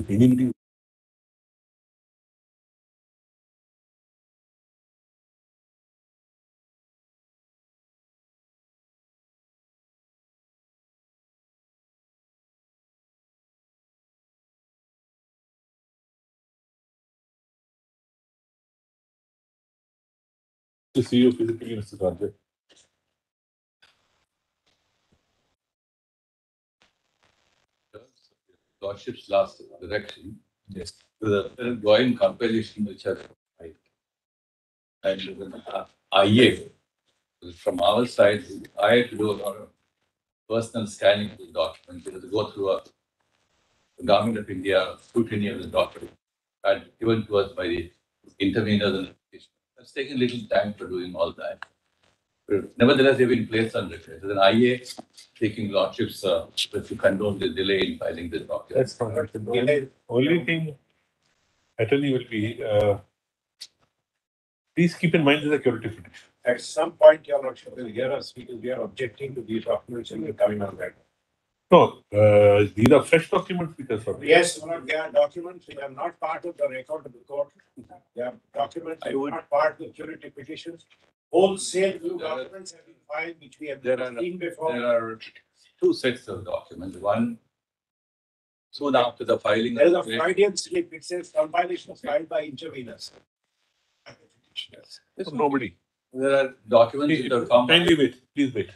Anybody? To see you physically, Mr. Sanjay. Lordship's last direction. Yes. The drawing compilation which has and with IA from our side, I had to do a lot of personal scanning of the document. We had to go through the Government of India scrutiny of the document and given to us by the interveners and it's taken a little time for doing all that. But nevertheless, they've been placed on record. There's an IA taking Lordship's to condone the delay in filing this document. That's fine. The only thing attorney will be, please keep in mind the security petition. At some point, your lordship will hear us because we are objecting to these documents and we're coming on that. No, these are fresh documents because of. Yes, they are documents which are not part of the record of the court. They are documents which are not part of the security petitions. Wholesale new documents have been filed which we have seen before. There are two sets of documents. One, soon after the filing. There is a Freudian slip. It says compilation filed by interveners. Nobody. There are documents which are compiled. Kindly wait. Please wait.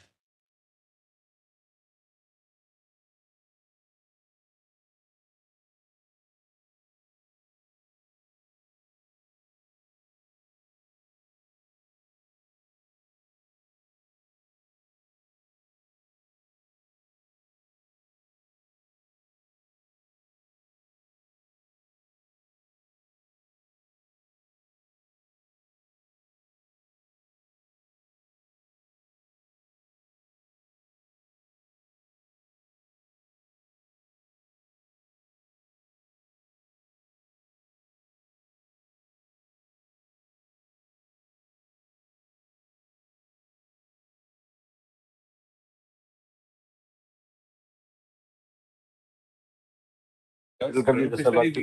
We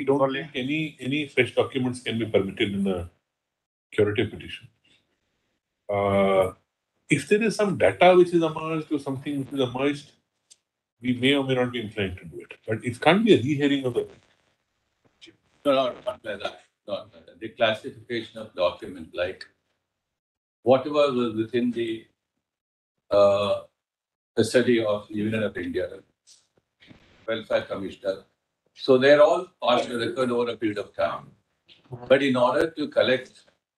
don't think any fresh documents can be permitted in a curative petition. If there is some data which is emerged or something which is emerged, we may or may not be inclined to do it. But it can't be a rehearing of the. No, not like that. Not like that. The classification of document, like whatever was within the custody of the Union of India, Welfare Commissioner. So they're all part of the record over a period of time. But in order to collect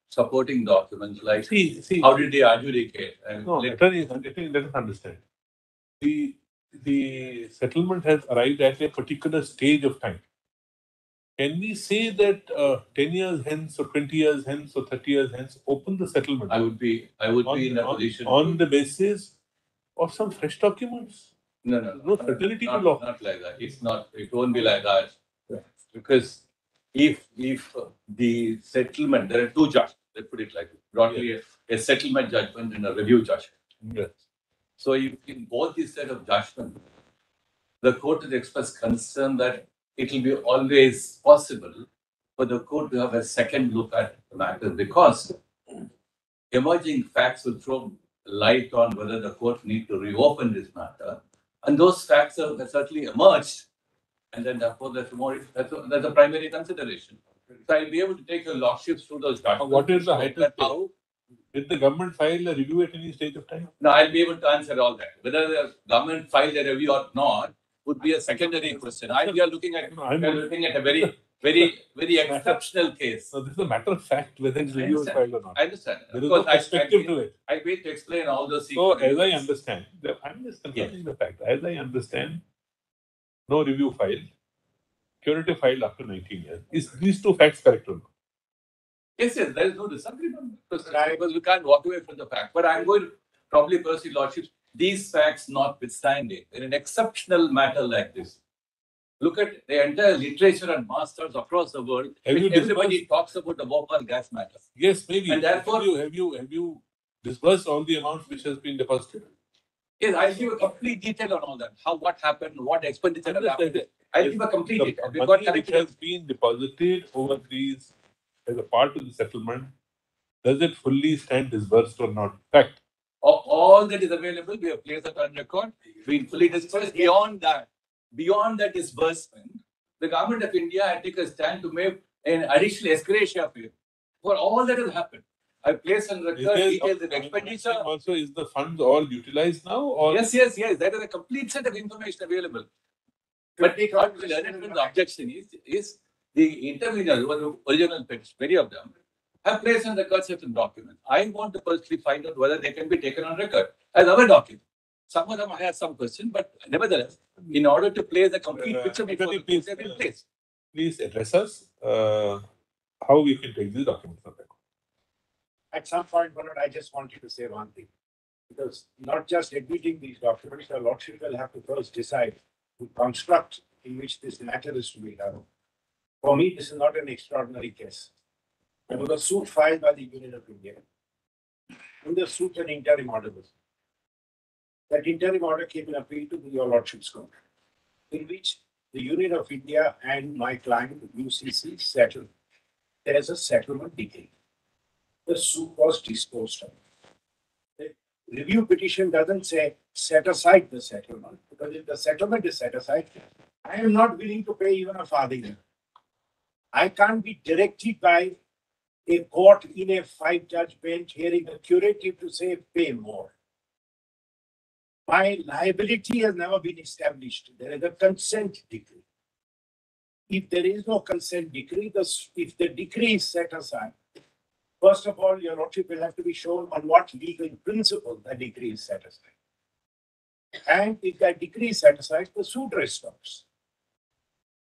supporting documents, like how did they adjudicate? No, attorney doesn't understand. The settlement has arrived at a particular stage of time. Can we say that 10 years hence or 20 years hence or 30 years hence open the settlement? I would be in a position on the basis of some fresh documents. No certainty to law. Not like that. It's not. It won't be like that. Because if the settlement, there are two judgments. Let's put it like broadly, a settlement judgment and a review judgment. Yes. So in both these set of judgments, the court has expressed concern that it will be always possible for the court to have a second look at the matter because emerging facts will throw light on whether the court need to reopen this matter. And those facts have certainly emerged. And then therefore that's a primary consideration. So I'll be able to take your lordships through those documents. What is the height of how? Did the government file a review at any stage of time? No, I'll be able to answer all that. Whether the government filed a review or not would be a secondary question. We are looking at a very, very, very exceptional case. So this is a matter of fact whether it's review is filed or not. I understand. There is no perspective to it. I wait to explain all those things. So as I understand, I'm just confirming the fact. As I understand, no review filed, curative filed after 19 years. Is these two facts correct or not? Yes, there is no disagreement because we can't walk away from the fact. But I'm going to probably pursue lordships. These facts notwithstanding, in an exceptional matter like this, look at the entire literature and masters across the world. Everybody talks about the Bhopal gas matter. Yes, maybe. And therefore, have you disbursed all the amounts which has been deposited? Yes, I'll give a complete detail on all that. How, what happened, what expenditure happened. I'll give a complete detail. The We've money got which connected. has been deposited over these as a part of the settlement, does it fully stand disbursed or not? Fact. All that is available, we have placed it on record. We fully dispersed. Beyond that disbursement, the government of India had taken a stand to make an additional escalation payment for all that has happened. I placed on record details of expenditure. Also, is the funds all utilized now? Or Yes. There is a complete set of information available. But the objection is the interveners, who were the original pets, many of them, have placed on record certain documents. I want to personally find out whether they can be taken on record as our document. Some of them I have some question, but nevertheless, in order to place a complete picture, please address us how we can take these documents on record. At some point, Bernard, I just want you to say one thing. Because not just admitting these documents, the Lordship will have to first decide the construct in which this matter is to be done. For me, this is not an extraordinary case. There was a suit filed by the Union of India. In the suit, an interim order was. That interim order came in appeal to your Lordship's court, in which the Union of India and my client, UCC, settled. There's a settlement decree. The suit was disposed of. The review petition doesn't say set aside the settlement, because if the settlement is set aside, I am not willing to pay even a farthing. I can't be directed by a court in a 5-judge bench hearing a curative to say pay more. My liability has never been established. There is a consent decree. If there is no consent decree, if the decree is set aside, first of all, your Lordship will have to be shown on what legal principle the decree is set aside. And if that decree is set aside, the suit restores.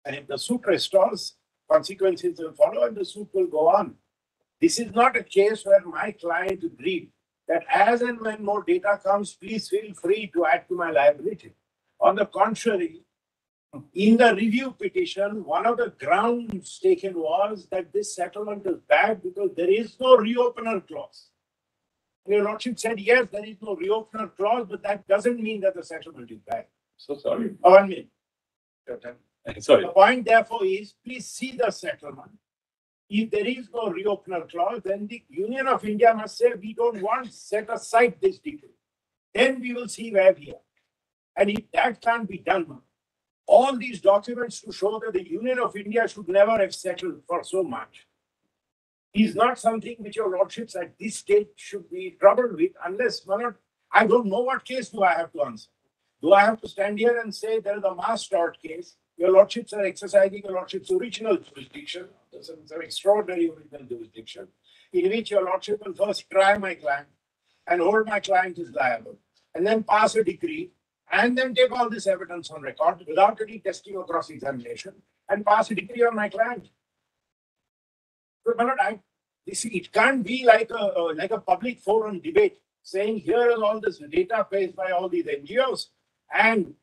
And if the suit restores, consequences will follow and the suit will go on. This is not a case where my client agreed that as and when more data comes, please feel free to add to my liability. On the contrary, in the review petition, one of the grounds taken was that this settlement is bad because there is no reopener clause. Your Lordship said, yes, there is no reopener clause, but that doesn't mean that the settlement is bad. So sorry. 1 minute. Sorry. The point, therefore, is please see the settlement. If there is no reopener clause, then the Union of India must say, we don't want set aside this decree. Then we will see where we are. And if that can't be done, all these documents to show that the Union of India should never have settled for so much is not something which your Lordships at this stage should be troubled with, unless I don't know what case do I have to answer. Do I have to stand here and say there is a mass tort case? Your Lordships are exercising your Lordship's original jurisdiction. This is an extraordinary original jurisdiction, in which your Lordship will first try my client and hold my client is liable, and then pass a decree, and then take all this evidence on record without any testing or cross-examination, and pass a decree on my client. So, it can't be like a public forum debate saying here is all this data faced by all these NGOs, and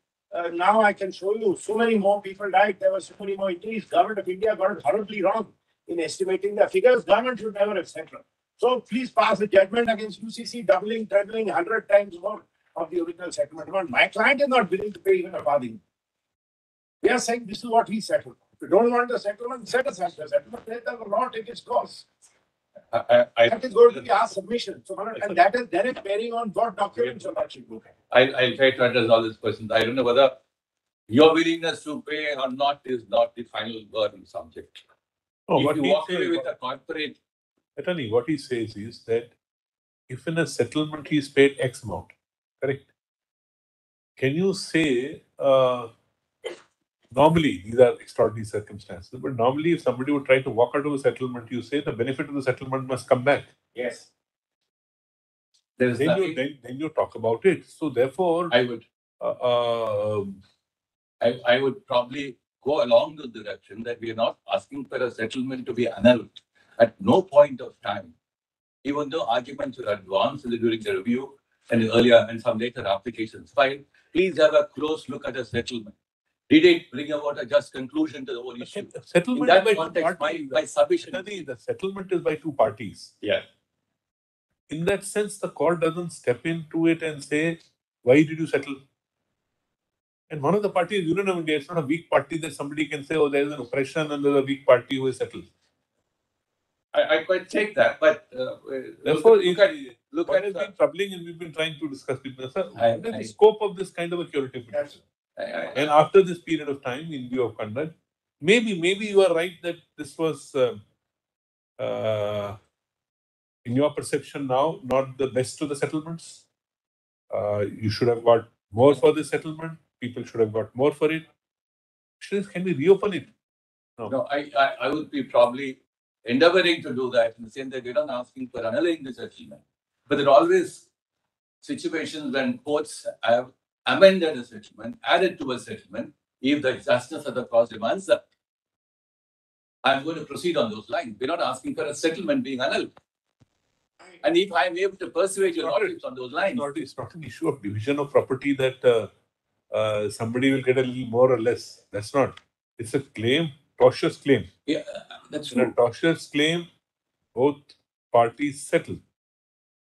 now I can show you so many more people died, there were so many more injuries. Government of India got it horribly wrong in estimating the figures. Government should never have settled. So please pass a judgment against UCC, doubling, trebling, 100 times more of the original settlement amount. My client is not willing to pay even a farthing. We are saying this is what he settled. If you don't want the settlement, set aside the settlement. Let the law take its course. That is going to be our submission. So, and that is bearing on what documents you should look at. I'll try to address all these questions. I don't know whether your willingness to pay or not is not the final word on the subject. No, if you walk away with a corporate... Attorney, what he says is that if in a settlement he is paid X amount, correct? Can you say, normally these are extraordinary circumstances, but normally if somebody would try to walk out of a settlement, you say the benefit of the settlement must come back. Yes. Then you talk about it. So therefore, I would probably go along the direction that we are not asking for a settlement to be annulled at no point of time, even though arguments were advanced during the review and earlier and some later applications filed. Please have a close look at the settlement. Did it bring about a just conclusion to the whole issue? Settlement in that context, my submission. The settlement is by two parties. Yeah. In that sense, the court doesn't step into it and say, Why did you settle? And one of the parties is Union of India. It's not a weak party that somebody can say, oh, there is an oppression and there's a weak party who is settled. I quite take that, but Therefore, look what at has been troubling, and we've been trying to discuss with Sir, I- what is I- the scope of this kind of a curative petition? And after this period of time, in view of conduct, maybe you are right that this was, in your perception now, not the best of the settlements. You should have got more for this settlement. People should have got more for it. Can we reopen it? No, I would be probably endeavoring to do that in the sense that we're not asking for annulling the settlement. But there are always situations when courts have amended a settlement, added to a settlement, if the justice of the cause demands that. I'm going to proceed on those lines. We're not asking for a settlement being annulled. And if I'm able to persuade your lordships on those lines. It's not an issue of division of property that somebody will get a little more or less. That's not. It's a claim, tortious claim. Yeah, that's In a true. tortious claim, both parties settle.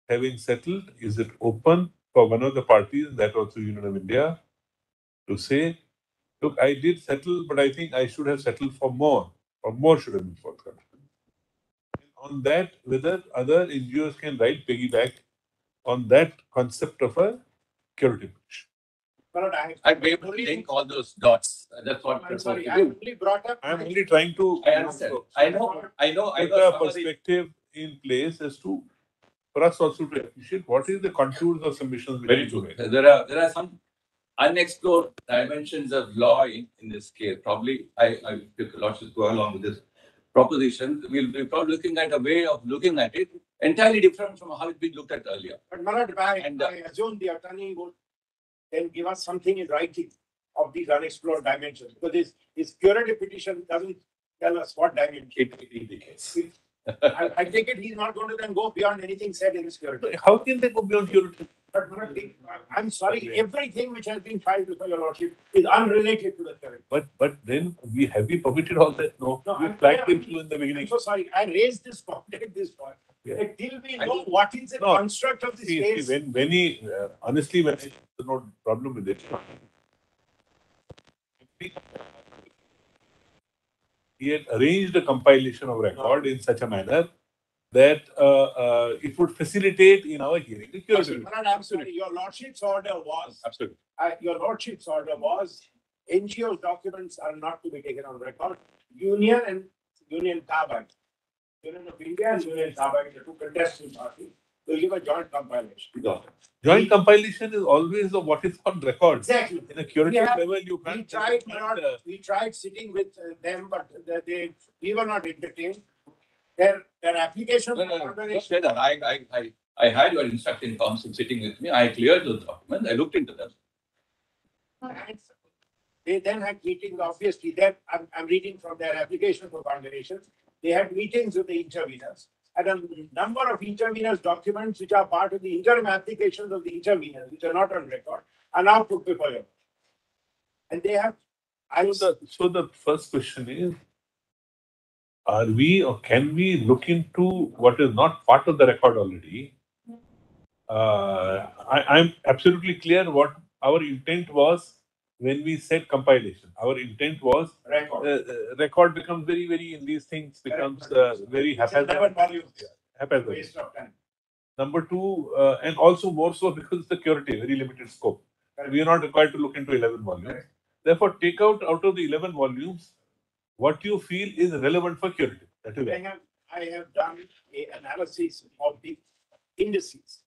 Having settled, is it open for one of the parties, that also Union of India, to say, look, I did settle, but I think I should have settled for more, or more should have been forthcoming. On that, whether other NGOs can write piggyback on that concept of a curative petition. But I'm able to link all those dots. That's what I'm sorry, I I only brought up. I'm only trying to understand. I know. put a perspective in place as to, for us also to appreciate what is the contours of submissions. Very true. There are some unexplored dimensions of law in this case. Probably, I took a lot to go along with this proposition. We'll be probably looking at a way of looking at it entirely different from how it's been looked at earlier. But Malad, And, I assume the attorney would then give us something in writing of these unexplored dimensions, because his curative petition doesn't tell us what dimension. It indicates. I take it he's not going to then go beyond anything said in his curative. How can they go beyond curative? But Malad, I'm sorry, everything which has been filed before your lordship is unrelated to the curative. But then we permitted all that? No, we flagged it in the I'm beginning. so sorry, I raised this point at this point. Yeah. Like, till we know what is the No. construct of this See, case. when he, honestly, when there's no problem with it, he had arranged a compilation of record in such a manner that it would facilitate in our hearing the curative. Malad, I'm sorry, your lordship's order was. Absolutely. Your lordship's order was NGO's documents are not to be taken on record. Union and Union Carbide, Union of India and Union Carbide, the two contesting parties, will give a joint compilation. Joint compilation is always of what is on record. Exactly. In a curative level, you We can't. tried, we tried sitting with them, but we were not entertained. Their application. Just say that. I had your instructing counsel sitting with me. I cleared those documents. I looked into them. They then had meetings, obviously, I'm reading from their application for condemnation. They had meetings with the interveners. And a number of interveners' documents, which are part of the interim applications of the interveners, which are not on record, are now put before you. And they have. So the first question is, are we or can we look into what is not part of the record already? I'm absolutely clear what our intent was when we said compilation. Our intent was record becomes very in these things becomes very haphazard. Waste of time. Number two, and also more so because the curative, very limited scope. We are not required to look into 11 volumes. Therefore, take out of the 11 volumes what you feel is relevant for curative. That is I have done an analysis of the indices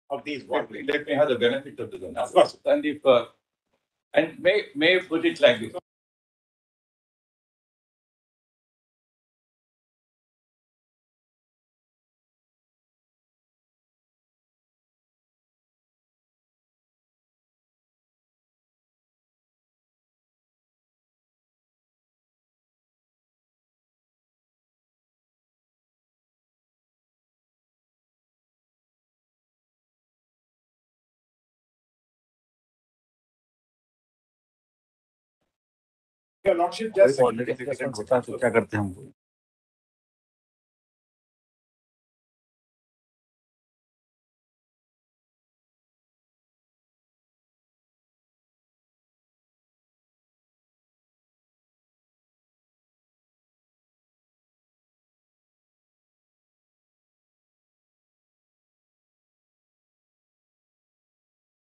of these volumes. Let me have the benefit of the doubt. Of course. And if and may put it like this. Your lordship just. क्या करते हैं हम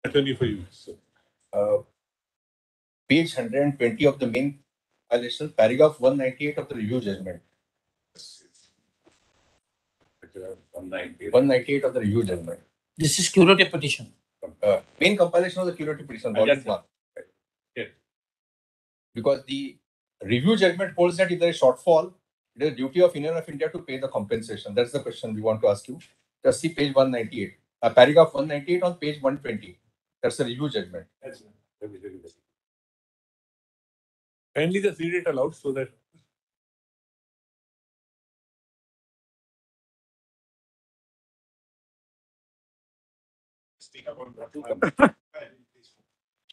attorney for you. So, Page 120 of the main allegation, paragraph 198 of the review judgment. 198 of the review judgment. This is curative petition. Main compilation of the curative petition, volume Yes, 1. yes. Because the review judgment holds that if there is shortfall, it is duty of Union of India to pay the compensation. That's the question we want to ask you. Just see page 198. Paragraph 198 on page 120. That's the review judgment. kindly just read it aloud so that. Speak up on that.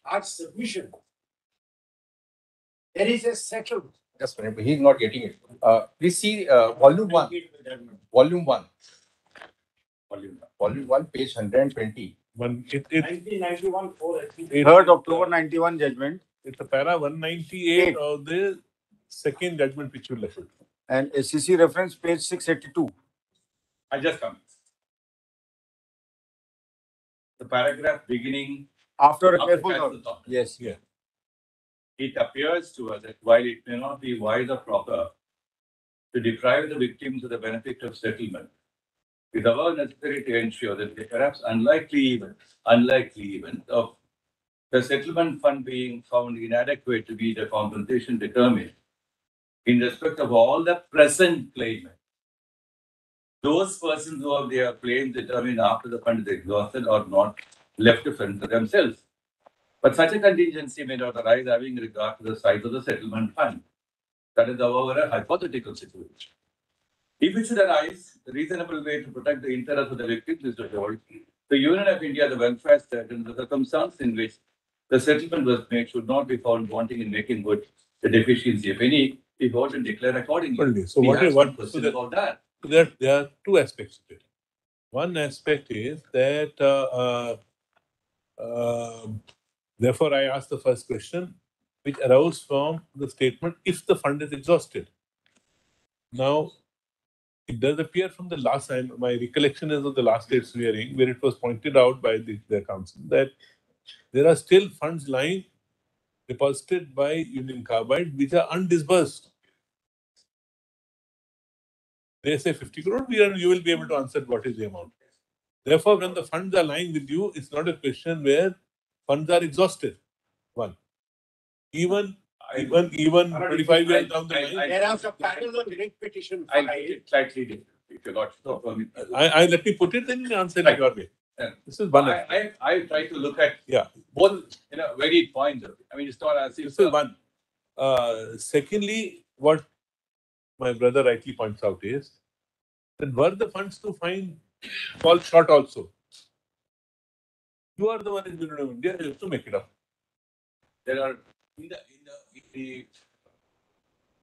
Our submission. There is a settled. Just a minute, but he's not getting it. Please see volume 1. Volume 1. Volume 1, page 120. 1991 4. 3rd October 91 judgment It's a para 198 of the second judgment which you left. and SEC reference page 682. I just come. The paragraph beginning. After a after careful careful thought. thought. Yes. Yeah. It appears to us that while it may not be wise or proper to deprive the victims of the benefit of settlement, it is however necessary to ensure that the perhaps unlikely event of the settlement fund being found inadequate to be the compensation determined in respect of all the present claimants. Those persons who have their claims determined after the fund is exhausted or not left to fend for themselves. But such a contingency may not arise having regard to the size of the settlement fund. That is, however, a hypothetical situation. If it should arise, the reasonable way to protect the interests of the victims is to hold the Union of India, the welfare state, and the circumstance in which the settlement was made should not be found wanting in making good the deficiency, if any, be hold and declare accordingly. Only. So We what have is some what? question So about that. there are two aspects to it. One aspect is that therefore I asked the first question, which arose from the statement if the fund is exhausted. Now, it does appear from the last time, my recollection is of the last state's hearing, where it was pointed out by the council that there are still funds lying deposited by Union Carbide which are undisbursed. They say 50 crore, you will be able to answer what is the amount. Therefore, when the funds are lying with you, it's not a question where funds are exhausted. One. Even 25 years down the line. There are some parallel writ petition I'll filed. read it slightly different, if you got I let me put it in answer Right. in your way. Yeah. This is one. aspect. I try to look at Yeah. both, varied points of it. I mean, it's not as if. This is one. Secondly, what my brother rightly points out is that were the funds to fall short also. You are the one in Union of India, you have to make it up. There are in the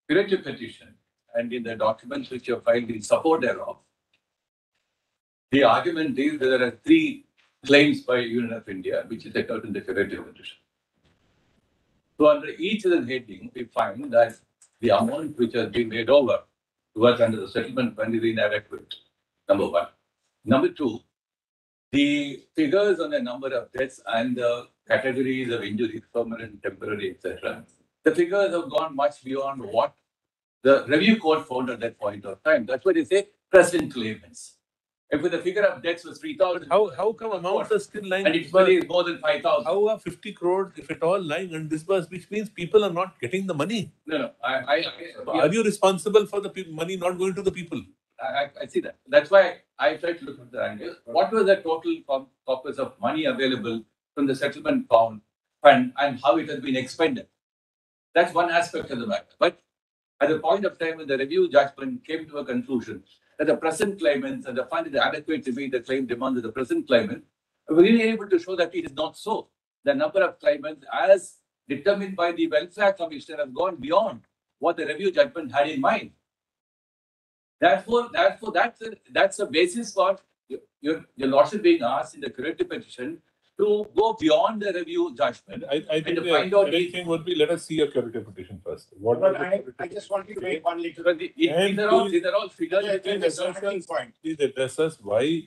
curative petition and in the documents which are filed in support thereof, the argument is that there are 3 claims by Union of India, which is set out in the curative petition. So under each of the heading, we find that the amount which has been made over to us under the settlement fund is inadequate. Number 1. Number 2, the figures on the number of deaths and the categories of injuries, permanent, temporary, etc. The figures have gone much beyond what the review court found at that point of time. That's why they say present claimants. If the figure of deaths was 3,000, How come amounts are still lying and it's undisbursed? more than 5,000. How are 50 crores, if at all, lying undisbursed, which means people are not getting the money? No. Are you responsible for the money not going to the people? I see that. That's why I tried to look at the angle. What was the total corpus of money available from the settlement fund and how it has been expended? That's one aspect of the matter. But at the point of time when the review judgment came to a conclusion that the present claimants and the fund is adequate to meet the claim demands of the present claimant, we were really able to show that it is not so. The number of claimants as determined by the welfare commissioner has gone beyond what the review judgment had in mind. Therefore, that's a basis for your lordship being asked in the curative petition to go beyond the review judgment. I think to the find out correct thing would be, let us see your curative petition first. What But was the I just want you to make one little. Because these are all figures. Please address us why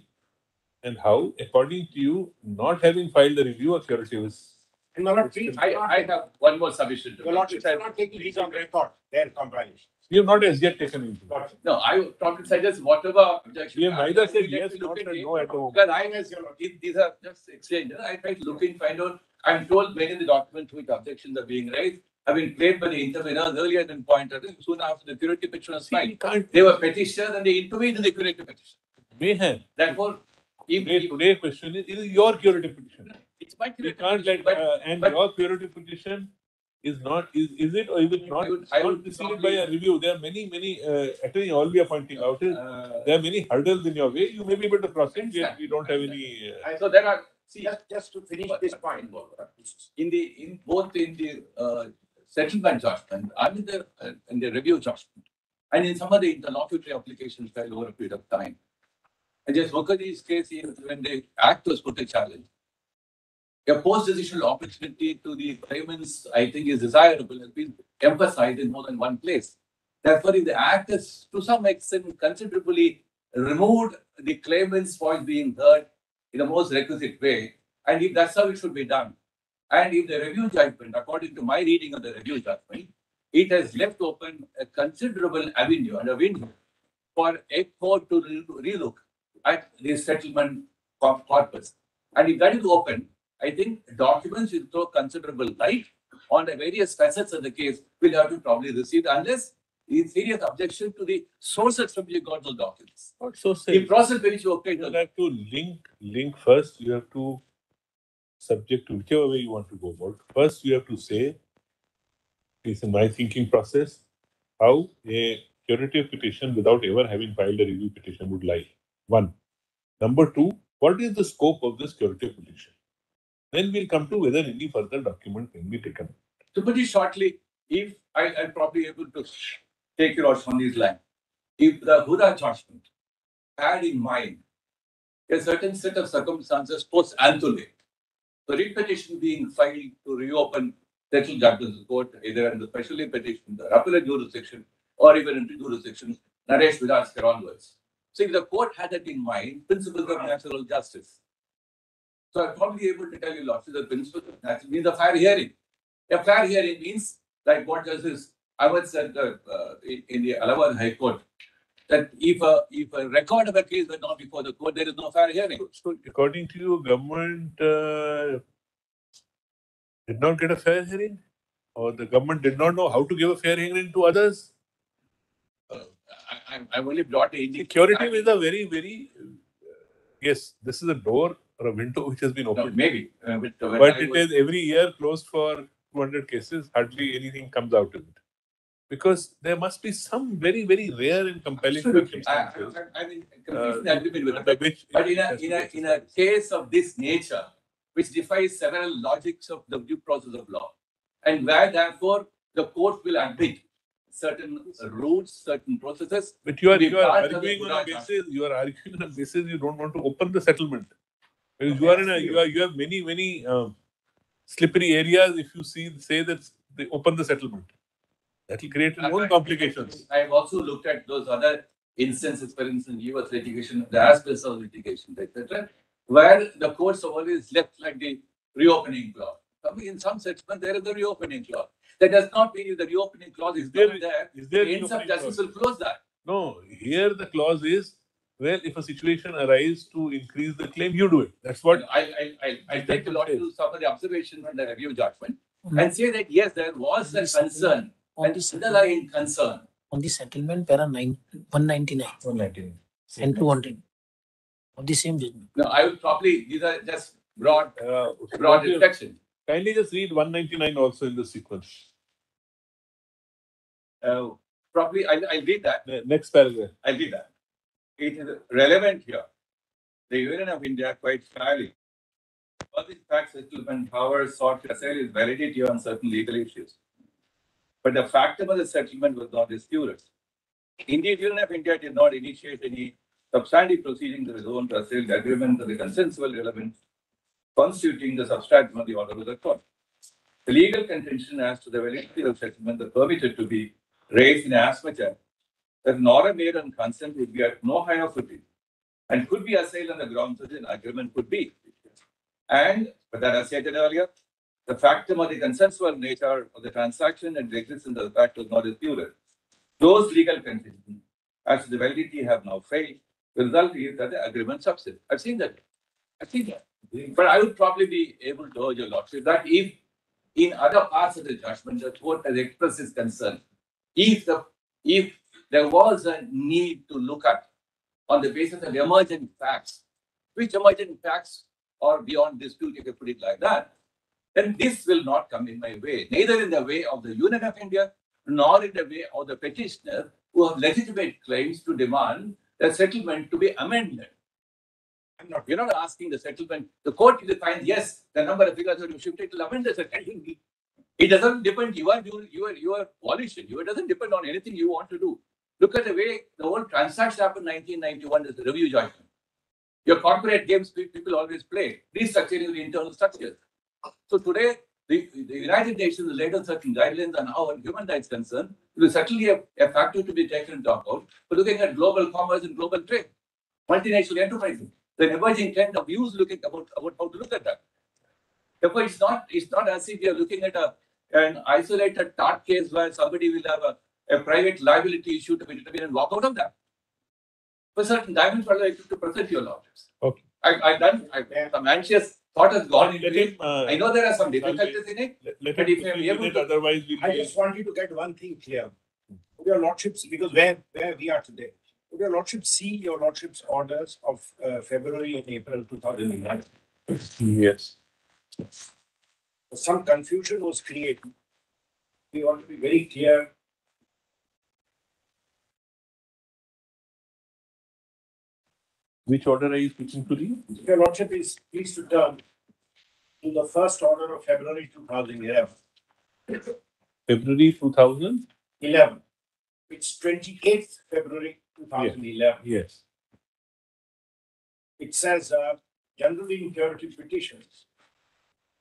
And how, according to you, not having filed a review or curative is. And my lord, please, I have one more submission to your make, lordship, which I- you're not taking these on record, their compilation. We have not as yet taken into. No, I would probably suggest whatever objection. We have neither said Let me yes look nor into said it. no at the moment. Because these are just exchange. I try to look in, find out. I'm told many of the documents which objections are being raised have been played by the interveners earlier than pointed out, soon after the curative petition was We filed. can't. They were petitioners and they intervened in the curative petition. May have. Therefore, Today's question is your curative petition. it's my We curative can't petition, let, and but- your curative petition is not, is it or is it not? I Not would preceded by a review. There are many, attorney, all we are pointing out is, uh, there are many hurdles in your way. You may be able to cross it. We don't have any. so there are, see, Just to finish this point. in both in the settlement judgment and in the review judgment, and in some of the interlocutory applications filed over a period of time. And just look at these cases when the act was put to challenge. A post-decisional opportunity to the claimants, I think, is desirable, has been emphasized in more than one place. Therefore, if the act has to some extent considerably removed the claimant's voice being heard in the most requisite way, and if that's how it should be done, and if the review judgment, according to my reading of the review judgment, it has left open a considerable avenue and a window for a court to relook at the settlement corpus. And if that is open, I think documents will throw considerable light on the various facets of the case will have to probably receive unless the serious objection to the sources from which you got those documents. Not so The say. process by which you obtain You the have to link first. You have to subject to whichever way you want to go about. First, you have to say, it's in my thinking process, how a curative petition without ever having filed a review petition would lie. One. Number two, what is the scope of this curative petition? Then we'll come to whether any further document can be taken. To put it shortly, if I'm probably able to take it out on these lines, if the Huda judgment had in mind a certain set of circumstances post Anthony, the writ petition being filed to reopen settled judgments court, either in the special petition, the appellate jurisdiction, or even into jurisdiction, Naresh Vilaskar onwards. So if the court had that in mind, principles of natural justice. So I'm probably able to tell you, Lordship, the principle of natural means a fair hearing. A fair hearing means, like what Justice Ahmed said in the Allahabad High Court, that if a record of a case were not before the court, there is no fair hearing. So, according to you, government did not get a fair hearing, or the government did not know how to give a fair hearing to others? I'm only brought in the Curative is a very, very yes. This is a door or a window which has been No, opened, maybe. but it is every year closed for 200 cases. Hardly anything comes out of it, because there must be some very, very rare and compelling circumstances. I'm in complete agreement with under that. which But it has to be in a exercised. case of this nature, which defies several logics of the due process of law, and where therefore the court will admit certain rules, certain processes. But you are be part of the arguing on a Buddha basis. You are arguing on a basis you don't want to open the settlement. Because you are in a you have many slippery areas. If you say that they open the settlement, that will create its own complications. I've also looked at those other instances, for instance, US litigation, the asbestos litigation, etc., where the courts have always left like the reopening clause. I mean, in some settlement, there is a reopening clause. That does not mean if the reopening clause is there- not there, Is there the ends of reopening justice clause? will close that. No, here the clause is, well, if a situation arises to increase the claim, you do it. That's what. I take a lot to some of the observations in the review judgment Mhm. and say that yes, there was a Yes, concern, On an the underlying concern. on the settlement, para 199 119. and 200 of the same judgment. No, I would probably, these are just broad Broad reflections. Kindly just read 199 also in the sequence. Probably, I'll read that. Next paragraph. I'll read that. It is relevant here. The Union of India quite fairly. All these fact settlement powers sought to assail its validity on certain legal issues. But the fact about the settlement was not disputed. Indeed, Union of India did not initiate any substantive proceedings of its own to assail the agreement of the consensual relevance constituting the substratum of the order of the court. The legal contention as to the validity of settlement is permitted to be raised in as much as that an order made on consent would be at no higher footing and could be assailed on the grounds that an agreement could be. And, but that I stated earlier, the factum of the consensual nature of the transaction and the existence of the fact was not disputed. Those legal conditions, as to the validity, have now failed. The result is that the agreement subsists. I've seen that. But I would probably be able to urge your lordship that if in other parts of the judgment the court has expressed its concern, if there was a need to look at on the basis of emergent facts, which emergent facts are beyond dispute, if you put it like that, then this will not come in my way, neither in the way of the Union of India, nor in the way of the petitioner who have legitimate claims to demand the settlement to be amended. We're not asking the settlement. The court will find, yes, the number of figures have shifted to amend the settlement. It doesn't depend, your volition. It doesn't depend on anything you want to do. Look at the way the whole transaction happened in 1991 is the review judgment. Your corporate games people always play, restructuring the internal structures. So today, the United Nations has laid on certain guidelines on how human rights concerned. It is certainly a factor to be taken into account for looking at global commerce and global trade, multinational enterprises. The emerging trend of views looking about how to look at that. Therefore, it's not as if you're looking at an isolated tort case where somebody will have a private liability issue to be determined and walk out of that. For certain diamonds, what I to present your lordships. Okay. I'm anxious. Thought has gone into Let it. him, I know there are some difficulties in it. let But him if I'm proceed able with it, to- otherwise we'll I be- just want you to get one thing clear. Would your lordships, because where we are today, would your lordship see your lordship's orders of February and April 2011? Yes. Some confusion was created. We want to be very clear. Which order are you speaking to? If your lordship is pleased to turn to the first order of February 2011. February 2000? 11. It's 28th February 2011. Yes. It says, generally in curative petitions,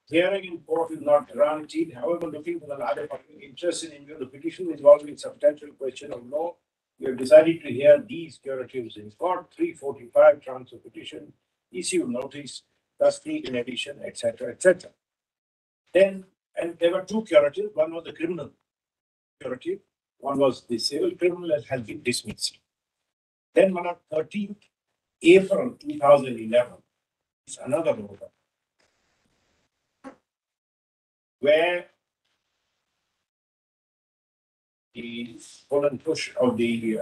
hearing in court is not guaranteed. However, looking for the larger public interest in the petition involving substantial question of law, we have decided to hear these curatives in court. 345 transfer petition, issue notice, custody in addition, etc., etc. Then, and there were two curatives. One was the criminal curative. One was the civil criminal that has been dismissed. Then on 13th April 2011, it's another order where the pull and push of the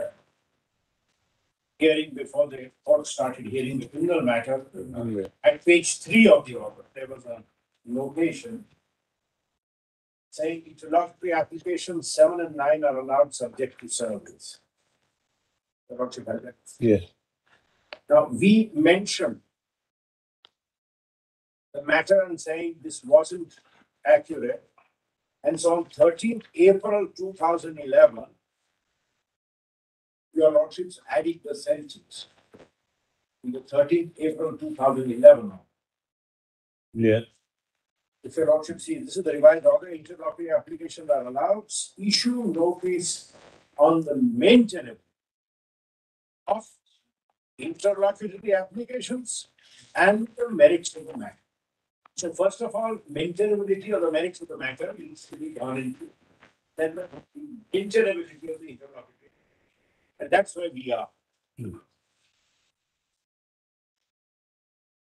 hearing before the court started hearing the criminal matter. At page 3 of the order, there was a notation saying interlocutory applications 7 and 9 are allowed subject to service. Yes. Now, we mentioned the matter and saying this wasn't accurate. And so on 13th April 2011, your lordships added the sentence. In the 13th April 2011. Yes. If your lordship sees, this is the revised order, interlocutory applications are allowed, issue notice on the maintenance of interlocutory applications and the merits of the matter. So first of all, maintainability of the merits of the matter needs to be gone into. Then the maintainability of the interlocutory. And that's where we are.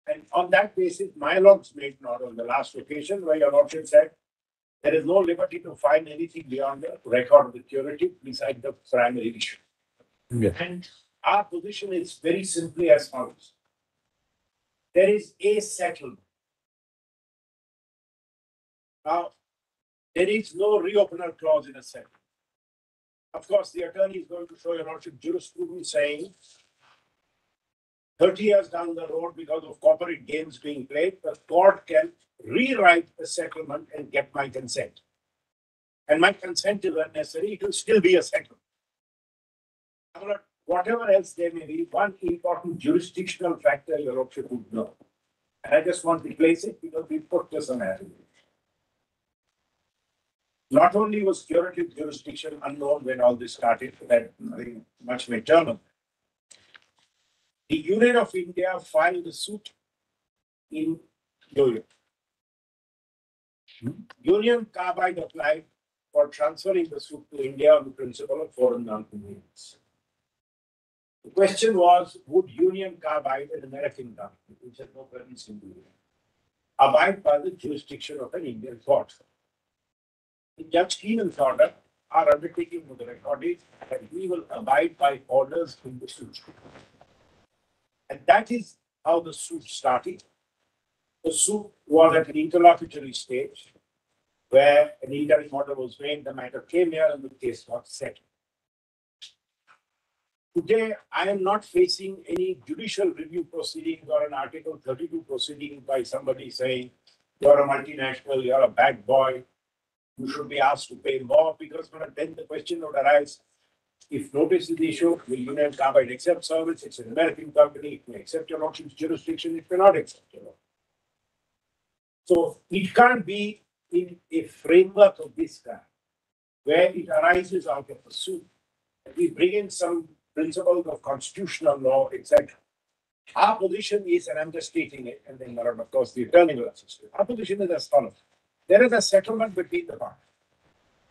And on that basis, my lords made note on the last occasion where your lordship said there is no liberty to find anything beyond the record of the curative beside the primary issue. Yes. And our position is very simply as follows. There is a settlement. Now, there is no reopener clause in a settlement. Of course, the attorney is going to show your lordship jurisprudence saying 30 years down the road, because of corporate games being played, the court can rewrite the settlement and get my consent. And my consent is unnecessary, it will still be a settlement. However, whatever else there may be, one important jurisdictional factor your lordship would know. And I just want to place it because we put this on attitude. Not only was curative jurisdiction unknown when all this started, that nothing much may turn on. The Union of India filed a suit in New York. Union Carbide applied for transferring the suit to India on the principle of foreign non-convenience. The question was, would Union Carbide, an American company, which has no presence in the Union, abide by the jurisdiction of an Indian court? In Judge Keenan's order, our undertaking with the record is that we will abide by orders in the suit. And that is how the suit started. The suit was at an interlocutory stage where an interim order was made, the matter came here and the case got settled. Today, I am not facing any judicial review proceedings or an Article 32 proceeding by somebody saying, you're a multinational, you're a bad boy, you should be asked to pay more, because then the question would arise, if notice is issued, will Union Carbide accept service? It's an American company, it may accept your lordship's jurisdiction, it may not accept your lordship. So it can't be in a framework of this kind, where it arises out of a suit. We bring in some principles of constitutional law, etc. Our position is, and I'm just stating it, and then of course the attorney will assist you. Our position is as follows. There is a settlement between the parties.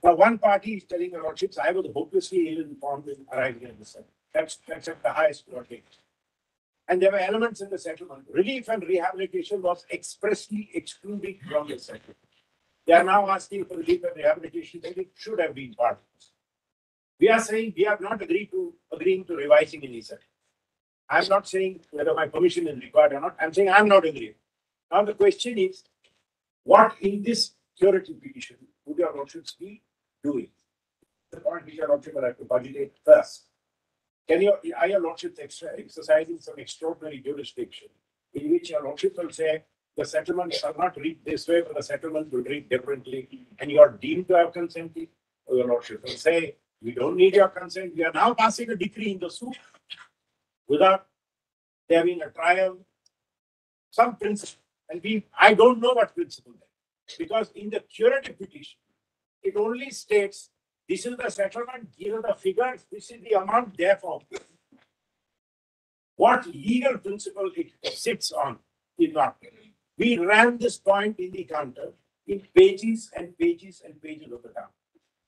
Now, one party is telling the lordships, I was hopelessly ill-informed in arriving at the settlement. That's at the highest court case. And there were elements in the settlement. Relief and rehabilitation was expressly excluded from the settlement. They are now asking for relief and rehabilitation, and it should have been part of this. We are saying we have not agreeing to revising any settlement. I'm not saying whether my permission is required or not. I'm saying I'm not agreeing. Now the question is, what in this curative petition would your lordships be doing? The point which your lordship will have to budget first. Are your lordships exercising some extraordinary jurisdiction in which your lordship will say the settlement shall not read this way, but the settlement will read differently, and you are deemed to have consented? Or your lordship will say, we don't need your consent. We are now passing a decree in the suit without there being a trial, some principle. And I don't know what principle that is, because in the curative petition, it only states this is the settlement, these are the figures, this is the amount, therefore. What legal principle it sits on is not clear. We ran this point in the counter in pages and pages and pages of the counter.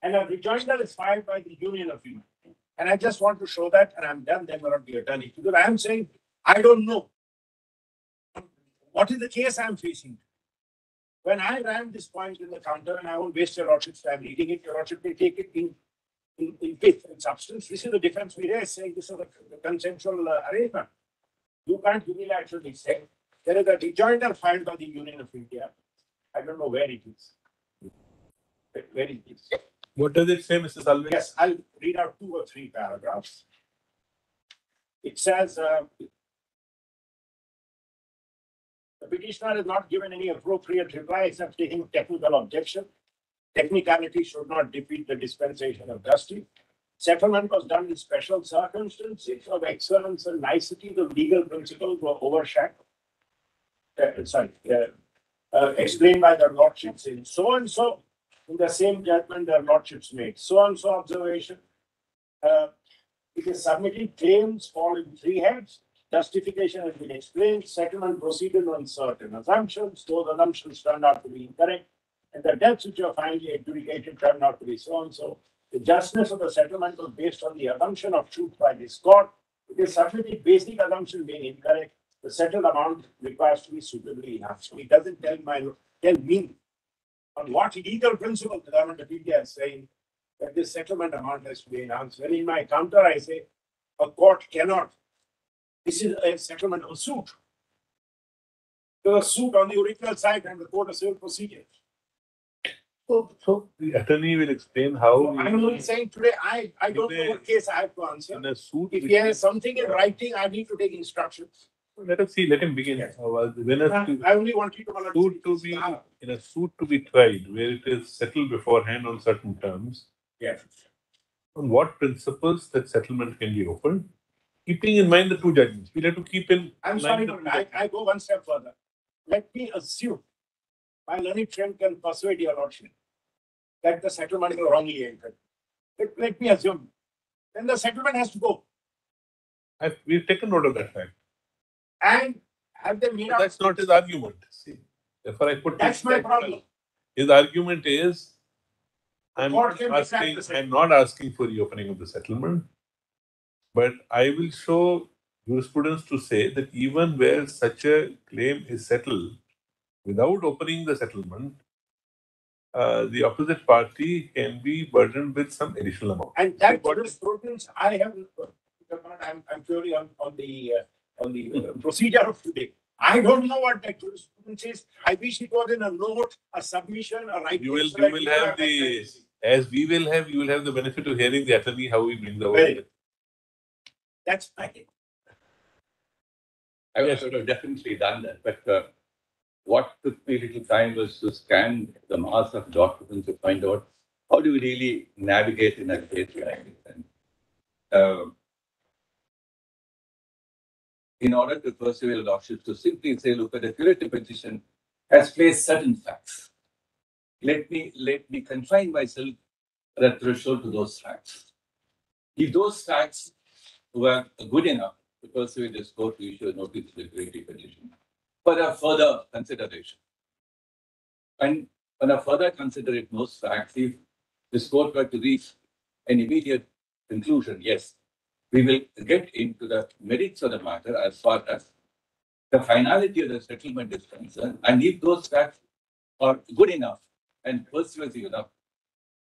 And a rejoinder is filed by the Union of India. And I just want to show that, and I'm done, then we're not the attorney. Because I am saying, I don't know. What is the case I'm facing? When I ran this point in the counter, and I won't waste your lordship's time reading it, your lordship will take it in pith and substance. This is the defense we raise, saying this is the consensual arrangement. You can't unilaterally say. There is a rejoinder filed by the Union of India. I don't know where it is. Where it is. What does it say, Mr. Salve? Yes, I'll read out 2 or 3 paragraphs. It says, the petitioner has not given any appropriate reply except taking technical objection. Technicality should not defeat the dispensation of justice. Settlement was done in special circumstances of excellence and nicety. The legal principles were overshadowed. Explained by their lordships in so and so. In the same judgment, their lordships made so and so observation. It is submitted, claims fall in 3 heads. Justification has been explained. Settlement proceeded on certain assumptions. Those assumptions turned out to be incorrect. And the debts which are finally adjudicated turned out to be so and so. The justness of the settlement was based on the assumption of truth by this court. It is submitted, basic assumption being incorrect. The settled amount requires to be suitably enhanced. So it doesn't tell me on what legal principle the government of India is saying that this settlement amount has to be enhanced. When in my counter I say a court cannot. This is a settlement of a suit. There's a suit on the original side and the court of civil procedure. So the attorney will explain how. I'm only saying today, I don't know what case I have to answer. In a suit, If he has something in writing, I need to take instructions. let us see. Let him begin. Yes. When I only want you to suit to be in a suit to be tried, where it is settled beforehand on certain terms. Yes. On what principles that settlement can be opened, keeping in mind the 2 judgments. We have to keep in. I'm sorry, but I go one step further. Let me assume my learned friend can persuade your lordship that the settlement is wrongly entered. Let me assume. Then the settlement has to go. We've taken note of that fact. And have they made But up? that's not his argument. See, therefore I put That's it my that problem. his argument is, I'm court can decide asking, the settlement. I'm not asking for reopening of the settlement, but I will show jurisprudence to say that even where such a claim is settled, without opening the settlement, the opposite party can be burdened with some additional amount. And that jurisprudence, I have, I'm purely on the procedure of today. I don't know what that jurisprudence is. I wish it was in a note, a submission, a writing. You will so that have that the, transparency. as we will have, you will have the benefit of hearing the attorney how he brings our. Right. That's my thing. I would have definitely done that, but what took me a little time was to scan the mass of documents to find out how do we really navigate in a case like this. And in order to pursue a lordship, to simply say, look, at the curative petition has placed certain facts. Let me confine myself at a threshold to those facts. If those facts were good enough to pursue this court to issue a notice to the curative petition for a further consideration. And on a further consideration, those facts, if this court were to reach an immediate conclusion, yes, we will get into the merits of the matter as far as the finality of the settlement is concerned. And if those facts are good enough and persuasive enough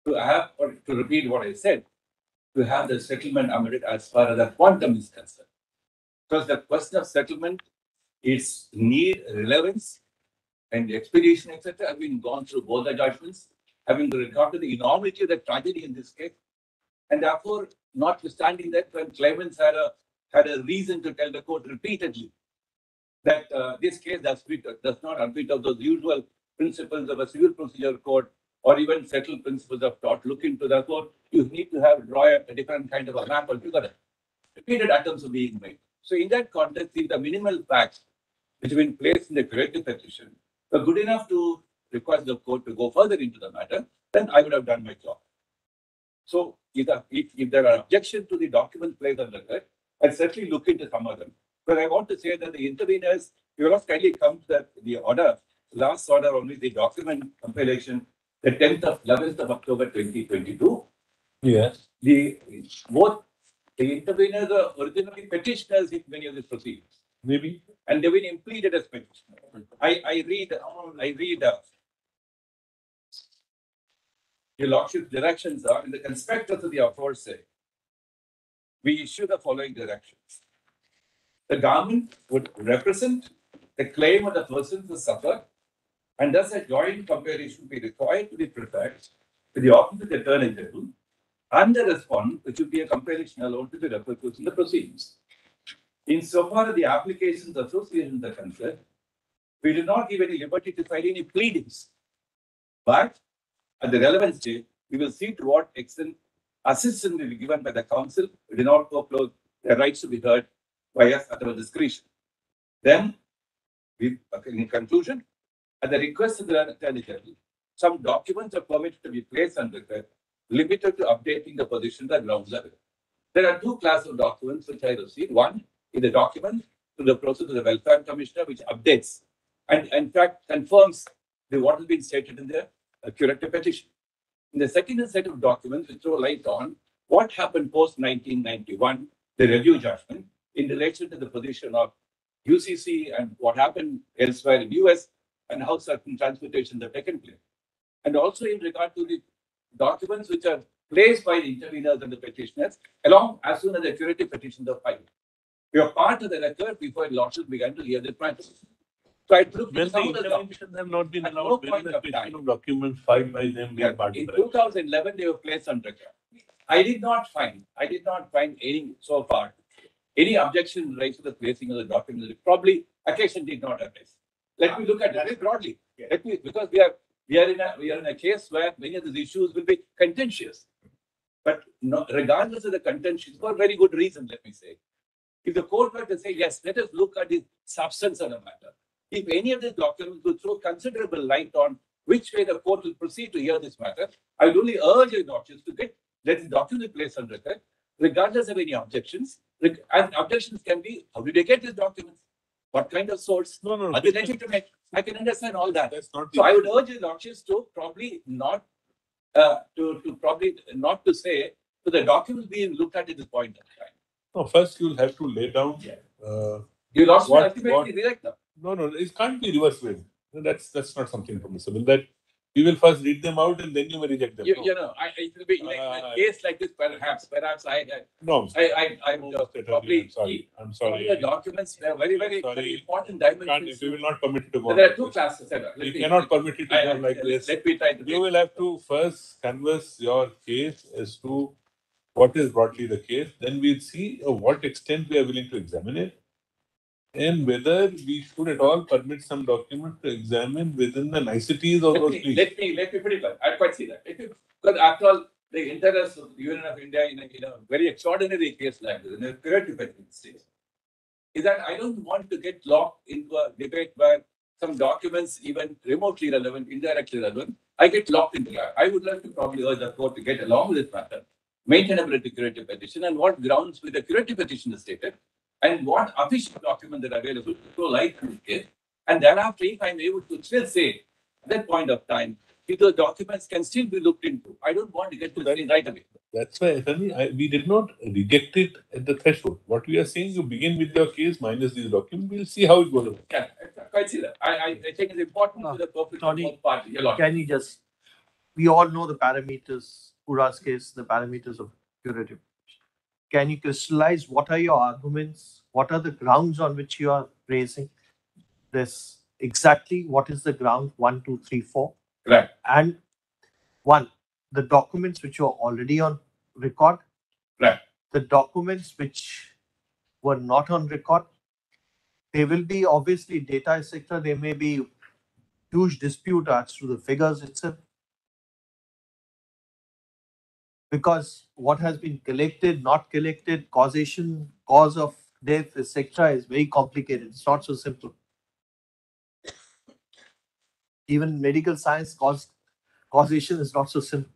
to have, or to repeat what I said, to have the settlement amended as far as the quantum is concerned. Because the question of settlement, its need, relevance, and expedition, etc., have been gone through both the judgments, having regard to the enormity of the tragedy in this case. And therefore, notwithstanding that, when claimants had a reason to tell the court repeatedly that this case does not admit of those usual principles of a civil procedure court or even settled principles of tort, look into the court, you need to draw a different kind of a map altogether. Repeated attempts are being made. So in that context, if the minimal facts which have been placed in the curative petition were good enough to request the court to go further into the matter, then I would have done my job. So if there are objections to the document placed on the record, I'll certainly look into some of them. But I want to say that the interveners, you have kindly come to the order, last order only the document compilation, the 11th of October 2022. Yes. Both the interveners are originally petitioners in many of these proceedings. Maybe. And they've been implemented as petitioners. I read Your Lordship's directions are in the conspectus of the aforesaid. We issue the following directions. The government would represent the claim of the persons who suffer, and thus a joint comparison be required to be prepared with the office of the Attorney General and the respondent, which would be a comparison alone to be repercussed in the proceedings. Insofar as the applications associations are concerned, we do not give any liberty to file any pleadings, but at the relevant stage, we will see to what extent assistance will be given by the council. We do not foreclose their rights to be heard by us at our discretion. Then, in conclusion, at the request of the Attorney General, some documents are permitted to be placed on record, limited to updating the position at ground level. There are two classes of documents which I received. One is the document to the process of the Welfare Commissioner, which updates and, in fact, confirms what has been stated in the curative petition. In the second set of documents, which throw light on what happened post 1991, the review judgment, in relation to the position of UCC and what happened elsewhere in US and how certain transmutations have taken place. And also in regard to the documents which are placed by the interveners and the petitioners, along as soon as the curative petitions are filed. We are part of the record before lawsuits began to hear the matter. So I took When the some of the interventions have not been At no allowed, when point the of question time. of documents filed by them being part of In the record. 2011, they were placed on record. I did not find any so far any objection raised to the placing of the document. Probably occasion did not arise. Let me look at it very broadly. Let me, because we are in a case where many of these issues will be contentious. But no, regardless of the contention, for very good reason, let me say. If the court were to say, yes, let us look at the substance of the matter. If any of these documents will throw considerable light on which way the court will proceed to hear this matter, I would only urge your doctors to let the document placed on record regardless of any objections. And objections can be, how did they get these documents? What kind of source? No, no, Are they legitimate? I can understand all that. that's not. So I would urge the lordships to probably not, to probably not to say, so the documents being looked at this point of time. No, first you'll have to lay down. Yeah. Uh, You lost What- ultimately reject them. no, it can't be reverse way. That's not something permissible. That we will first read them out and then you may reject them. You know, it will be like a case like this, perhaps No, I would probably. I'm All sorry. the documents, they are very, very, Sorry. very important Can't, dimensions. we will not permit it to go. But there are like two this. classes. We cannot permit it to go like this. Let me try to. You will have to first canvass your case as to what is broadly the case. Then we'll see what extent we are willing to examine it, and whether we should at all permit some document to examine within the niceties of those pleas. Let me put it like, I quite see that. Because after all, the interest of the Union of India in a very extraordinary case like this, in a theoretical stage, is that I don't want to get locked into a debate where some documents, even remotely relevant, indirectly relevant, I get locked into that. I would like to probably urge the court to get along with this matter, maintainability curative petition, and what grounds with the curative petition is stated, and what official documents that are available to throw light on the case. And thereafter, if I'm able to still say at that point of time, if those documents can still be looked into, I don't want to get to that right away. That's why, Attorney, we did not reject it at the threshold. What we are saying, you begin with your case minus these documents. We'll see how it goes. Yeah, I quite see that. I think it's important to the purpose of Tony, both parties. A lot. Can you just, we all know the parameters, Pura's case, the parameters of curative. Can you crystallize what are your arguments? What are the grounds on which you are raising this? Exactly what is the ground 1, 2, 3, 4? Right. And one, the documents which were already on record. Right. The documents which were not on record. There will be obviously data, etc. There may be huge dispute as to the figures itself. Because what has been collected, not collected, causation, cause of death, etc. is very complicated. It's not so simple. Even medical science causation is not so simple.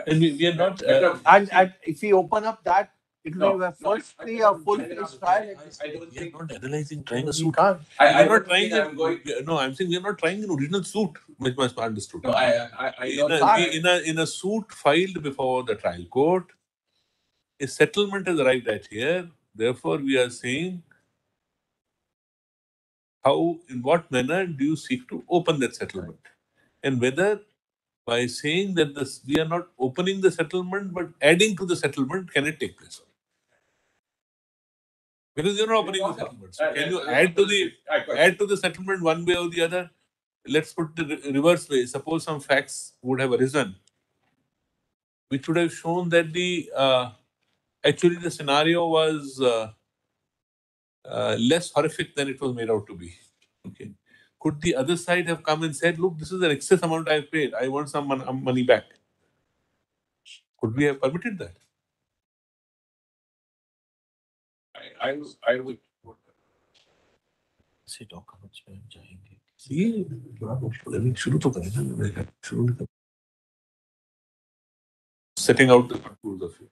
And we are not. And if we open up that, it will No, be firstly a full-fledged trial. I don't We are think. not analyzing trying a We suit. can't. We I are don't not trying. think I'm going. No, I'm saying we are not trying an original suit, which must be understood. No, I don't. In a suit filed before the trial court, a settlement has arrived at here. Therefore, we are saying how, in what manner do you seek to open that settlement, and whether by saying that we are not opening the settlement but adding to the settlement, can it take place? Because you're not opening the settlement. So can you add to the settlement one way or the other? Let's put the reverse way. Suppose some facts would have arisen, which would have shown that actually the scenario was less horrific than it was made out to be. Okay. Could the other side have come and said, look, this is an excess amount I've paid. I want some money back. Could we have permitted that? I would. से documents में हम जाएंगे See, शुरू तो करें setting out the contours of it.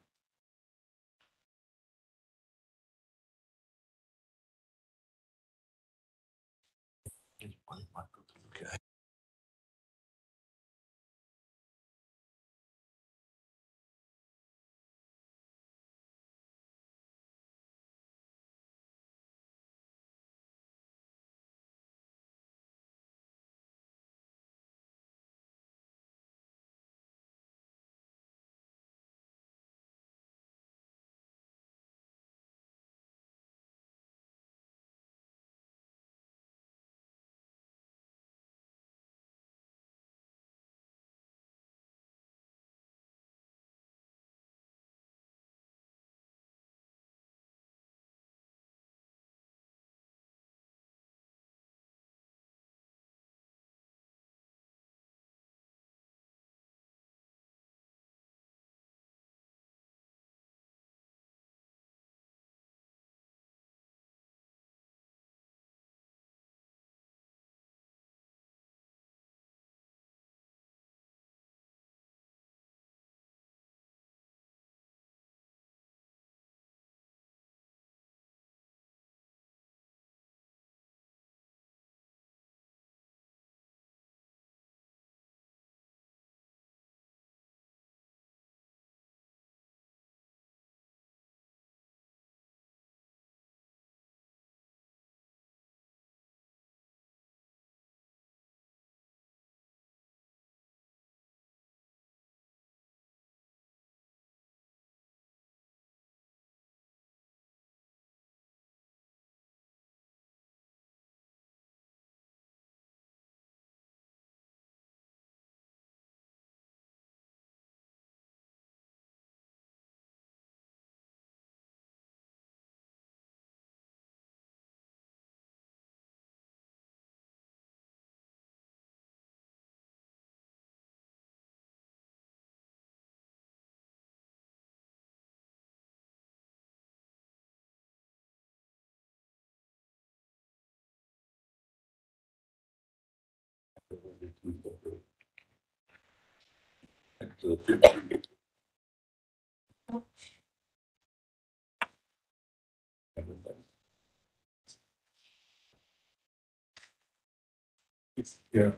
Yeah.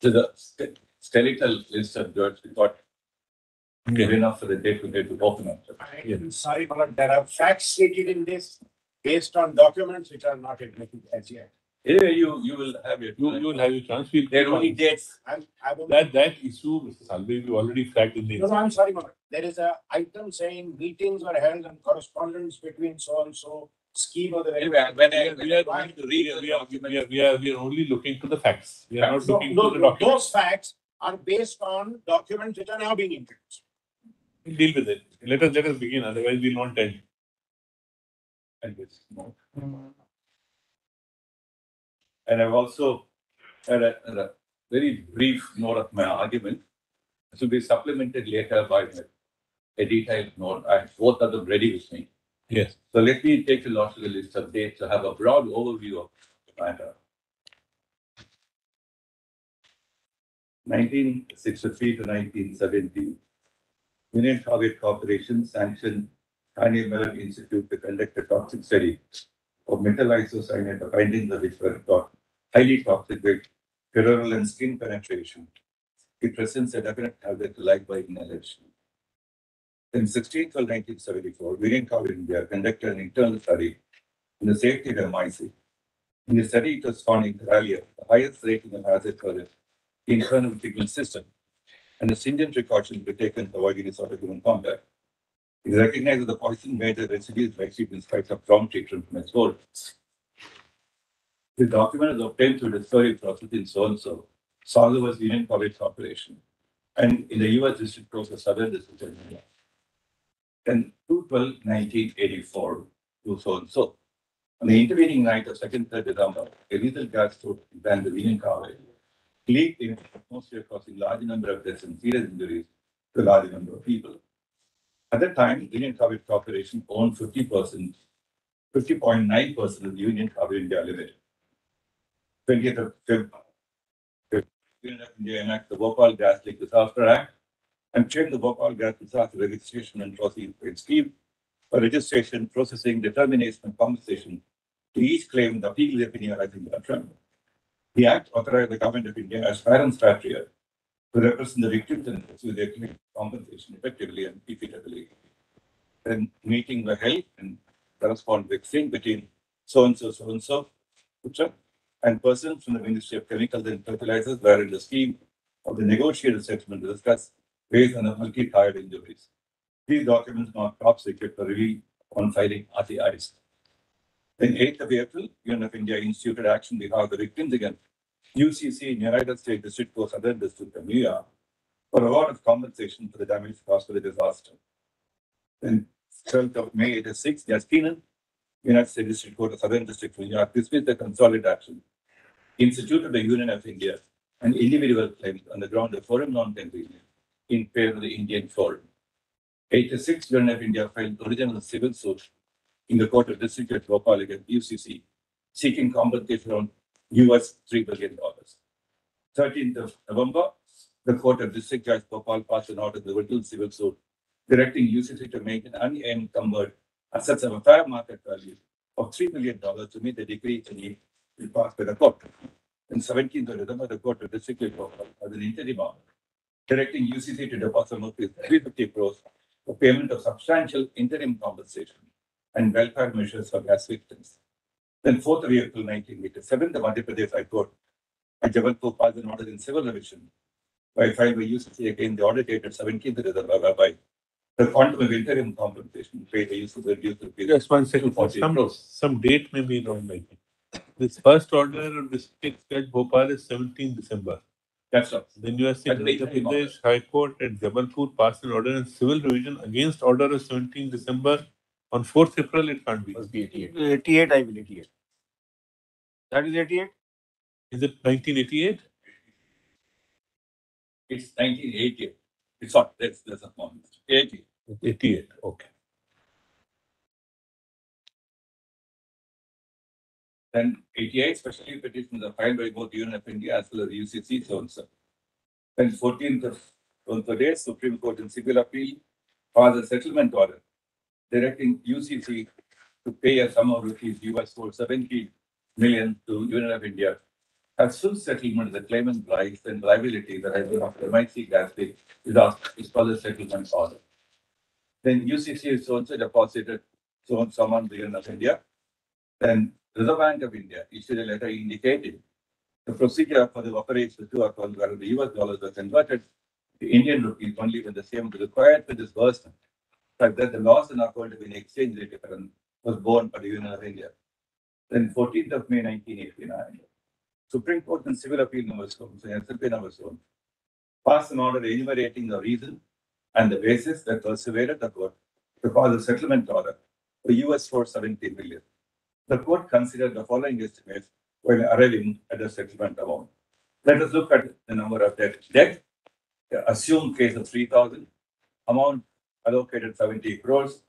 So the skeletal list of goods we got good enough for the day to open up. I'm sorry, but there are facts stated in this based on documents which are not admitted as yet. Anyway, you will have your. You will have your chance. We'll There are keep only on- dates. I don't. That issue, Mr. Salvi, we already flagged in the. No, I'm sorry, Mohammed. There is a item saying meetings were held and correspondence between so and so scheme of the. Anyway, when We are going to read we are only looking to the facts. We are not No, looking to no, the no, documents. those facts are based on documents which are now being introduced. We'll deal with it. Let us begin, otherwise we'll not end. and this. And I've also had a very brief note of my argument. This will be supplemented later by a detailed note. I have both of them ready with me. Yes. So let me take a lot of the list of dates to have a broad overview of the matter. 1963 to 1970, Union Carbide Corporation sanctioned Carnegie Mellon Institute to conduct a toxic study of metal isocyanate, the findings of which were thought highly toxic with virulent skin penetration. It presents a definite hazard to life-by inhalation. In 16th of 1974, Union Carbide India conducted an internal study in the safety of MIC. In the study, it was found in Kerala the highest rating of hazard for the internal pigment system, and the stringent precautions were taken to avoid any sort of human contact. It recognized that the poison made the residues likely in spite of prompt treatment from its source. The document is obtained through discovery process in so-and-so, Salvador's Union Carbide Corporation, and in the U.S. District Court of Southern District of India. Then 2/12/1984 to so-and-so. On the intervening night of 2nd, 3rd December, a lethal gas stored in the Union Carbide leaked in the atmosphere, causing large number of deaths and serious injuries to a large number of people. At that time, Union Carbide Corporation owned 50.9% of the Union Carbide India Limited. 20th of February, Union of India enacted the Bhopal Gas Leak Disaster Act and changed the Bhopal Gas Disaster Registration and Processing Scheme for registration, processing, determination, and compensation to each claim the legal opinion arising therefrom. The Act authorized the Government of India as parent statutory to represent the victims and pursue their claim compensation effectively and equitably. Then meeting were held and corresponding exchange between so-and-so, and persons from the Ministry of Chemicals and Fertilizers were in the scheme of the negotiated settlement to discuss based on the multi-tiered injuries. These documents are top secret for review on filing RTIs. Then 8th of April, Union of India instituted action on behalf of the victims against UCC in United States District Court, Southern District of New York, for award of compensation for the damage caused by the disaster. Then 12th of May, 86, Judge Keenan, United States District Court of Southern District of New York, dismissed the consolidated action, instituted the Union of India, and individual claims on the ground of foreign non-convenience in favor of the Indian foreign. 86, Union of India filed original civil suit in the Court of District at Bhopal against UCC, seeking compensation on US $3 billion. 13th of November, the Court of District Judge Bhopal passed an order in the original civil suit directing UCC to make an unencumbered assets of a fair market value of $3 million to meet the decree passed by the court. And 17th of December, the Court of District Judge Bhopal as an interim order directing UCC to deposit rupees 350 crores for payment of substantial interim compensation and welfare measures for gas victims. Then 4th of April 1987, the Madhya Pradesh High Court at Jabalpur passed an order in civil revision by filed by UCC against the order dated 17th of December, whereby the quantum of interim compensation paid by UCC reduced to Just 1 second. 240 crores. Some date may be wrong, I think. This first order of District Judge Bhopal is 17 December. That's right. Then you are saying But Madhya interim Pradesh High Court at Jabalpur passed an order in civil revision against order of 17 December On 4th April, it can't be. Must be 88. 88, I will 88. That is 88? Is it 1988? It's 1988. It's not, that's a point. 80. 88, okay. Then 88 special petitions are filed by both Union of India as well as UCC, so on. Then 14th of today, Supreme Court in civil appeal for the settlement order directing UCC to pay a sum of rupees US for 70 million to Union of India has full settlement of the claimant rights and liability that has been of MIC gas leak is for the settlement order. Then UCC is also deposited sum on the Union of India. Then Reserve Bank of India issued a letter indicating the procedure for the operations to account where the US dollars were converted to Indian rupees only when the same was required for disbursement. But that the loss in account in exchange rate difference was borne by the Union of India. Then 14th of May 1989, Supreme Court in Civil Appeal number 7, SLP number 7, passed an order enumerating the reason and the basis that persevered the court to cause a settlement order for US for 70 million. The court considered the following estimates while arriving at the settlement amount. Let us look at the number of debt. Debt, the assumed case of 3,000, amount allocated 70 crores,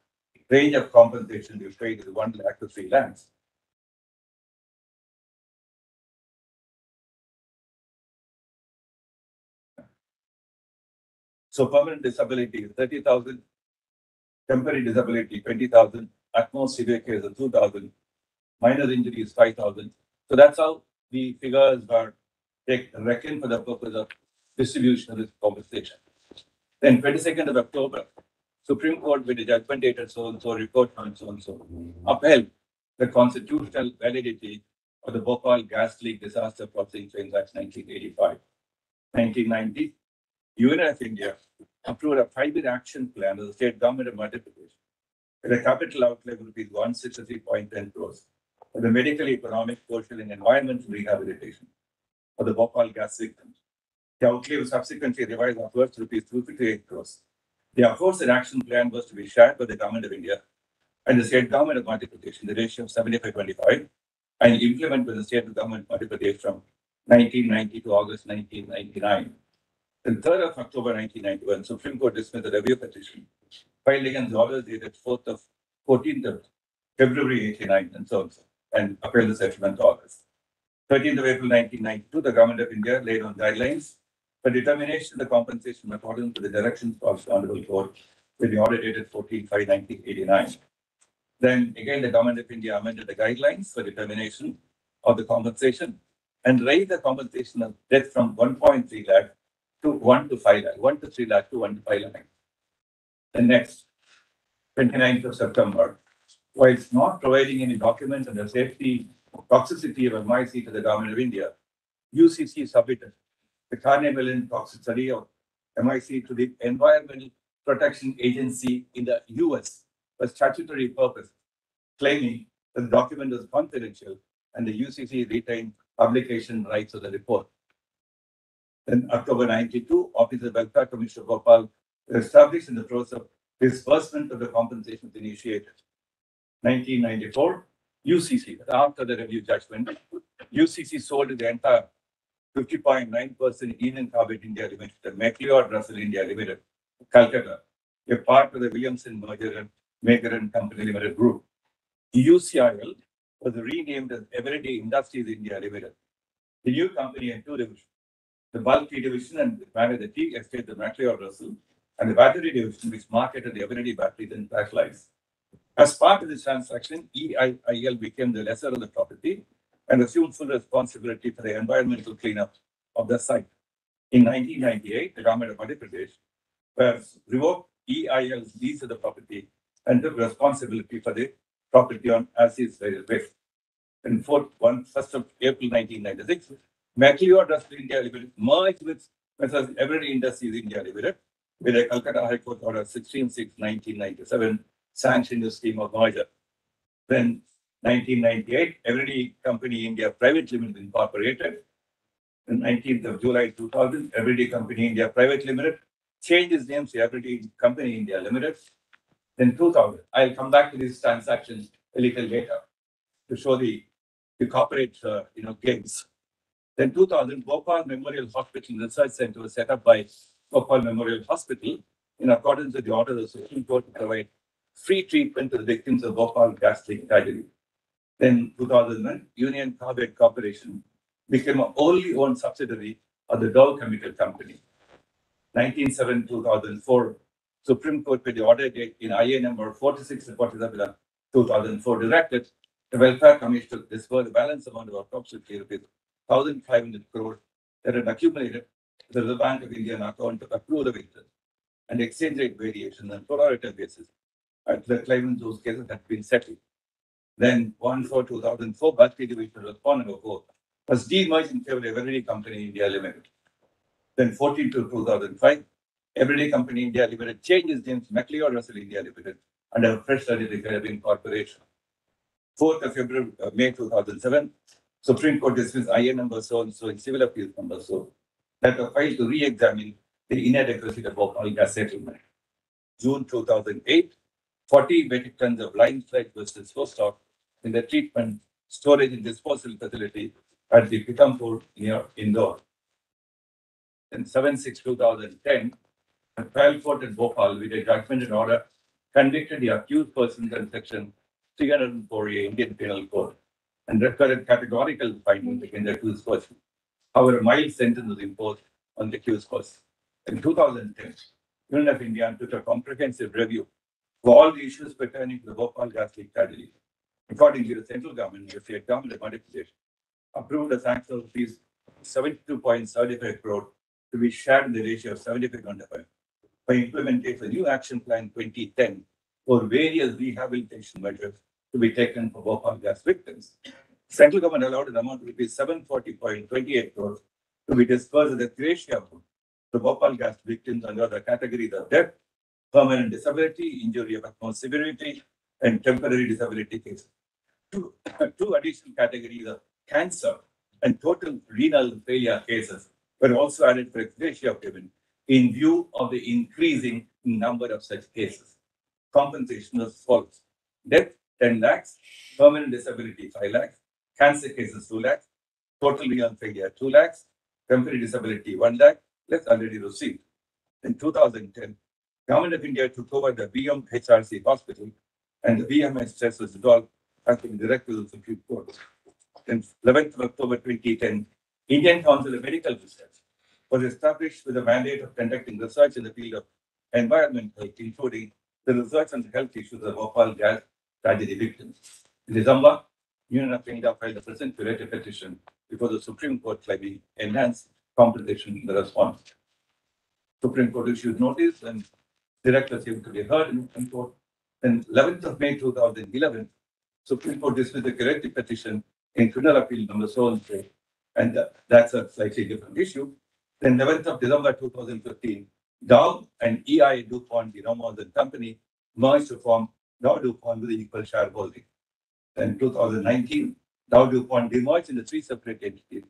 range of compensation to be paid is 1 lakh to 3 lakhs. So permanent disability is 30,000, temporary disability 20,000, at most severe case of 2,000, minor injury is 5,000. So that's how the figures were reckoned for the purpose of distribution of this compensation. Then 22nd of October, Supreme Court with a judgment dated so-and-so, report on so-and-so, upheld the constitutional validity of the Bhopal gas leak disaster processing transaction 1985. 1990, Union of India approved a 5-year action plan of the state government of Madhya Pradesh with a capital outlay of rupees 163.10 crores for the medical, economic, social, and environmental rehabilitation of the Bhopal gas victims. The outlay was subsequently revised upwards to rupees 258 crores. The aforesaid action plan was to be shared by the government of India and the state government of Madhya Pradesh in the ratio of 75-25 and implemented by the state government of Madhya Pradesh from 1990 to August 1999. The 3rd of October 1991, Supreme Court dismissed the review petition filed against the orders dated 14th of February 89 and so on, and upheld the settlement orders. 13th of April 1992, the government of India laid on guidelines for determination of the compensation according to the directions of the Honorable Court with the order dated 14/5/1989. Then again, the government of India amended the guidelines for determination of the compensation and raised the compensation of death from 1.3 lakh to 1 to 5 lakh, 1 to 3 lakh to 1 to 5 lakh. The next, 29th of September, while not providing any document on the safety toxicity of MIC to the government of India, UCC submitted the Carney-Mellon toxic study of MIC to the Environmental Protection Agency in the US for statutory purpose, claiming that the document was confidential and the UCC retained publication rights of the report. Then October 92, Office of Welfare Commissioner Gopal was established in the process of disbursement of the compensation initiated. 1994, UCC, after the review judgment, UCC sold the entire 50.9% Indian Carbide India Limited, the McLeod Russell India Limited, Calcutta, a part of the Williamson Merger and Maker and Company Limited Group. UCIL was renamed as Eveready Industries India Limited. The new company had 2 divisions, the bulk tea division and managed the tea estate, the McLeod Russell, and the battery division, which marketed the Eveready batteries and flashlights. As part of this transaction, EIIL became the lessor of the property and assumed full responsibility for the environmental cleanup of the site. In 1998, the government of Madhya Pradesh revoked EIL's lease of the property and took responsibility for the property on as-is basis. And 1st of April 1996, McLeod Russell India Limited merged with Eveready Industries India Limited with a Calcutta High Court order 16/6/1997 sanctioned the scheme of merger. Then 1998, Eveready Company India Private Limited incorporated. On 19th of July 2000, Eveready Company India Private Limited changed its name to Eveready Company India Limited. Then 2000, I'll come back to these transactions a little later to show the corporate, gains. Then 2000, Bhopal Memorial Hospital Research Center was set up by Bhopal Memorial Hospital in accordance with the order of the Supreme Court to provide free treatment to the victims of Bhopal gas leak tragedy. Then 2001, Union Carbide Corporation became a wholly owned subsidiary of the Dow Chemical Company. 1907-2004, Supreme Court with the order date in IA number 46-47 2004 directed the Welfare Commission to disburse the balance amount of approximately rupees 1,500 crore that had accumulated to the Reserve Bank of India on account of accrual of interest and exchange rate variations on pro rata basis at the claimants those cases had been settled. Then 1/4/2004, Bharti Division Respondent number 4 was demerged in favor of Everyday Company India Limited. Then 14/2005, Everyday Company India Limited changed its name to MacLeod Russell India Limited under a fresh certificate of incorporation. 4th of February, May 2007, Supreme Court dismissed IA number so and so in civil appeals number so that were filed to re-examine the inadequacy of Bhopal gas settlement. June 2008, 40 metric tons of limestone was disposed of in the treatment, storage and disposal facility at the Pithampur near Indore. In 7/6/2010, the trial court at Bhopal, with a judgment in order, convicted the accused persons in section 304A Indian Penal Code and recorded categorical findings against the accused person. However, a mild sentence was imposed on the accused person. In 2010, Union of India undertook a comprehensive review of all the issues pertaining to the Bhopal gas leak tragedy. Accordingly, the central government, the state government of Madhya Pradesh, approved a sanction of fees 72.75 crore to be shared in the ratio of 75-25 by implementing the new action plan 2010 for various rehabilitation measures to be taken for Bhopal gas victims. Central government allowed an amount of rupees 740.28 crores to be disbursed as a gratia to Bhopal gas victims under the categories of death, permanent disability, injury of utmost severity, and temporary disability cases. Two additional categories of cancer and total renal failure cases were also added for ex gratia payment in view of the increasing number of such cases. Compensation was follows: death 10 lakhs, permanent disability 5 lakhs, cancer cases 2 lakhs, total renal failure 2 lakhs, temporary disability 1 lakh, less already received. In 2010, Government of India took over the BMHRC hospital and the BMS stress was dissolved as being directed to the Supreme Court. On 11th of October 2010, Indian Council of Medical Research was established with the mandate of conducting research in the field of environment health, including the research on the health issues of Bhopal gas tragedy victims. In December, Union of India filed a present curative petition before the Supreme Court claiming enhanced compensation in the response. Supreme Court issued notice and directors seemed to be heard in the court. Then 11th of May 2011, Supreme Court dismissed the curative petition in criminal appeal number so and so, and that's a slightly different issue. Then 11th of December 2015, Dow and EI DuPont, the Northern company, merged to form Dow DuPont with equal shareholding. Then 2019, Dow DuPont demerged into 3 separate entities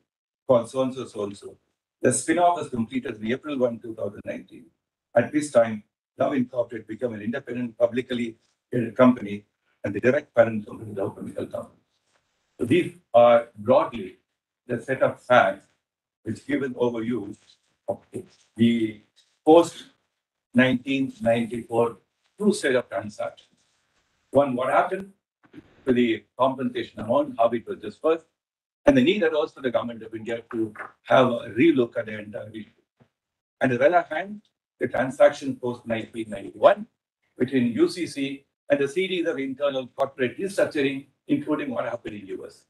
called so and so. The spin-off was completed in April 1, 2019. At this time, Dow Incorporated became an independent, publicly traded company and the direct parent company of Dow Chemical Company. So these are broadly the set of facts which give an overview of the post-1994 two set of transactions. One, what happened to the compensation amount, how it was dispersed, and the need arose for the government of India to have a relook at the entire issue. And on the other hand, the transaction post-1991 between UCC and the series of internal corporate restructuring, including what happened in US.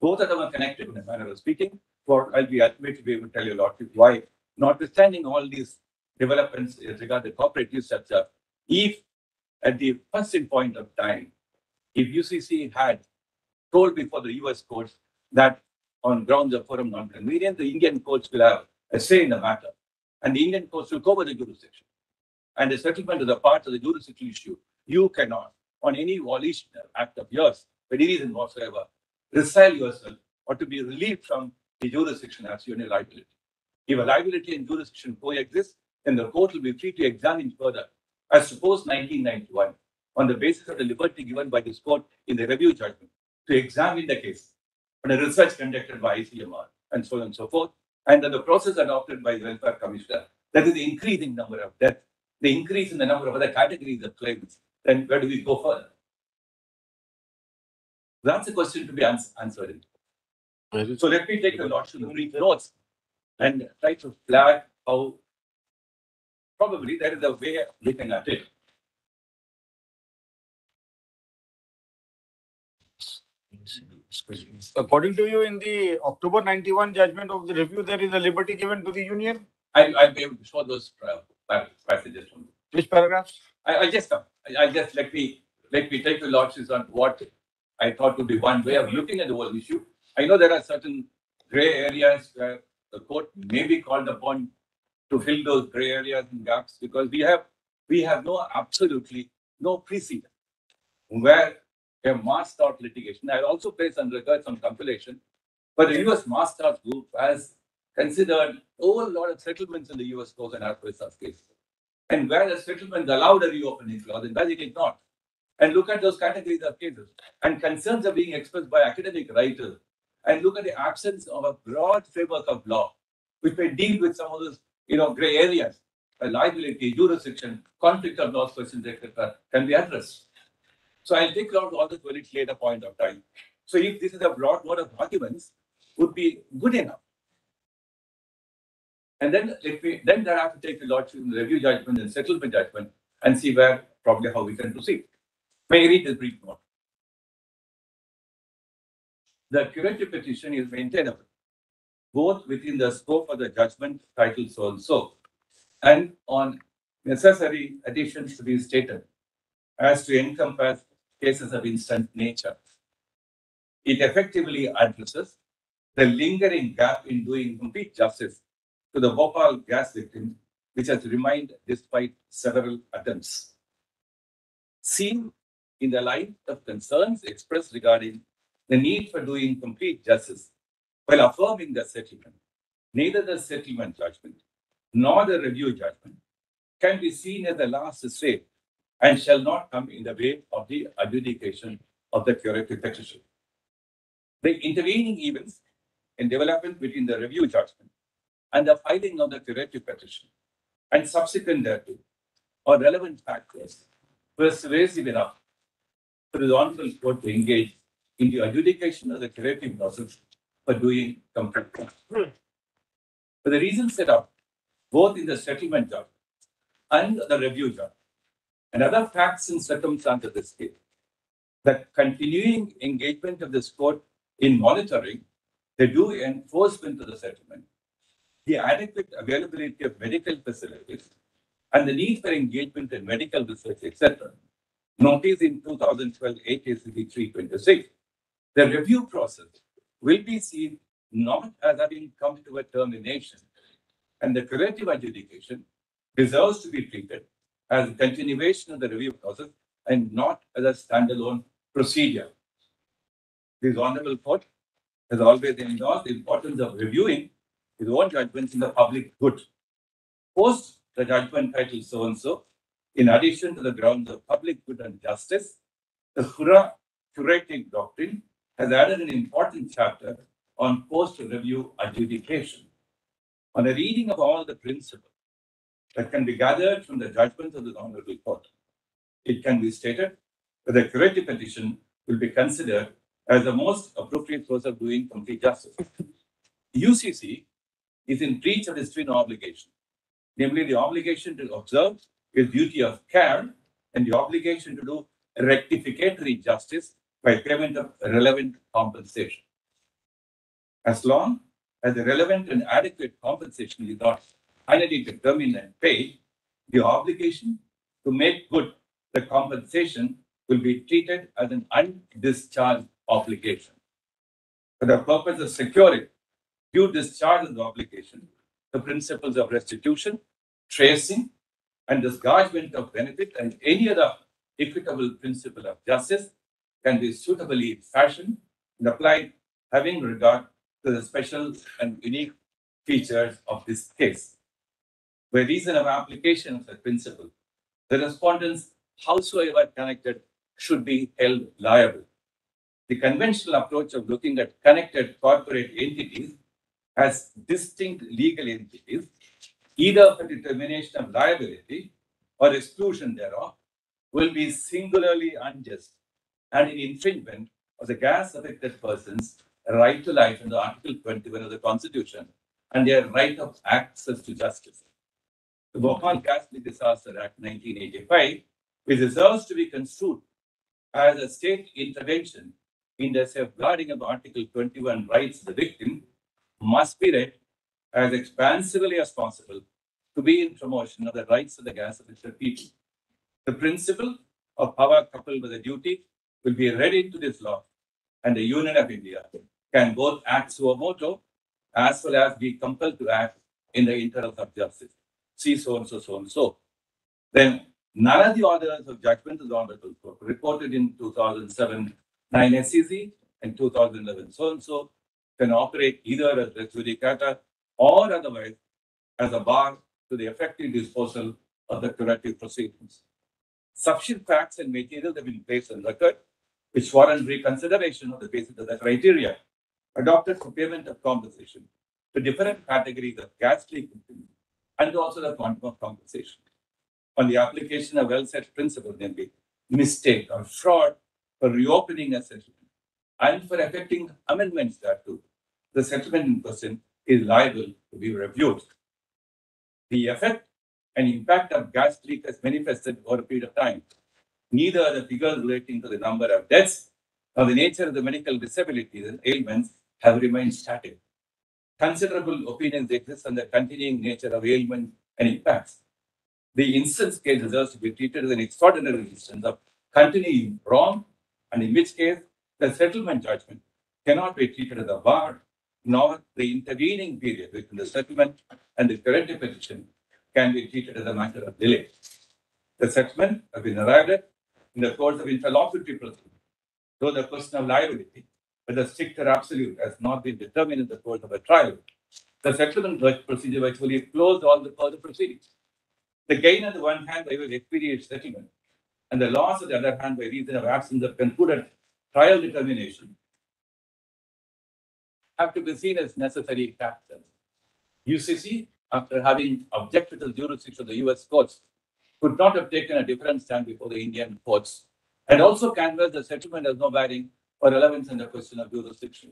Both of them are connected in a manner of speaking. I'll be admitted to be able to tell you a lot why, notwithstanding all these developments regarding the corporate restructure, if at the first point of time, if UCC had told before the US courts that on grounds of forum non-convenience, the Indian courts will have a say in the matter, and the Indian courts will cover the jurisdiction. And the settlement is a part of the jurisdiction issue. You cannot, on any volitional act of yours, for any reason whatsoever, resile yourself or to be relieved from the jurisdiction as your liability. If a liability and jurisdiction coexist, then the court will be free to examine further. As suppose 1991, on the basis of the liberty given by this court in the review judgment to examine the case on a research conducted by ICMR and so on and so forth, and then the process adopted by the Welfare Commissioner. That is the increasing number of deaths, the increase in the number of other categories of claims. Then where do we go further? That's a question to be answered. So let me take a lot to brief notes and try to flag how probably that is the way of looking at it. According to you, in the October 91 judgment of the review, there is a liberty given to the union. I'll be able to show those passages from you. Which paragraphs? I just let me take the lordship on what I thought would be one way of looking at the whole issue. I know there are certain gray areas where the court may be called upon to fill those gray areas and gaps because we have absolutely no precedent where a mass tort litigation. I also place on record some compilation, but the US Mass Tort Group has considered a whole lot of settlements in the US courts and asbestos cases. And where the settlement allowed a reopening clause and where it did not. And look at those categories of cases. And concerns are being expressed by academic writers. And look at the absence of a broad framework of law, which may deal with some of those, gray areas, liability, jurisdiction, conflict of laws questions, etc., can be addressed. So I'll take out all this very later point of time. So if this is a broad mode of arguments, would be good enough. And then I have to take the lordship in the review judgment and settlement judgment and see where probably how we can proceed. May I read this brief note? The curative petition is maintainable, both within the scope of the judgment titled so and so, and on necessary additions to be stated as to encompass cases of instant nature. It effectively addresses the lingering gap in doing complete justice to the Bhopal gas victims, which has remained despite several attempts. Seen in the light of concerns expressed regarding the need for doing complete justice while affirming the settlement, neither the settlement judgment nor the review judgment can be seen as the last say and shall not come in the way of the adjudication of the curative petition. The intervening events in development between the review judgment and the filing of the curative petition and subsequent thereto are relevant factors persuasive enough for the Honorable Court to engage in the adjudication of the curative process for doing complete justice. For the reasons set out both in the settlement judgment and the review judgment, and other facts and circumstances of this case, the continuing engagement of this court in monitoring the due enforcement of the settlement, the adequate availability of medical facilities, and the need for engagement in medical research, etc., noticed in 2012 AKCB 326, the review process will be seen not as having come to a termination, and the curative adjudication deserves to be treated as a continuation of the review process and not as a standalone procedure. This Honorable Court has always endorsed the importance of reviewing his own judgments in the public good. Post the judgment titled so and so, in addition to the grounds of public good and justice, the Hura curative doctrine has added an important chapter on post-review adjudication. On a reading of all the principles that can be gathered from the judgments of the Honorable Court, it can be stated that the curative petition will be considered as the most appropriate source of doing complete justice. UCC is in breach of its twin obligation, namely the obligation to observe its duty of care and the obligation to do rectificatory justice by payment of relevant compensation. As long as the relevant and adequate compensation is not finally determined and paid, the obligation to make good the compensation will be treated as an undischarged obligation. For the purpose of securing due discharge of the obligation, the principles of restitution, tracing, and disgorgement of benefit and any other equitable principle of justice can be suitably fashioned and applied having regard to the special and unique features of this case. By reason of application of the principle, the respondents howsoever connected, should be held liable. The conventional approach of looking at connected corporate entities as distinct legal entities, either for determination of liability or exclusion thereof, will be singularly unjust and in infringement of the gas affected persons' right to life under Article 21 of the Constitution and their right of access to justice. The Bhopal Gas Disaster Act 1985 is deserves to be construed as a state intervention in the safeguarding of Article 21 rights of the victim must be read as expansively as possible to be in promotion of the rights of the gas affected people. The principle of power coupled with a duty will be read into this law, and the Union of India can both act suo moto as well as be compelled to act in the interest of justice. See so and so, so and so. Then none of the orders of judgment of the Honorable Court reported in 2007 9 SEC and 2011 so and so can operate either as res judicata or otherwise as a bar to the effective disposal of the curative proceedings. Sufficient facts and materials have been placed on record, which warrant reconsideration on the basis of the criteria adopted for payment of compensation to different categories of gas leak victims and also the quantum of compensation. On the application of well-set principles, namely mistake or fraud for reopening a settlement and for effecting amendments thereto, the settlement in question is liable to be reviewed. The effect and impact of gas leak has manifested over a period of time. Neither the figures relating to the number of deaths nor the nature of the medical disabilities and ailments have remained static. Considerable opinions exist on the continuing nature of ailments and impacts. The instance case deserves to be treated as an extraordinary instance of continuing wrong, and in which case the settlement judgment cannot be treated as a bar, nor the intervening period between the settlement and the corrective petition can be treated as a matter of delay. The settlement has been arrived at in the course of interlocutory proceedings, though the question of liability, whether strict or absolute, has not been determined in the course of a trial. The settlement procedure virtually closed all the further proceedings. The gain on the one hand by way of expedient settlement, and the loss on the other hand by reason of absence of concluded trial determination, have to be seen as necessary factors. UCC, after having objected to the jurisdiction of the US courts, could not have taken a different stand before the Indian courts, and also canvassed the settlement has no bearing or relevance in the question of jurisdiction.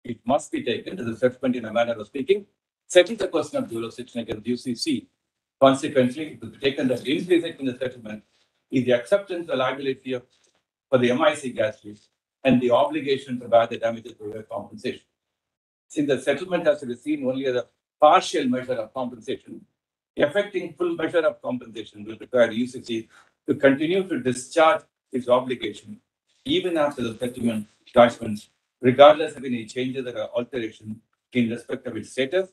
It must be taken as a settlement in a manner of speaking, setting the question of jurisdiction against UCC. Consequently, it will be taken that implicit in the settlement is the acceptance of the liability for the MIC gas leak and the obligation to bear the damages by compensation. Since the settlement has to be seen only as a partial measure of compensation, affecting full measure of compensation will require UCC to continue to discharge its obligation even after the settlement judgment, regardless of any changes or alteration in respect of its status,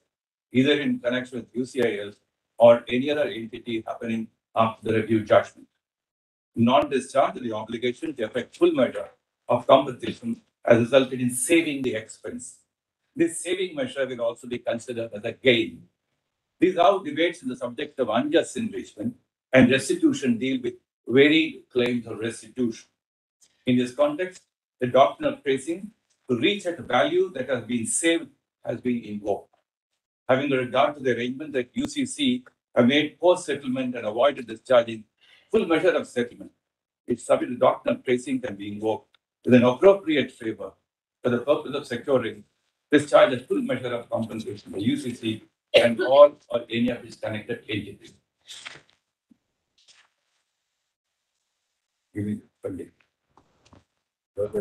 either in connection with UCIL or any other entity happening after the review judgment. Non-discharge of the obligation to effect full measure of compensation has resulted in saving the expense. This saving measure will also be considered as a gain. These are debates in the subject of unjust enrichment and restitution deal with varied claims of restitution. In this context, the doctrine of tracing to reach at a value that has been saved has been invoked. Having regard to the arrangement that UCC have made post-settlement and avoided discharging full measure of settlement, it's subject to doctrine of tracing can be invoked with an appropriate favor for the purpose of securing discharge a full measure of compensation by UCC and all or any of its connected entities. Give me funding. What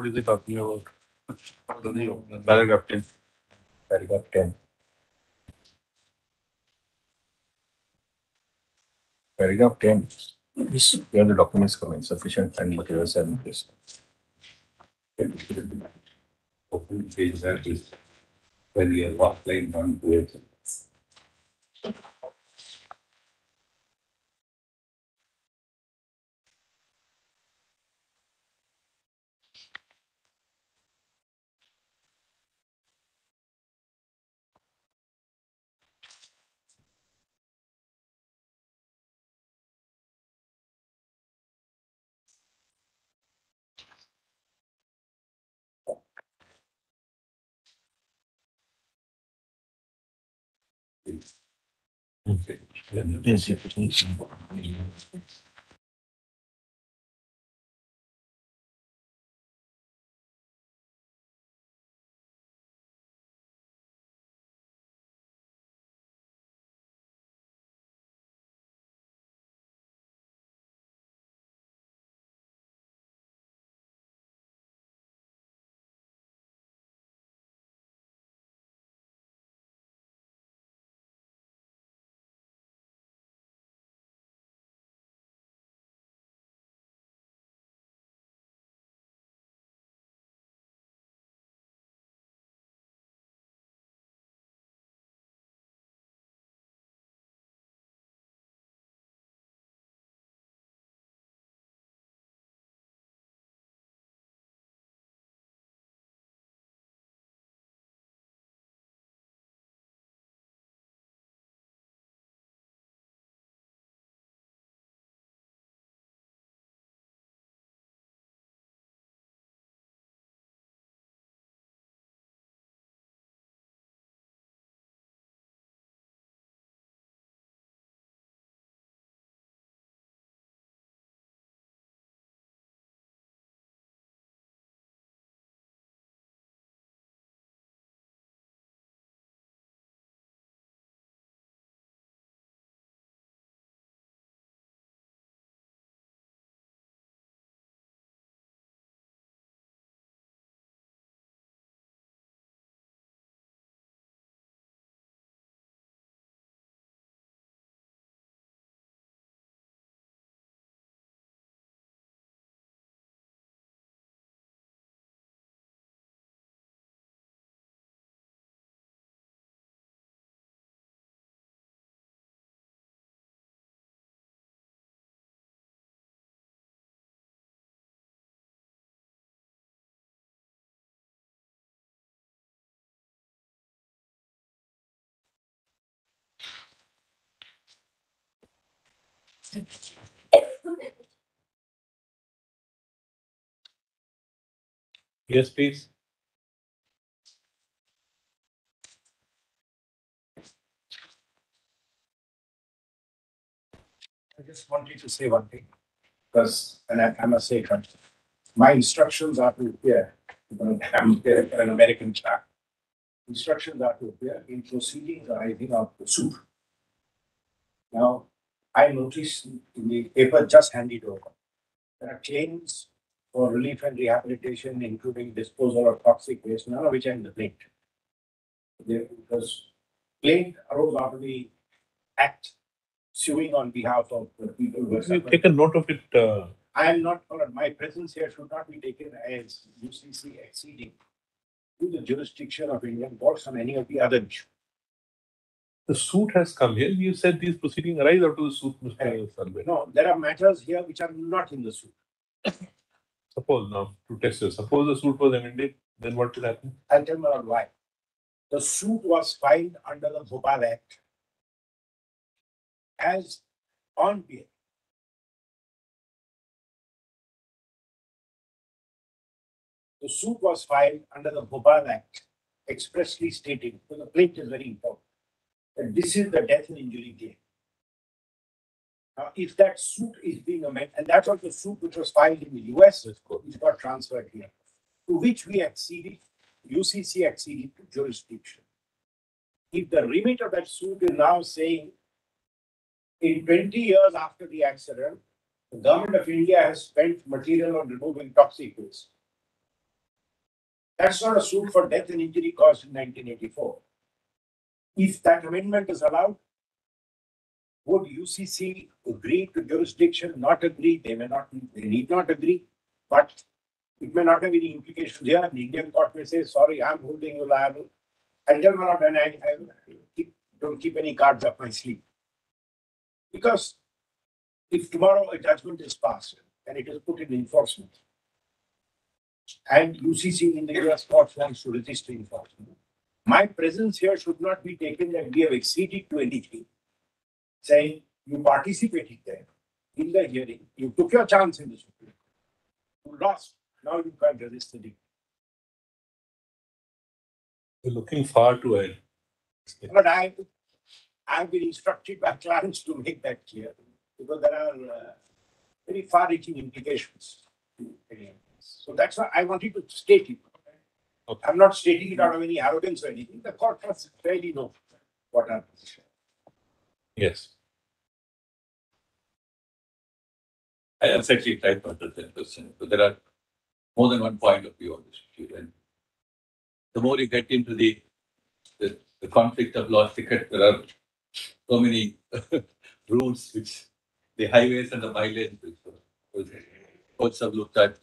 is he talking about? Paragraph 10. Paragraph 10. Paragraph 10. Here the documents come in sufficient and materials are in place. Open page that is when we are outlined on to it. Okay. Yes, please. I just wanted to say one thing, because, and I must say, my instructions are to appear, I'm an American chap. Instructions are to appear in proceedings arising out of the suit. Now, I noticed in the paper just handed over, there are claims for relief and rehabilitation, including disposal of toxic waste, none of which are in the plaint. Because plaint arose out of the act suing on behalf of the people who are We've suffering. taken note of it. I am not, my presence here should not be taken as UCC exceeding to the jurisdiction of Indian courts on any of the other issues. The suit has come here. You said these proceedings arise out of the suit, Mr. Salve. No, there are matters here which are not in the suit. Suppose now, to test you, suppose the suit was amended, then what will happen? I'll tell you why. The suit was filed under the Bhopal Act as on behalf. The suit was filed under the Bhopal Act, expressly stating, so the plaint is very important, that this is the death and injury claim. Now, if that suit is being amended, and that was the suit which was filed in the US, which got transferred here, to which we acceded, UCC acceded to jurisdiction. If the remit of that suit is now saying, in 20 years after the accident, the government of India has spent material on removing toxic waste. That's not a suit for death and injury caused in 1984. If that amendment is allowed, would UCC agree to jurisdiction, not agree? They need not agree, but it may not have any implications here. The Indian court may say, sorry, I'm holding you liable. And tell me not, and I don't keep any cards up my sleeve. Because if tomorrow a judgment is passed and it is put in enforcement, and UCC in the US court wants to resist enforcement, my presence here should not be taken that we have acceded to anything, saying you participated there in the hearing, you took your chance in the Supreme Court, you lost, now you can't resist the dictum. You're looking far too ahead. But I've been instructed by Clarence to make that clear because there are very far-reaching implications. So that's why I wanted to state it. Okay. I'm not stating it out of any arrogance or anything. The court must fairly know what our position. Yes. I exactly tried to address that question. So there are more than one point of view on this issue. And the more you get into the conflict of law ticket, there are so many rules which the highways and the mileage, which courts have looked at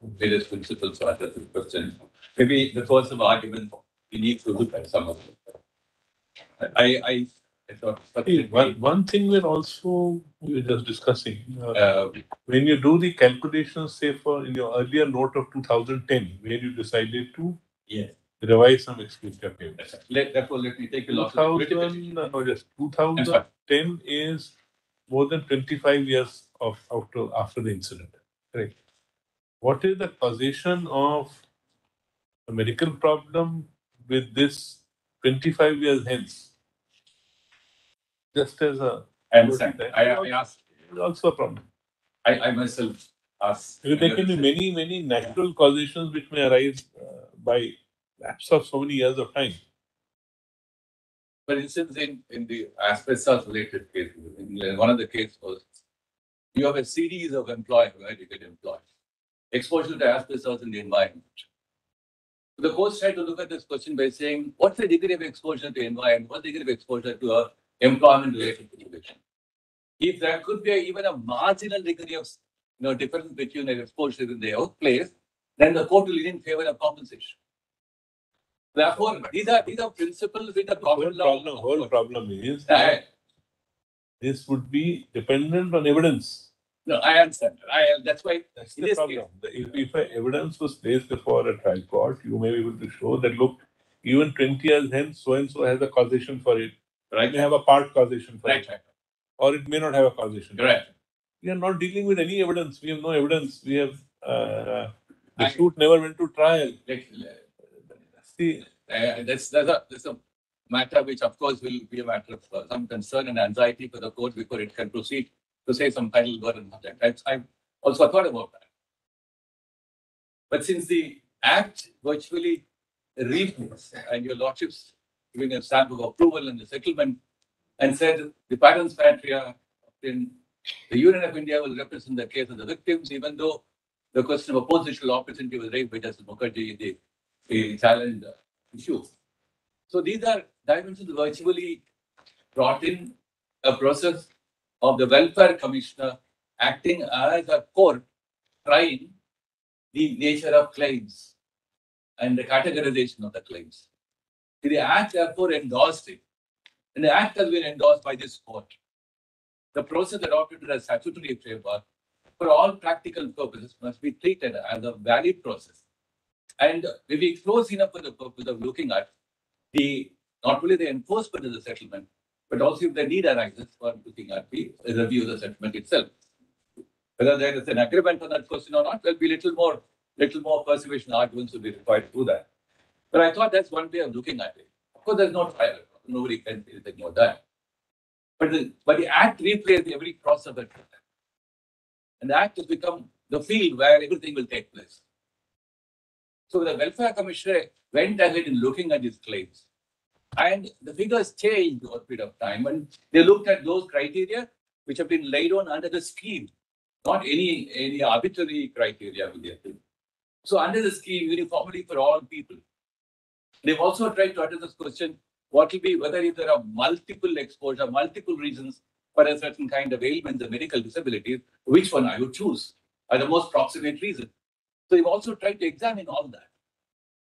various principles to address this question. Maybe the course of argument, we need to look at some of them. I thought One thing we were just discussing, when you do the calculations, say in your earlier note of 2010, where you decided to yes. revise some expenditure payments. Therefore, let me take a lot 2010 is more than 25 years after the incident. Correct. What is the causation of a medical problem with this 25 years hence? Just as a... I understand. I asked. It's also a problem. I myself asked. There can be many natural causations which may arise by lapse of so many years of time. For instance, in the asbestos related cases, one of the cases was you have a series of employees where you get employed. Exposure to asbestos in the environment. The courts tried to look at this question by saying, what's the degree of exposure to environment? What's the degree of exposure to a employment-related situation? If there could be even a marginal degree of difference between an exposure in the workplace, then the court will lean in favor of compensation. Therefore, these are principles with the whole problem is that this would be dependent on evidence. No, I understand. That's why that's the problem. If evidence was placed before a trial court, you may be able to show that look, even 20 years hence, so and so has a causation for it. Right. It may have a part causation for it. Right. Or it may not have a causation. Correct. We are not dealing with any evidence. We have no evidence. We have the suit never went to trial. That's a matter which, of course, will be a matter of some concern and anxiety for the court before it can proceed to say some final word on that. I've also thought about that. But since the Act virtually reads, and your lordships giving a stamp of approval and the settlement, and said the parents' patria in the Union of India will represent the case of the victims, even though the question of oppositional opportunity was raised by Justice Mukherjee, the challenge issue. So these are dimensions virtually brought in a process of the welfare commissioner acting as a court, trying the nature of claims and the categorization of the claims. The Act therefore endorsed it. And the Act has been endorsed by this court. The process adopted as statutory framework for all practical purposes must be treated as a valid process. And if we close enough for the purpose of looking at not only the enforcement of the settlement, but also if the need arises for looking at the review of the settlement itself. Whether there is an agreement on that question or not, there'll be little more persuasion arguments will be required to do that. But I thought that's one way of looking at it. Of course, there's no trial. Nobody can say anything more that. But the Act replays every process of it. And the Act has become the field where everything will take place. So the Welfare Commissioner went ahead in looking at these claims. And the figures changed over a period of time. And they looked at those criteria which have been laid on under the scheme, not any arbitrary criteria. So under the scheme, uniformly for all people. They've also tried to address this question, what will be whether if there are multiple exposure, multiple reasons for a certain kind of ailment, the medical disabilities, which one I would choose as the most proximate reason. So they've also tried to examine all that.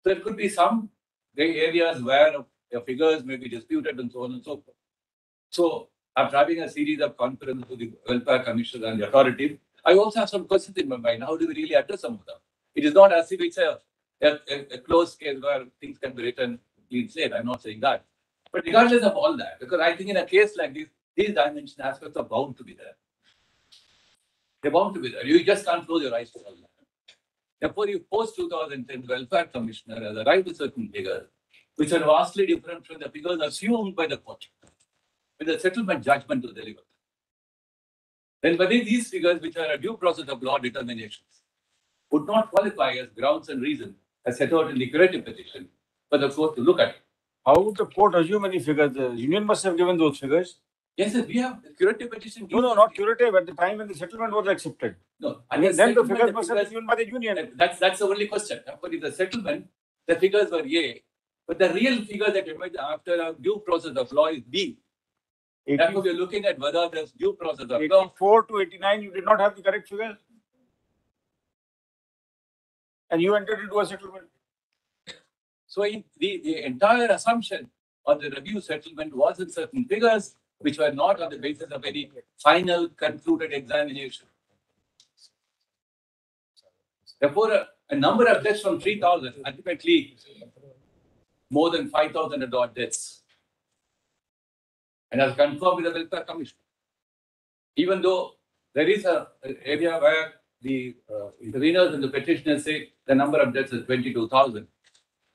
So there could be some areas where the figures may be disputed and so on and so forth. So after having a series of conferences with the Welfare Commissioner and the authorities, I also have some questions in my mind. How do we really address some of them? It is not as if it's a closed case where things can be written clean slate. I'm not saying that. But regardless of all that, because I think in a case like this, these dimension aspects are bound to be there. They're bound to be there. You just can't close your eyes to all that. Therefore, you post-2010 Welfare Commissioner has arrived at certain figures, which are vastly different from the figures assumed by the court. when the settlement judgment was delivered. Then whether these figures, which are a due process of law determinations, would not qualify as grounds and reasons as set out in the curative petition for the court to look at. How would the court assume any figures? The union must have given those figures. Yes, sir, we have the curative petition. No, not curative. At the time when the settlement was accepted. No, And then the figures must have been given by the union. That's the only question. But in the settlement, the figures were A, but the real figure that emerged after a due process of law is B. Therefore, we're looking at whether there's due process of law. 84 to 89, you did not have the correct figures. And you entered into a settlement. So in the entire assumption of the review settlement was in certain figures which were not on the basis of any final concluded examination. Therefore, a number of deaths from 3,000, ultimately more than 5,000 odd deaths. And as confirmed with the Welfare Commission. Even though there is an area where the interveners and the petitioners say the number of deaths is 22,000,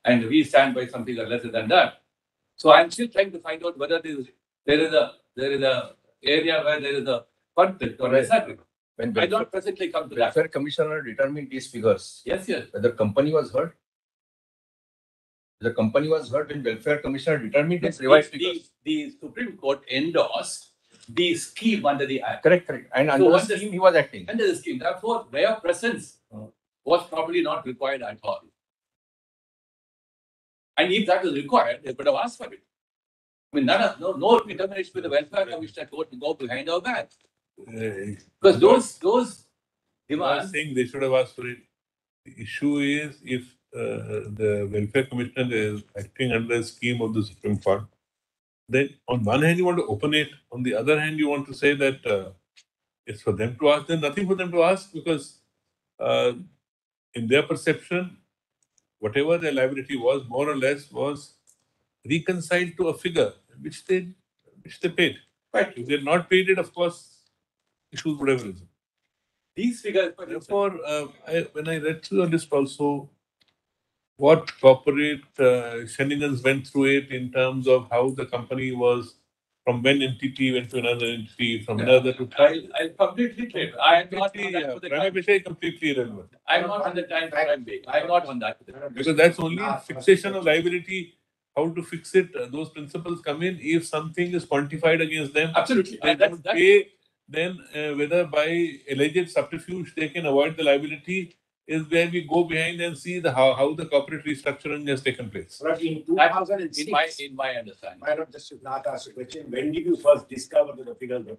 and we stand by something lesser than that. So I'm still trying to find out whether there is a area where there is a conflict or disagreement. When I don't presently come to that. Welfare Commissioner determined these figures, Yes, yes. whether company was heard. The company was heard when Welfare Commissioner determined these revised figures. The Supreme Court endorsed the scheme under the Act. Correct. And under the once the- scheme, he was acting. Under the scheme, therefore, their presence was probably not required at all. And if that was required, they could have asked for it. I mean, no determination with the Welfare Commissioner Court to go behind our back. Because those I was demands, saying they should have asked for it. The issue is if the Welfare Commissioner is acting under a scheme of the Supreme Court, then on one hand you want to open it, on the other hand you want to say that it's for them to ask. There's nothing for them to ask because in their perception, whatever their liability was, more or less, was reconciled to a figure which they paid. Right. If they had not paid it, of course, issues would have arisen. these figures, for instance, Therefore, when I read through the list also, what corporate shenanigans went through it in terms of how the company was, from one entity went to another entity, from another to I'll completely clear. I am not on that for the prima time. facie completely irrelevant. I'm not on the time frame being. I'm not on that. Because that's only fixation of liability. How to fix it? Those principles come in if something is quantified against them. Absolutely. They That's, don't that's, pay, then whether by alleged subterfuge they can avoid the liability is where we go behind and see how the corporate restructuring has taken place. But in that 2006, in my understanding. why not just not ask a question, when did you first discover that the figures were?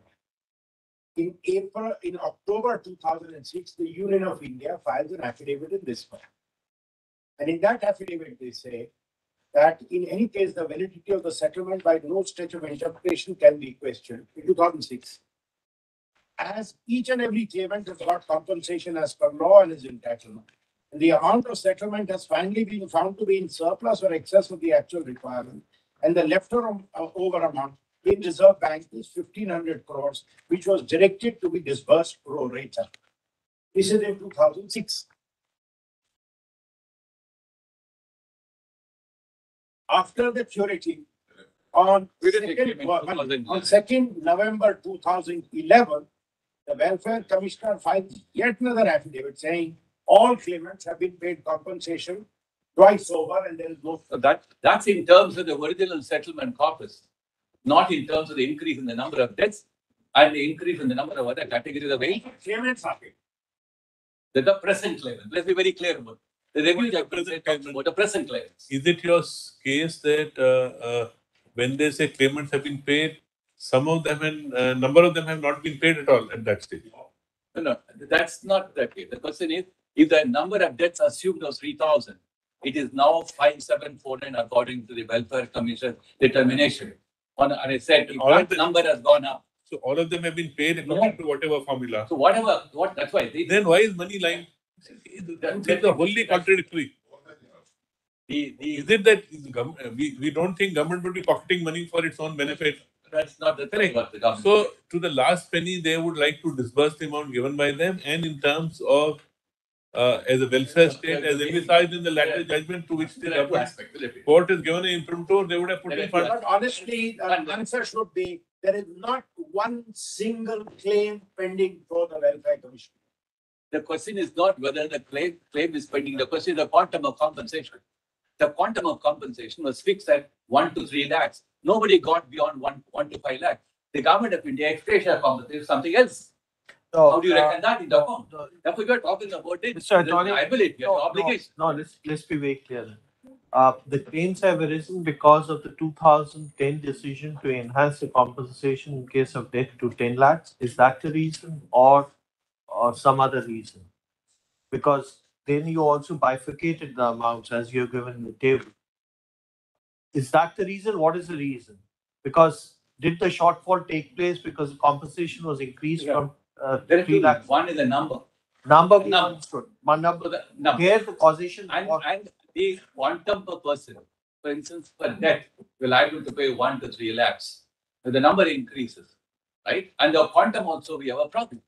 In October 2006, the Union of India files an affidavit in this one. And in that affidavit, they say that in any case, the validity of the settlement by no stretch of interpretation can be questioned in 2006. As each and every claimant has got compensation as per law and is entitled. And the amount of settlement has finally been found to be in surplus or excess of the actual requirement. And the leftover amount in Reserve Bank is 1,500 crores, which was directed to be disbursed pro rata. This is in 2006. After the purity, on We didn't take him in 2nd November 2011, the Welfare Commissioner files yet another affidavit saying all claimants have been paid compensation twice over and there is no. So that's in terms of the original settlement corpus, not in terms of the increase in the number of deaths and the increase in the number of other categories of age. Claimants are paid. The present claimant. Let's be very clear about it. The review judgment talks about the present claimants. Is it your case that when they say claimants have been paid, some of them and number of them have not been paid at all at that stage? No, that's not the case. The question is, if the number of deaths assumed was 3,000, it is now 5,749 according to the Welfare Commission determination. And I said, if All of that number has gone up. So all of them have been paid according to whatever formula. So that's why. Then why is money lying? It's wholly contradictory. Is it that we don't think government will be pocketing money for its own benefit? That's not the thing about the government. So to the last penny, they would like to disburse the amount given by them, and in terms of as a welfare state, as envisaged in the latter judgment to which the government court has given an imprimatur, they would have put in funds. But honestly, the answer should be there is not one single claim pending for the Welfare Commission. The question is not whether the claim is pending. The question is the quantum of compensation. The quantum of compensation was fixed at 1 to 3 lakhs. Nobody got beyond 1 to 5 lakhs. The government of India extra compensated something else. How do you reckon that in the account? Therefore, we are talking about it. Mr. Attorney, Liability, obligation. No, let's be very clear. The claims have arisen because of the 2010 decision to enhance the compensation in case of death to 10 lakhs. Is that the reason or some other reason? Because then you also bifurcated the amounts as you're given in the table. Is that the reason? What is the reason? Because did the shortfall take place because the compensation was increased from There are 3 two. lakhs? One is the number. Number we Number. understood. One number. So the number. Here the causation And the quantum per person, for instance, per death, we're liable to pay 1 to 3 lakhs. So the number increases, right? And the quantum also, we have a problem.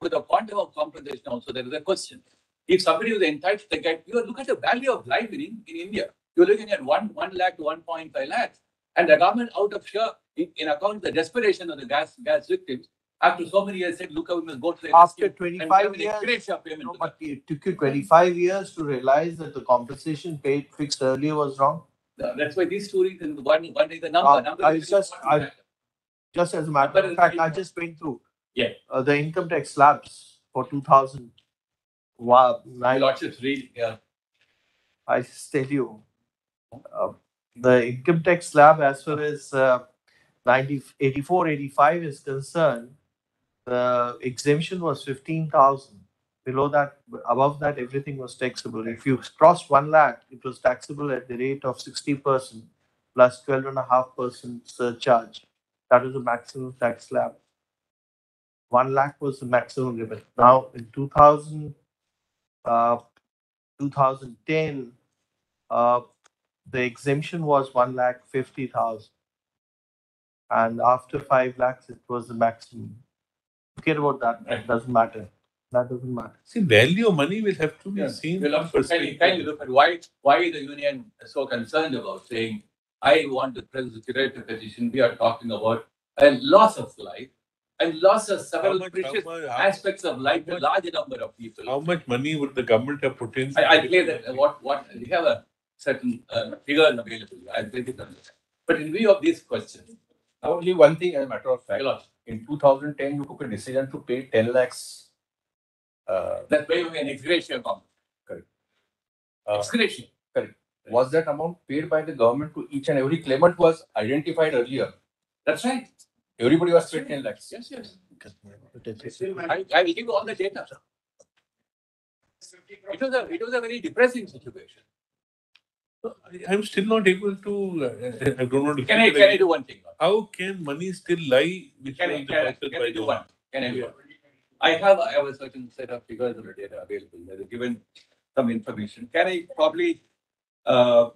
With the quantum of compensation also, there is a question. If somebody was entitled to get, you look at the value of life in India. You're looking at 1 lakh to 1.5 lakhs. And the government, out of sheer, in account of the desperation of the gas victims, after so many years said, look, we must go to the after rescue and 25 give an years. extra payment No, to but it took you 25 years to realize that the compensation paid fixed earlier was wrong. That's why these two reasons, one is the number. Just as a matter of fact, I just went through. Yeah. The income tax slabs for 2009. Lordship's read, yeah. I just tell you, the income tax slab as far as 84-85 is concerned, the exemption was 15,000. Below that, above that, everything was taxable. If you crossed 1 lakh, it was taxable at the rate of 60% plus 12.5% surcharge. That was the maximum tax slab. 1 lakh was the maximum limit. Now in 2010, the exemption was 1,50,000, and after 5 lakhs, it was the maximum. Forget about that. That doesn't matter. That doesn't matter. See, value of money will have to be seen. Can you look at why the union is so concerned about saying, I want to present a petition. We are talking about a loss of life and loss of several precious aspects of life to a large number of people. How much money would the government have put in? I declare that what we have a certain figure available. I'll take it on this. But in view of these questions, only one thing as a matter of fact, in 2010, you took a decision to pay 10 lakhs. That's why we an ex gratia account. Correct. Ex gratia. Correct. Was that amount paid by the government to each and every claimant was identified earlier? That's right. Everybody was paid 10 lakhs. Yes. I will give you all the data. It was a very depressing situation. I'm still not able to. I don't want to. Can I do one thing? How can money still lie? Can I do one? Can I do one? I have a certain set of figures of the data available. That is given some information. Can I probably put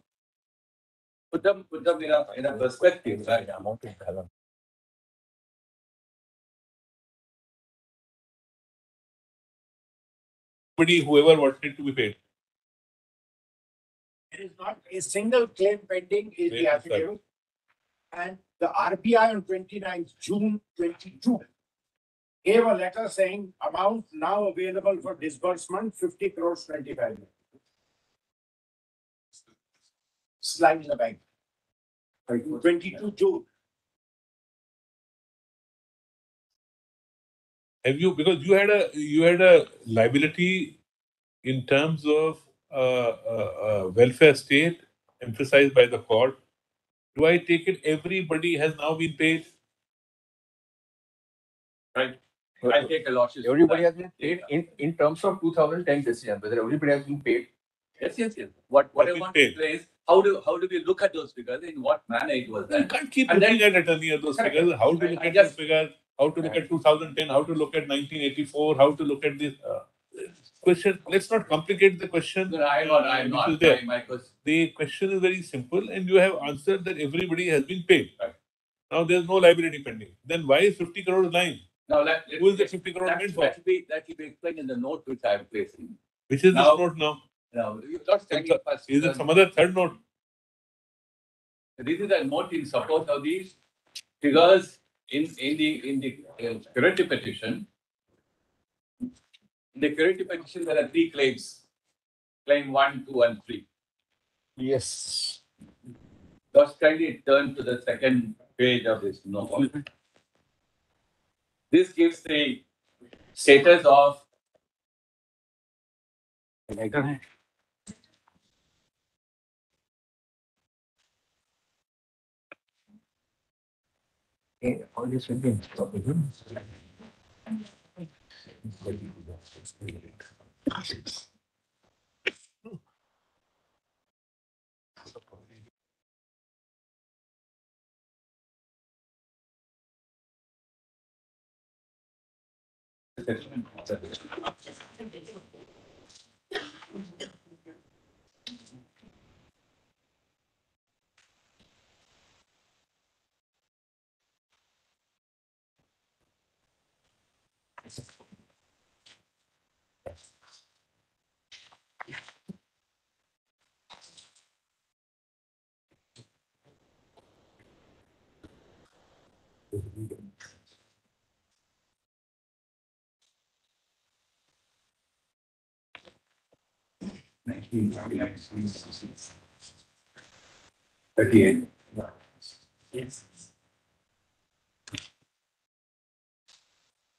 them in a perspective? Right? Whoever wanted to be paid. There is not a single claim pending is the Yes, affidavit. And the RBI on 29th June 22 gave a letter saying amount now available for disbursement 50 crores 25 lakhs. Slide in the bank. 22 June. Have you, because you had a liability in terms of welfare state emphasized by the court. Do I take it everybody has now been paid? Right. I take a loss. Everybody has been paid in terms of 2010 decision, whether everybody has been paid. Yes. What I want to say is how do we look at those figures? In what manner it was done? You can't keep looking at any of those figures. How to look at those figures? How to look at 2010? How to look at 1984? How to look at this question? Let's not complicate the question. No, I'm not. The question is very simple, and you have answered that everybody has been paid. Right. Now there is no liability pending. Then why is 50 crores lying? Now who is the 50 crores meant for? That will be explained in the note which I am placing. Which is this note now? No, you're not standing first. Is it some other third note? This is a note in support of these figures in the curative petition, there are three claims. Claim 1, 2, and 3. Yes. Just kindly turn to the second page of this note. This gives the status of .38.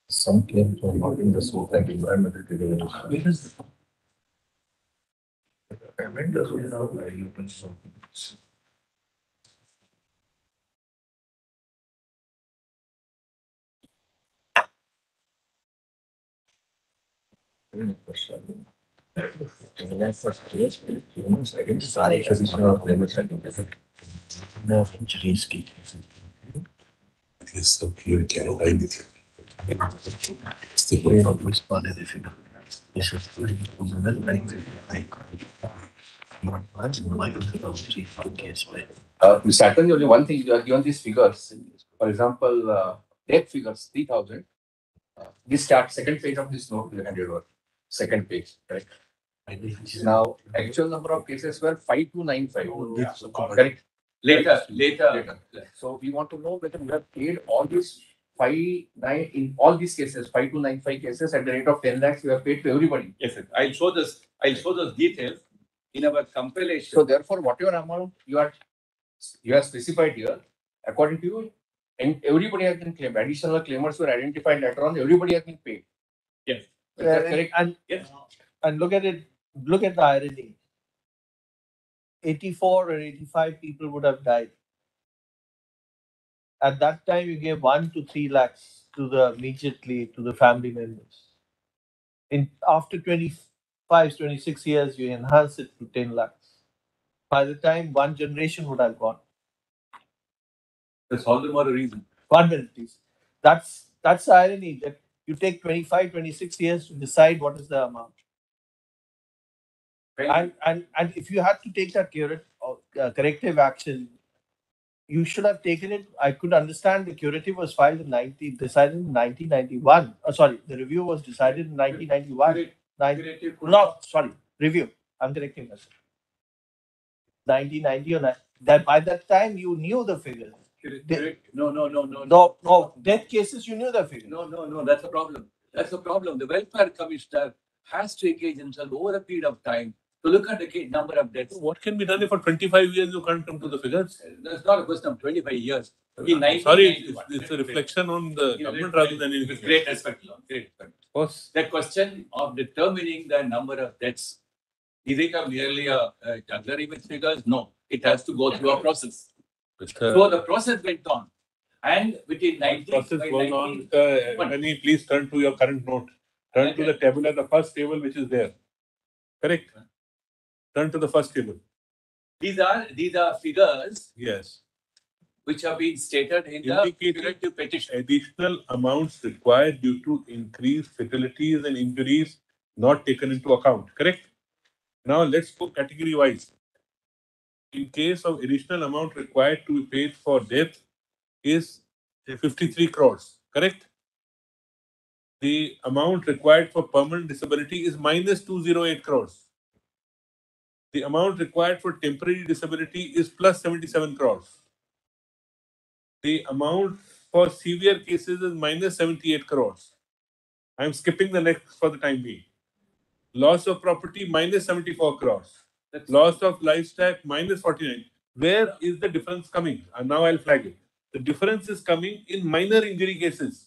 Some claims are not in the scope of environmental regulation. Payment does not allow very open source. सारे traditional of limits and different. No injuries की. Yes, so clear, can I with you? It's the way of responding if you. This is very well like. Mr. Attorney, only one thing you are given these figures. For example, death figures 3,000. This start second page of this note we handed over. Second page, correct? Now, actual number of cases were 5295. Correct? Later. So we want to know whether we have paid all these 59 in all these cases, 5295 cases at the rate of 10 lakhs. We have paid to everybody. Yes, sir. I'll show those details in our compilation. So therefore, whatever amount you have specified here, according to you, and everybody has been claimed. Additional claimers were identified later on. Everybody has been paid. Yes. Is that correct? And look at it, look at the irony. 84 or 85 people would have died. At that time, you gave 1 to 3 lakhs immediately to the family members. After 25, 26 years, you enhance it to 10 lakhs. By the time one generation would have gone. That's all the more a reason. 1 minute, please. That's the irony that you take 25, 26 years to decide what is the amount. And if you had to take that corrective action, you should have taken it. I could understand the curative was filed decided in 1991. The review was decided in 1991. Review. I'm correcting myself. 1990 or that by that time you knew the figure. No. Death cases you knew the figure. No. That's a problem. The welfare commissioner has to engage himself over a period of time to look at the number of deaths. What can be done if for 25 years you can't come to the figures? That's not a question of 25 years. Sorry, it's a reflection on the government rather than anything. With great respect. Of course. The question of determining the number of deaths, is it merely a juggler with figures? No, it has to go through a process. So the process went on. And within 19... Process was on. Annie, please turn to your current note. Turn to the table at the first table which is there. Correct? Turn to the first table. These are figures. Yes. Which have been stated in the curative petition. Additional amounts required due to increased fatalities and injuries not taken into account. Correct? Now let's go category wise. In case of additional amount required to be paid for death is 53 crores. Correct? The amount required for permanent disability is minus 208 crores. The amount required for temporary disability is plus 77 crores. The amount for severe cases is minus 78 crores. I'm skipping the next for the time being. Loss of property minus 74 crores. Loss of livestock minus 49. Where is the difference coming? And now I'll flag it. The difference is coming in minor injury cases,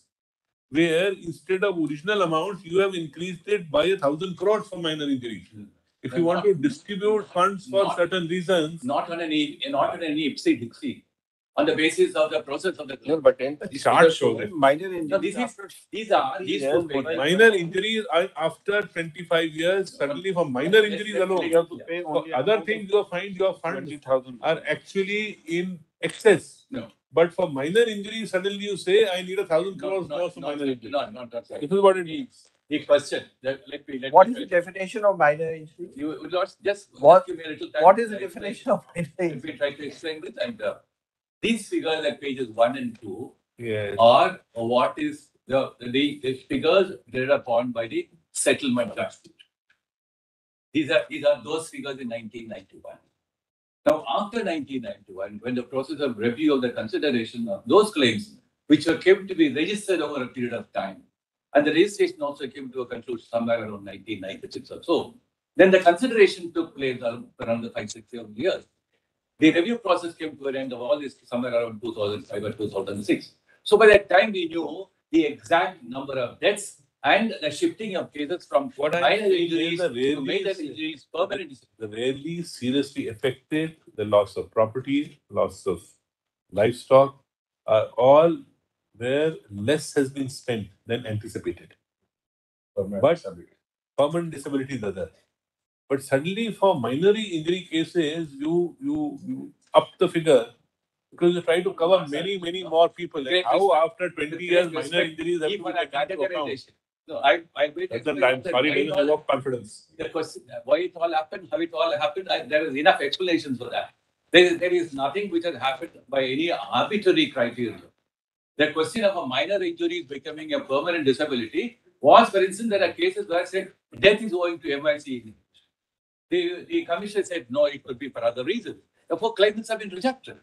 where instead of original amount, you have increased it by 1,000 crores for minor injuries. If you want to distribute funds for certain reasons, Not on any ipsy dixie, on the basis of the process of the No, but then the chart shows it. Minor No, injuries. these are two pages. Minor injuries are after 25 years, suddenly for minor injuries alone. You have to pay For only other things, you find your funds 20,000. are actually in excess. No. But for minor injuries, suddenly you say, I need 1,000 crores more for minor injuries. Not This is what it means. The question, let What me is the definition of minor injury? You would not just What- give me a little time. What is the to explain. definition of minor Let injury? me try to explain this. And these figures at pages 1 and 2 Yes. are what is the figures derived upon by the settlement dispute. These are those figures in 1991. Now, after 1991, when the process of review of the consideration of those claims, which were kept to be registered over a period of time, and the registration also came to a conclusion somewhere around 1996 or so, then the consideration took place around the 5-6 years. The review process came to an end of all this somewhere around 2005 or 2006. So by that time, we knew the exact number of deaths and the shifting of cases from What I minor saying is injuries the to rarely major is- injuries, permanent disability. The rarely seriously affected, the loss of property, loss of livestock, are all where less has been spent than anticipated. But permanent disability is other. But suddenly for minor injury cases, you up the figure because you try to cover many more people. Like Great how respect. after 20 Great years minor respect. injuries have to Even be a taken into account. categorization. No, I wait. Then I'm sorry, why it doesn't all- evoke confidence. The question, why it all happened, how it all happened, there is enough explanations for that. There is nothing which has happened by any arbitrary criteria. The question of a minor injury becoming a permanent disability was, for instance, there are cases where said death is owing to MIC. The commission said no, it could be for other reasons. Therefore, claimants have been rejected.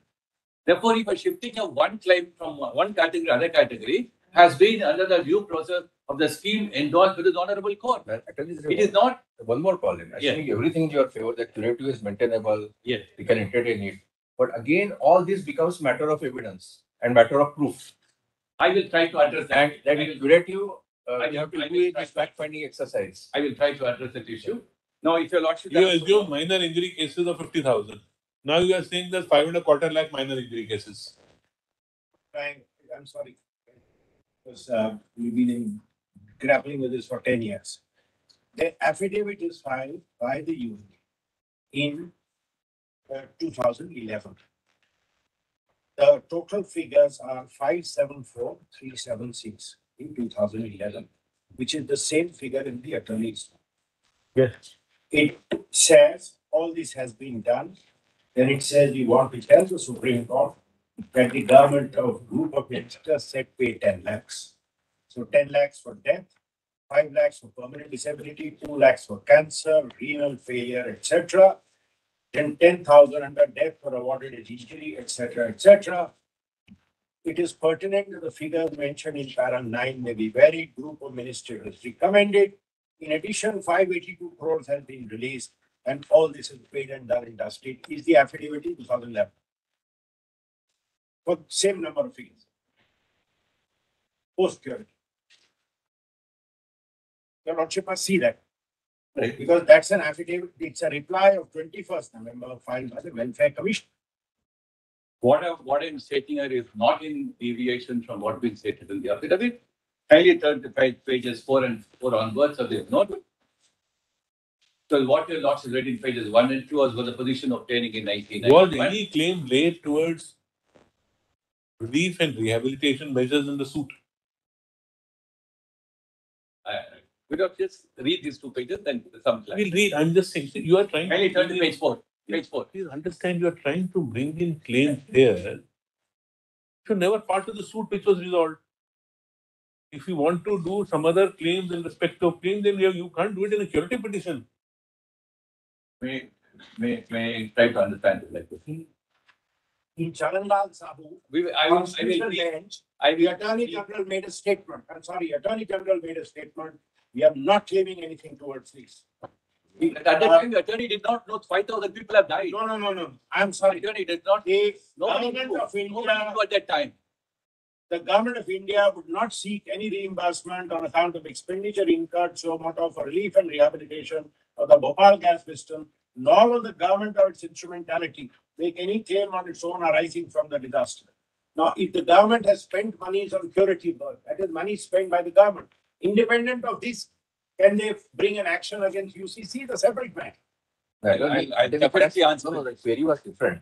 Therefore, if a shifting of one claim from one category to other category has been under the due process of the scheme endorsed by the honorable court. It is not. one more problem. Assuming everything in your favor, that curative is maintainable, Yes. we can entertain it. But again, all this becomes matter of evidence and matter of proof. I will try to address that. And that is curative, I we have to will do it try as to- fact-finding exercise. I will try to address that issue. Now, if your lordship. You assume minor injury cases of 50,000. Now you are saying there's 5.25 lakh minor injury cases. I'm sorry. Because we've been grappling with this for 10 years. The affidavit is filed by the union in 2011. The total figures are 574,376 in 2011, which is the same figure in the attorney's. Yes. It says all this has been done. Then it says we want to tell the Supreme Court that the government of group of ministers said pay 10 lakhs. So 10 lakhs for death, 5 lakhs for permanent disability, 2 lakhs for cancer, renal failure, etc. Then 10,000 under death for awarded as injury, etc., etc. It is pertinent to the figures mentioned in para 9 may be varied. Group of ministers has recommended. In addition, 582 crores has been released, and all this is paid and done and dusted. Is the affidavit in 2011 for same number of figures? Post security. Your Lordship must see that. Right. Because that's an affidavit, it's a reply of 21st November filed by the Welfare Commission. What I'm stating here is not in deviation from what we stated in the affidavit. Kindly turn to pages 4 and 4 onwards of this note. So what your lordship read in pages 1 and 2 was the position obtaining in 1991. Was any claim laid towards relief and rehabilitation measures in the suit? We don't just read these 2 pages, then some. We'll read. I'm just saying, see, you are trying Kindly turn to page 4. Page 4. Please understand, you are trying to bring in claims here. You never part of the suit which was resolved. If you want to do some other claims in respect of claims, then you can't do it in a curative petition. May try to understand it like this. in Charanlal Sabu, I will constitutional read. bench, I the will Attorney General made a statement. I'm sorry, Attorney General made a statement. We are not claiming anything towards this. At that time, the attorney did not know 5,000 people have died. No. I'm sorry. The attorney did not. The Nobody government knew. of Nobody India, knew at that time. the government of India would not seek any reimbursement on account of expenditure incurred so moto for relief and rehabilitation of the Bhopal gas system, nor will the government or its instrumentality make any claim on its own arising from the disaster. Now, if the government has spent monies on curative work, that is money spent by the government, independent of this, can they bring an action against UCC? The separate matter. I'll definitely answer. No, the query was different.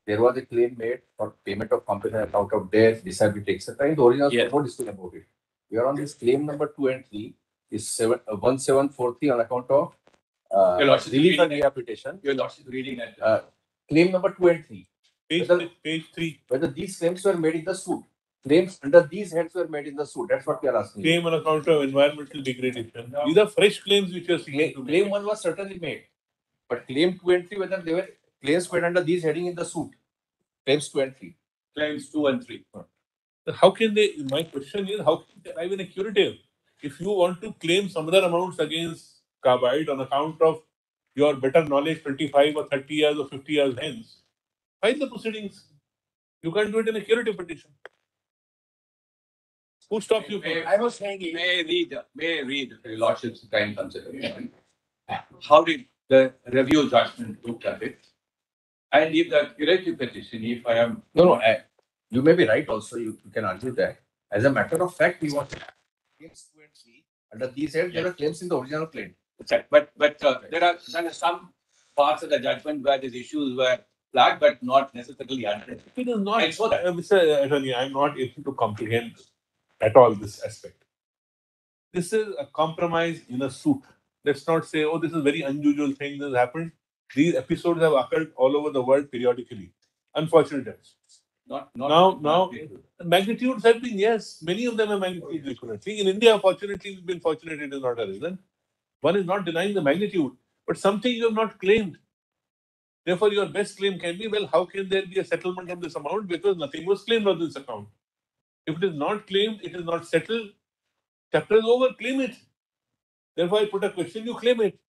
There was a claim made for payment of compensation out of death, disability, etc. In the original, Yes. no discussion about it. We are on this claim number 2 and 3 is 1743 on account of Your Lordship relief and reading it. rehabilitation. Your Lordship reading it. Claim number 2 and 3. Page 3. Whether these claims were made in the suit. Claims under these heads were made in the suit. That's what we are asking. Claim on account of environmental degradation. These are fresh claims which you are seeking to make. Claim 1 was certainly made. But claim 2 and 3, whether they were claims made under these heading in the suit. Claims 2 and 3. Claims 2 and 3. How can they, my question is, how can they arrive in a curative? If you want to claim some other amounts against Carbide on account of your better knowledge 25 or 30 years or 50 years hence, file the proceedings. You can't do it in a curative petition. Who stops you from it? I was saying it. May I read Your Lordship's kind consideration? How did the review judgment look at it? And if the curative petition, if I am. No, you may be right also. You can argue that. As a matter of fact, we want claims 2 and 3. Under these heads, there are claims in the original claim. Right. But there are some parts of the judgment where these issues were flagged, but not necessarily addressed. It is not, I saw that. Mr. Attorney, I'm not able to comprehend at all this aspect. This is a compromise in a suit. Let's not say, oh, this is a very unusual thing that has happened. These episodes have occurred all over the world periodically. Unfortunate times. Now, magnitudes have been, yes, many of them are magnitudes equivalent. See, in India, fortunately, we've been fortunate it has not arisen. One is not denying the magnitude, but something you have not claimed. Therefore, your best claim can be, well, how can there be a settlement of this amount? Because nothing was claimed on this account. If it is not claimed, it is not settled. Chapter is over, claim it. Therefore, I put a question, you claim it.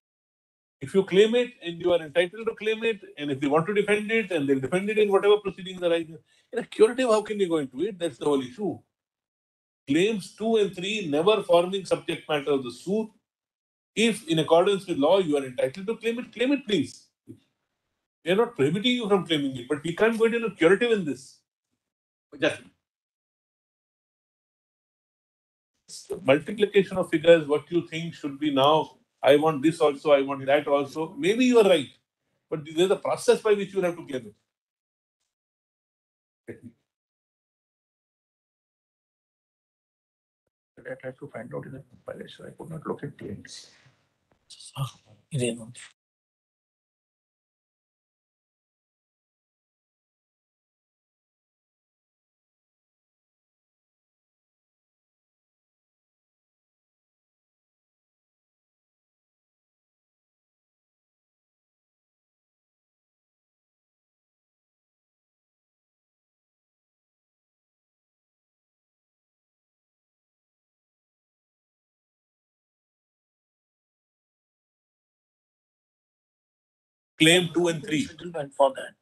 If you claim it and you are entitled to claim it, and if they want to defend it, and they'll defend it in whatever proceedings arise. In a curative, how can you go into it? That's the whole issue. Claims 2 and 3 never forming subject matter of the suit. If, in accordance with law, you are entitled to claim it, please. We are not prohibiting you from claiming it, but we can't go into a curative in this. Just Multiplication of figures, what you think should be now, I want this also, I want that also. Maybe you are right, but there's a process by which you will have to claim it. I tried to find out in the compilation. I could not locate the ends. Claim 2 and 3. Settlement for that.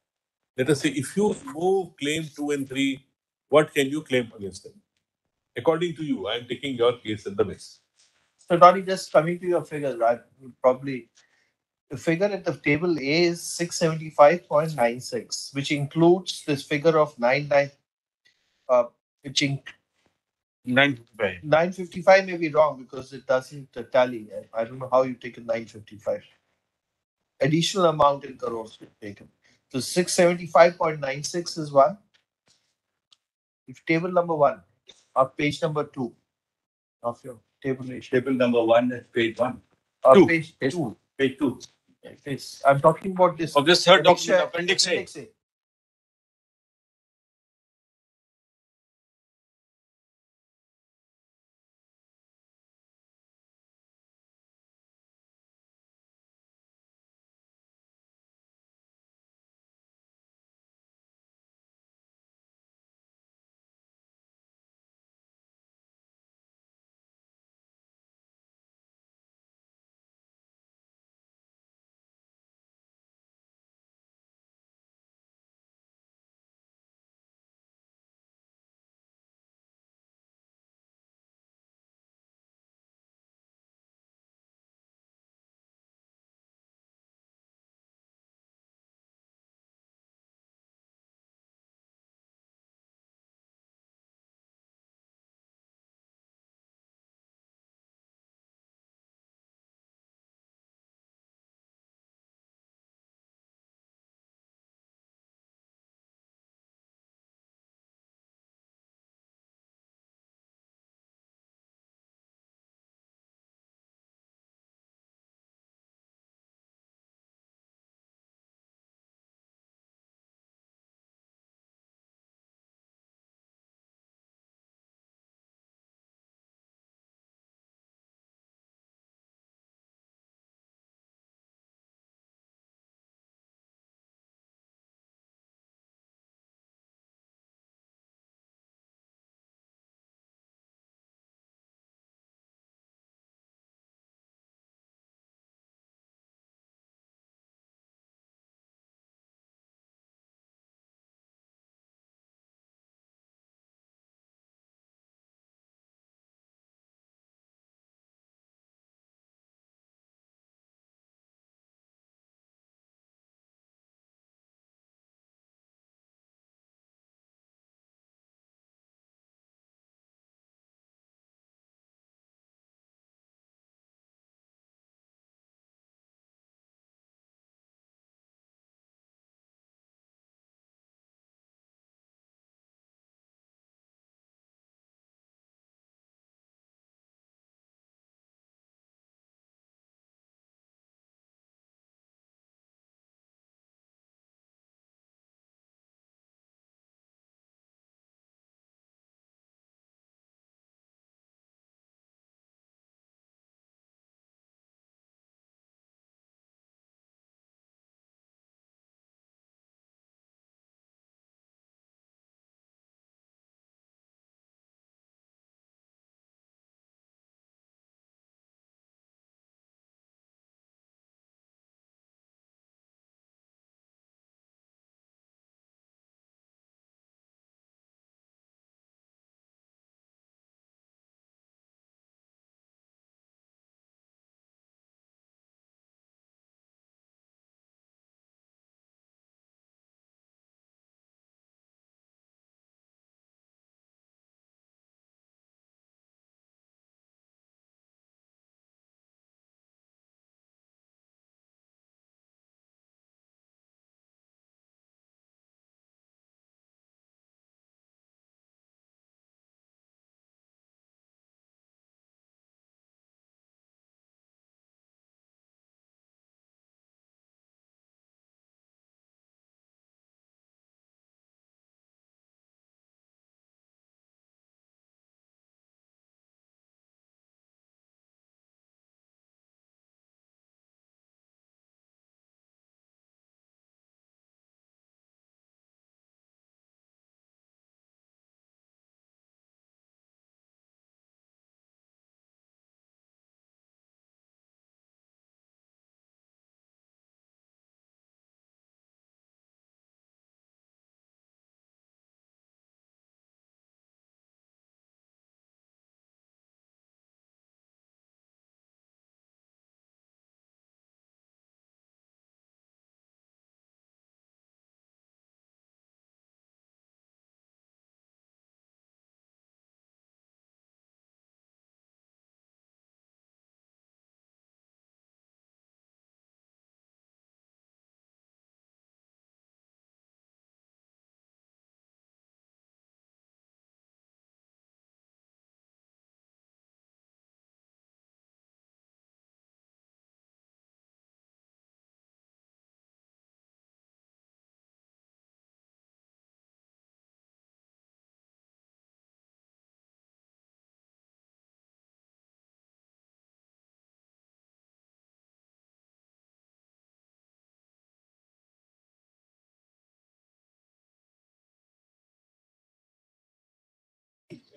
Let us say, if you move claim 2 and 3, what can you claim against them? According to you, I am taking your case at the best. So, Donnie, just coming to your figures, right? Probably the figure at the table A is 675.96, which includes this figure of 99, which 955. 955 may be wrong because it doesn't tally. I don't know how you take a 955. Additional amount in crores taken. So 675.96 is one. If table number 1 or page number 2 of your table A. table number 1 is page 1. Or Page page 2. Page 2. I'm talking about this. Of this third Appendix document, Appendix A. A.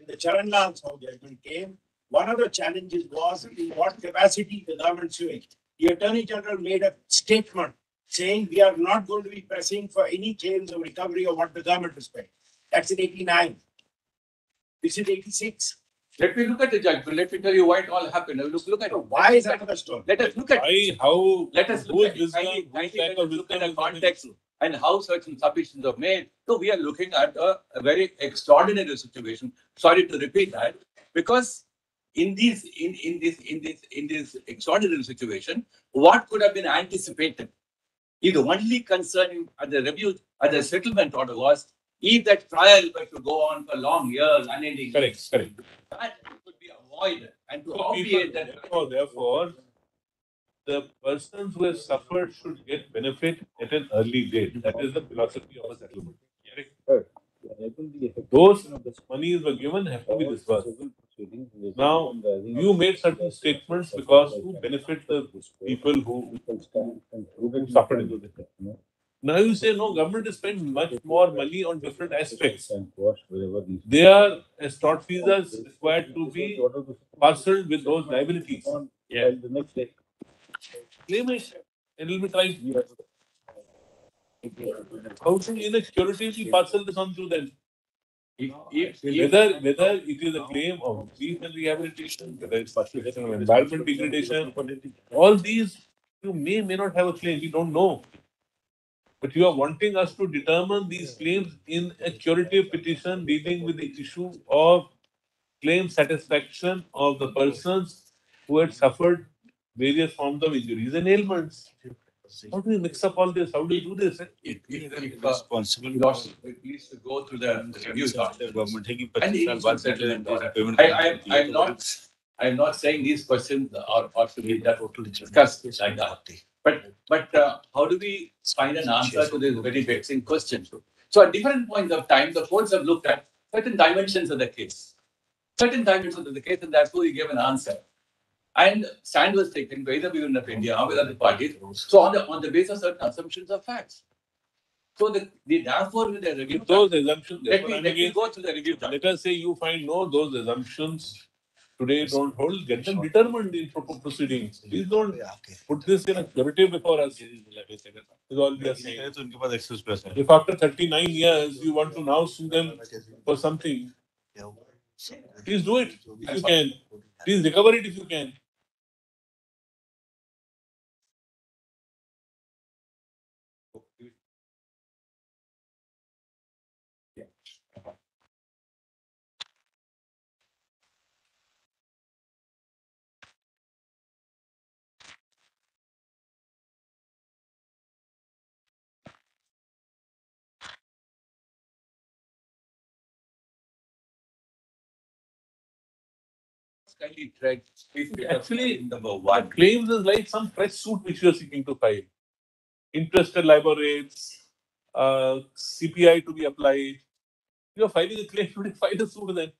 when the Charan Lal Sahu judgment came, one of the challenges was in what capacity the government suing. The Attorney General made a statement saying we are not going to be pressing for any claims of recovery of what the government is paying. That's in 89. This is 86. Let me look at the judgment. Let me tell you why it all happened. Now look at So it. why is another story? Let us look at Why, how, Let us who look is at it. wisdom, Kindly- whose kindly lack let of us look wisdom at the is not context issue. and how certain submissions are made. So we are looking at a very extraordinary situation. Sorry to repeat that, because in this extraordinary situation, what could have been anticipated? If the only concern at the review, at the settlement order was, if that trial were to go on for long years, unending. Correct, correct. That could be avoided, and to So people, obviate that. therefore, the persons who have suffered should get benefit at an early date. That is the philosophy of a settlement. Correct. Those monies were given have to be disbursed. Now, you made certain statements because to benefit the people who suffered in those things. Now you say no, government is spending much more money on different aspects. They are, as tort fees are required to be parceled with those liabilities. Yeah. Claim it, it will be tried. How should in a security we parcel this on to them? Whether it is a claim of grief and rehabilitation, whether it's participation of environment degradation, all these you may not have a claim. We don't know. But you are wanting us to determine these claims in a curative petition dealing with the issue of claim satisfaction of the persons who had suffered various forms of injuries and ailments. How do you mix up all this? How do you do this? Responsible. It needs to go through the review document. And it needs to settle in order. I'm not saying these questions are to be discussed like that. But how do we find an answer to this very vexing question? So at different points of time, the courts have looked at certain dimensions of the case. Certain dimensions of the case, and therefore we gave an answer. And stand was taken by the government of India with other parties. So on the basis of certain assumptions of facts. So therefore with the review. Those assumptions, Let me go through the review. let us say you find no, those assumptions today don't hold, get them determined in proper proceedings. Please don't put this in a curative before us. Is all we are saying. If after 39 years you want to now sue them for something, please do it if you can. Please recover it if you can. Actually, number one. claims is like some fresh suit which you are seeking to file. Interest and LIBOR rates, CPI to be applied. You are filing a claim, you file a suit then.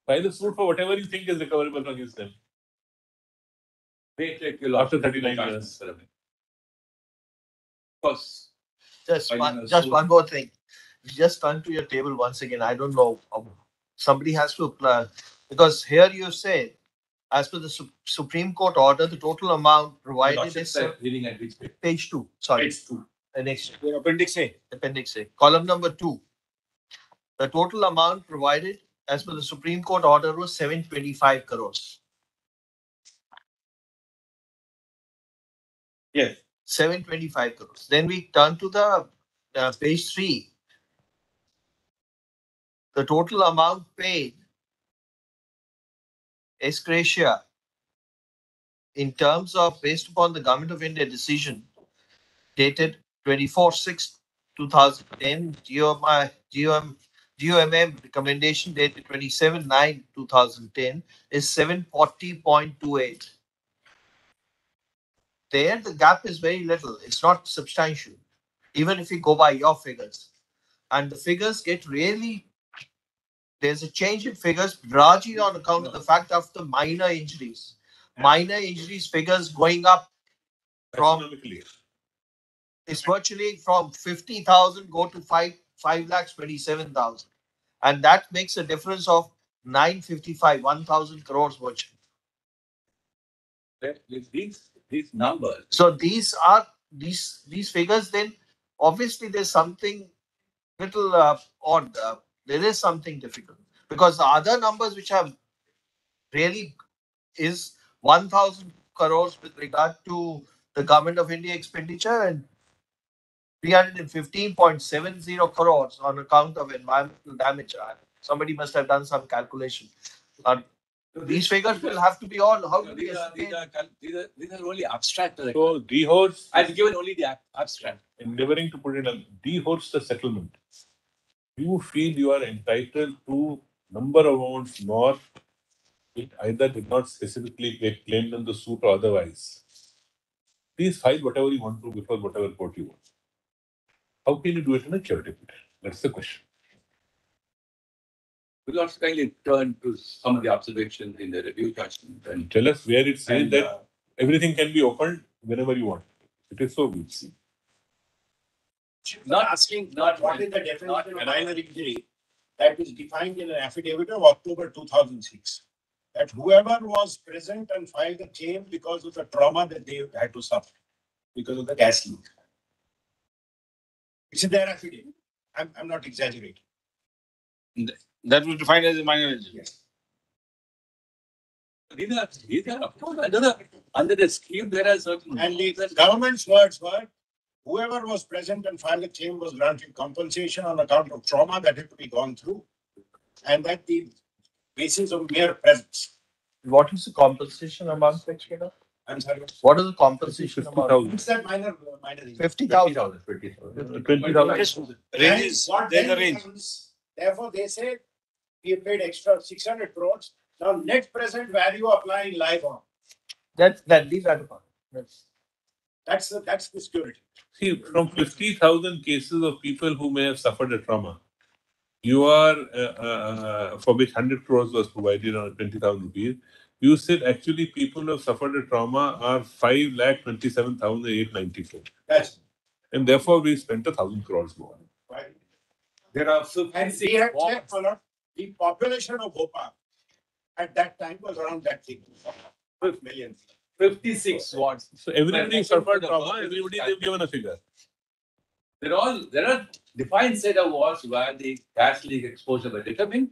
File a suit for whatever you think is recoverable against them. After 39 years. Of course. Just one more thing. Just turn to your table once again. I don't know. Somebody has to apply, because here you say, as per the Supreme Court order, the total amount provided is Reading at which page? page 2. Sorry, Page 2. the next Appendix A. appendix A, column number 2. The total amount provided as per the Supreme Court order was 725 crores. Yes. 725 crores. Then we turn to the page 3. The total amount paid ex gratia in terms of based upon the Government of India decision dated 24/6/2010, GOMM recommendation dated 27/9/2010 is 740.28. There the gap is very little. It's not substantial, even if you go by your figures. And the figures get really, there's a change in figures largely on account of the fact of the minor injuries. Minor injuries figures going up from, Astronomically. it's virtually from 50,000 go to 5,27,000. And that makes a difference of 955, 1,000 crores virtually. With these numbers, So these are these figures. Then obviously there's something little odd. There is something difficult because the other numbers which have really is 1,000 crores with regard to the government of India expenditure and 315.70 crores on account of environmental damage. Somebody must have done some calculation. These figures will have to be all. How do we estimate? these are only abstract. So dehoards, I've given only the abstract. endeavoring to put it on dehoards the settlement. You feel you are entitled to number of amounts more. It either did not specifically get claimed in the suit or otherwise. Please file whatever you want to before whatever court you want. How can you do it in a curative petition? That's the question. We'll also kindly turn to some of the observations in the review judgment. And Tell us where it says And, that everything can be opened whenever you want. It is so, we'll see. Not asking, not what is the definition of minor injury that is defined in an affidavit of October 2006. That whoever was present and filed the claim because of the trauma that they had to suffer because of the gas leak. It's in their affidavit. I'm not exaggerating. That was defined as a minor injury. Yes. these are of course under the scheme there are certain. And the government's words were, whoever was present and filed a claim was granted compensation on account of trauma that had to be gone through. And that the basis of mere presence. What is the compensation amount, Lakshmana? I'm sorry. What is the compensation amount? 50,000. What's that minor 50,000. 20,000. Ranges, What there's then a range. becomes, therefore, they say we have paid extra 600 crores. Now net present value applying live on. These are the points. That's the security. See, from 50,000 cases of people who may have suffered a trauma, you are, for which 100 crores was provided on 20,000 rupees, you said actually people who have suffered a trauma are 5,27,894. That's And therefore we spent 1,000 crores more. right. There are And we had checked for the population of Bhopal at that time was around that thing, 12 million. 56 wards. So everybody But suffered the trauma, purpose everybody is they've given a figure. There are defined set of wards where the gas leak exposure were determined,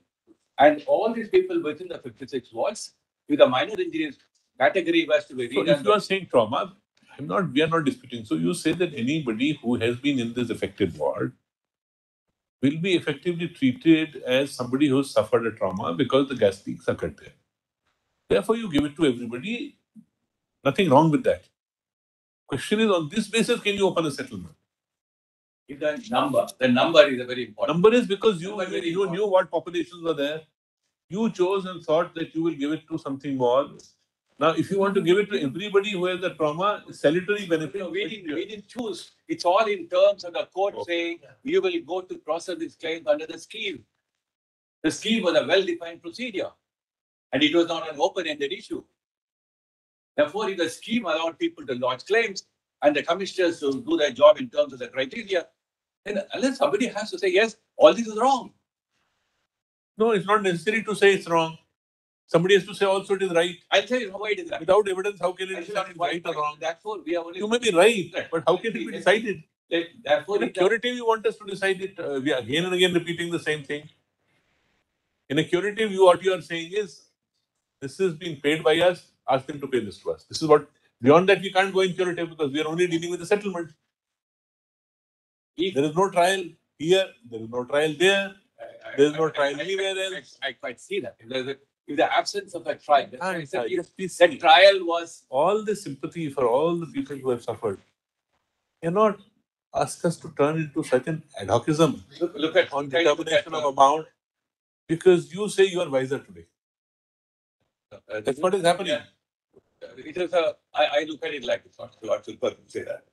and all these people within the 56 wards with a minor injuries category was to be So redone. if you are saying trauma, we are not disputing. So you say that anybody who has been in this affected ward will be effectively treated as somebody who suffered a trauma because the gas leaks occurred there. Therefore, you give it to everybody. Nothing wrong with that. Question is, on this basis, can you open a settlement? If the number is a very important. Number is because you Number very knew important. what populations were there. You chose and thought that you will give it to something more. Now, if you want to give it to everybody who has a trauma, salutary benefit. We didn't choose. It's all in terms of the court Okay. saying you will go to process this claim under the scheme. The scheme was a well-defined procedure, and it was not an open-ended issue. Therefore, if the scheme allowed people to lodge claims and the commissioners to do their job in terms of the criteria, then unless somebody has to say, yes, all this is wrong. No, it's not necessary to say it's wrong. Somebody has to say also it is right. I'll tell you why it is right. Without evidence, how can I'll it be tell you why right or wrong? Therefore, we are only. You may be right, but how can it be decided? Therefore, In a curative, you want us to decide it. We are again and again repeating the same thing. In a curative, what you are saying is, this is being paid by us, ask them to pay this to us. This is what, beyond that, we can't go in curative because we are only dealing with the settlement. There is no trial here, there is no trial there, there is no trial anywhere else. I quite see that. If the absence of a trial, that's why I said if Just please that see. trial was. All the sympathy for all the people who have suffered. Cannot ask us to turn into such an ad hocism Look at on determination of amount because you say you are wiser today. That's what is happening. It is I look at it like it's not logical person say that.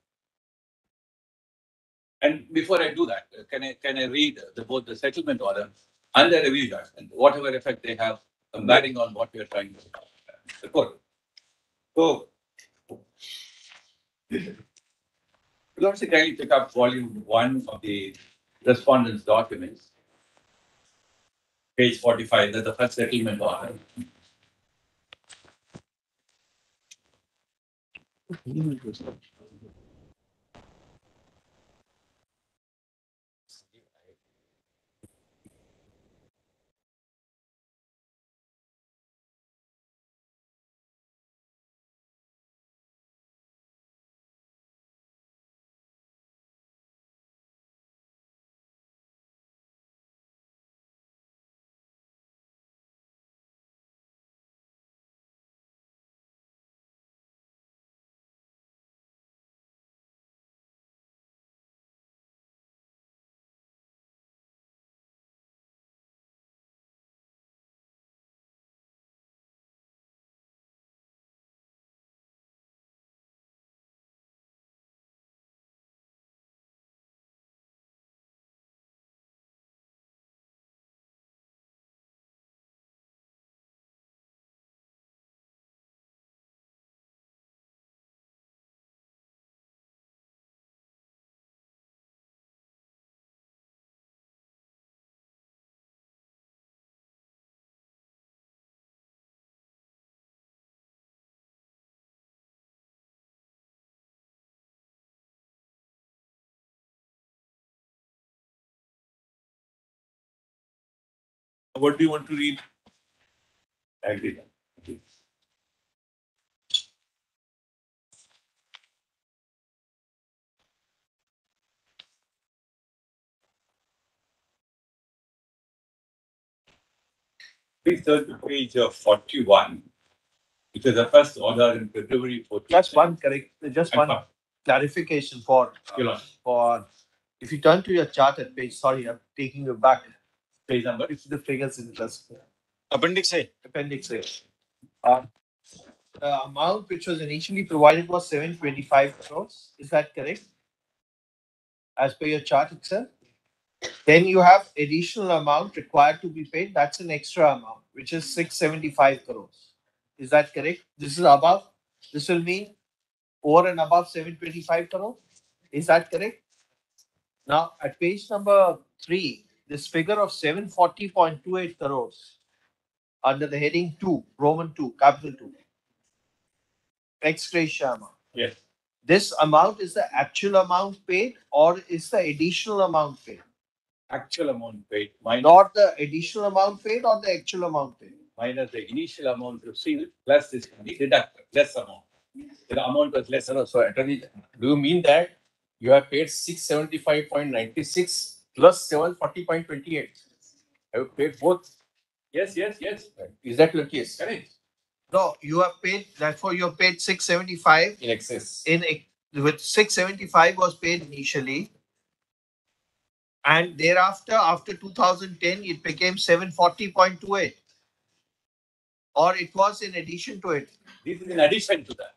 And before I do that, can I read both the settlement order and the review judgment, whatever effect they have, bearing on what we are trying to report. So, we'll also kindly pick up volume 1 of the respondent's documents. Page 45, that's the first settlement order. What do you want to read? Agree. Please turn to page 41, which is the first order in February 14. Just one And fine. clarification for, Your Honor. if you turn to your chart at page, sorry, I'm taking you back. Page number. It's the figures in plus Appendix A. appendix A. The amount which was initially provided was 725 crores. Is that correct? As per your chart itself? Then you have additional amount required to be paid. That's an extra amount, which is 675 crores. Is that correct? This is above. This will mean over and above 725 crores. Is that correct? Now, at page number 3, this figure of 740.28 crores under the heading 2, Roman 2, capital 2, ex gratia amount. Yes. This amount is the actual amount paid or is the additional amount paid? Actual amount paid minus, Not the additional amount paid or the actual amount paid? minus the initial amount received plus this deducted, less amount. The amount was less. No, so attorney, do you mean that you have paid 675.96 plus 740.28? Have you paid both? Yes, yes, yes. Is that your case? Correct. No, you have paid, therefore you have paid 675 In excess. with 675 was paid initially. And thereafter, after 2010, it became 740.28. Or it was in addition to it. This is in addition to that.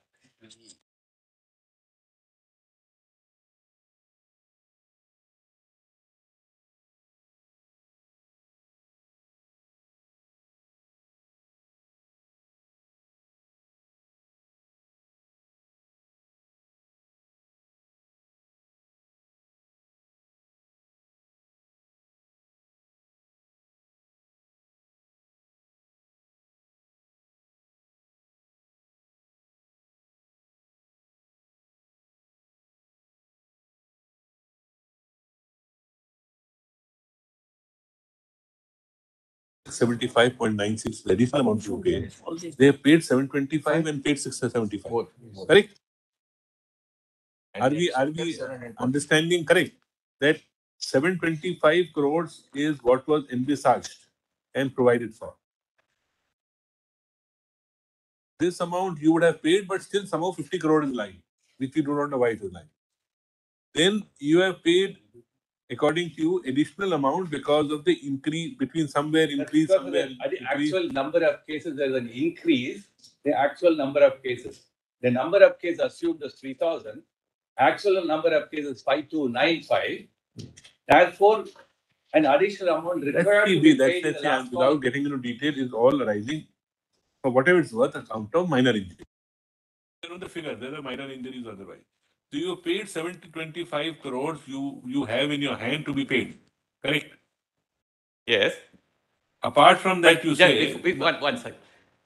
$75.96 the additional amount you paid. They have paid 725 and paid 675. Both. Correct? And Are we understanding correct that 725 crores is what was envisaged and provided for? This amount you would have paid, but still somehow 50 crore is lying, which we do not know why it is lying. Then you have paid, according to you, additional amount because of the increase between somewhere increase, Because somewhere of the increase. actual number of cases, there's an increase. The actual number of cases. The number of cases assumed is 3,000. Actual number of cases 5295. Therefore, an additional amount required to be paid in the last Without month. getting into detail, is all arising for whatever it's worth account of minor injury. You know the figure, there are minor injuries otherwise. So you paid 725 crores you have in your hand to be paid. Correct? Yes. Apart from that, you say, One second.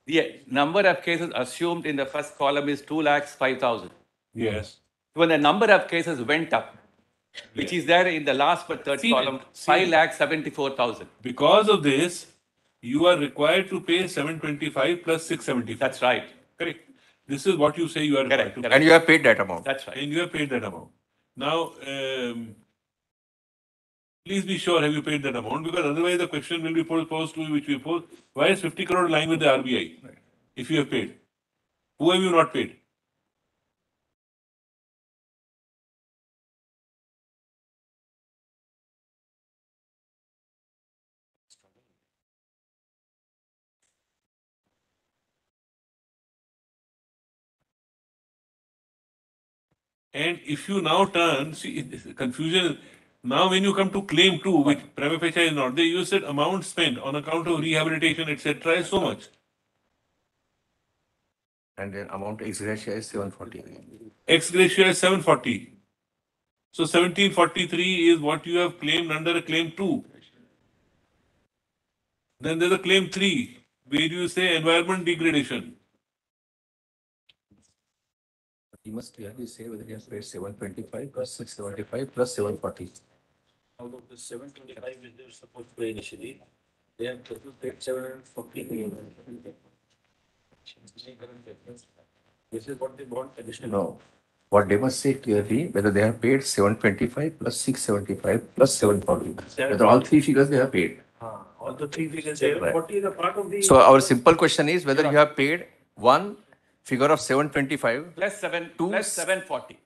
The number of cases assumed in the first column is 2,05,000. yes, When the number of cases went up, which is there in the last but third column, 5,74,000. because of this, you are required to pay 725 plus 675. That's right. Correct. This is what you say you are required Correct. to correct. And you have paid that amount. That's right. and you have paid that amount. Now, please be sure have you paid that amount, because otherwise the question will be posed to you, which we pose. Why is 50 crore lying with the RBI if you have paid? Who have you not paid? And if you now turn, see, confusion. Now, when you come to claim 2, which prima facie is not, they use said amount spent on account of rehabilitation, etc., is so much. And then amount ex gratia is 740. Ex gratia is 740. So 1743 is what you have claimed under a claim 2. Then there's a claim 3, where you say environment degradation. You must clearly say whether you have paid 725 plus 675 plus 740. Out of the 725 which they were supposed to pay initially, they have paid 740. This is what they want additional. No. What they must say clearly whether they have paid 725 plus 675 plus 740. Whether all three figures they have paid. All the three figures, 740 is a part of the. So our simple question is whether you have paid one figure of 725 Plus 740.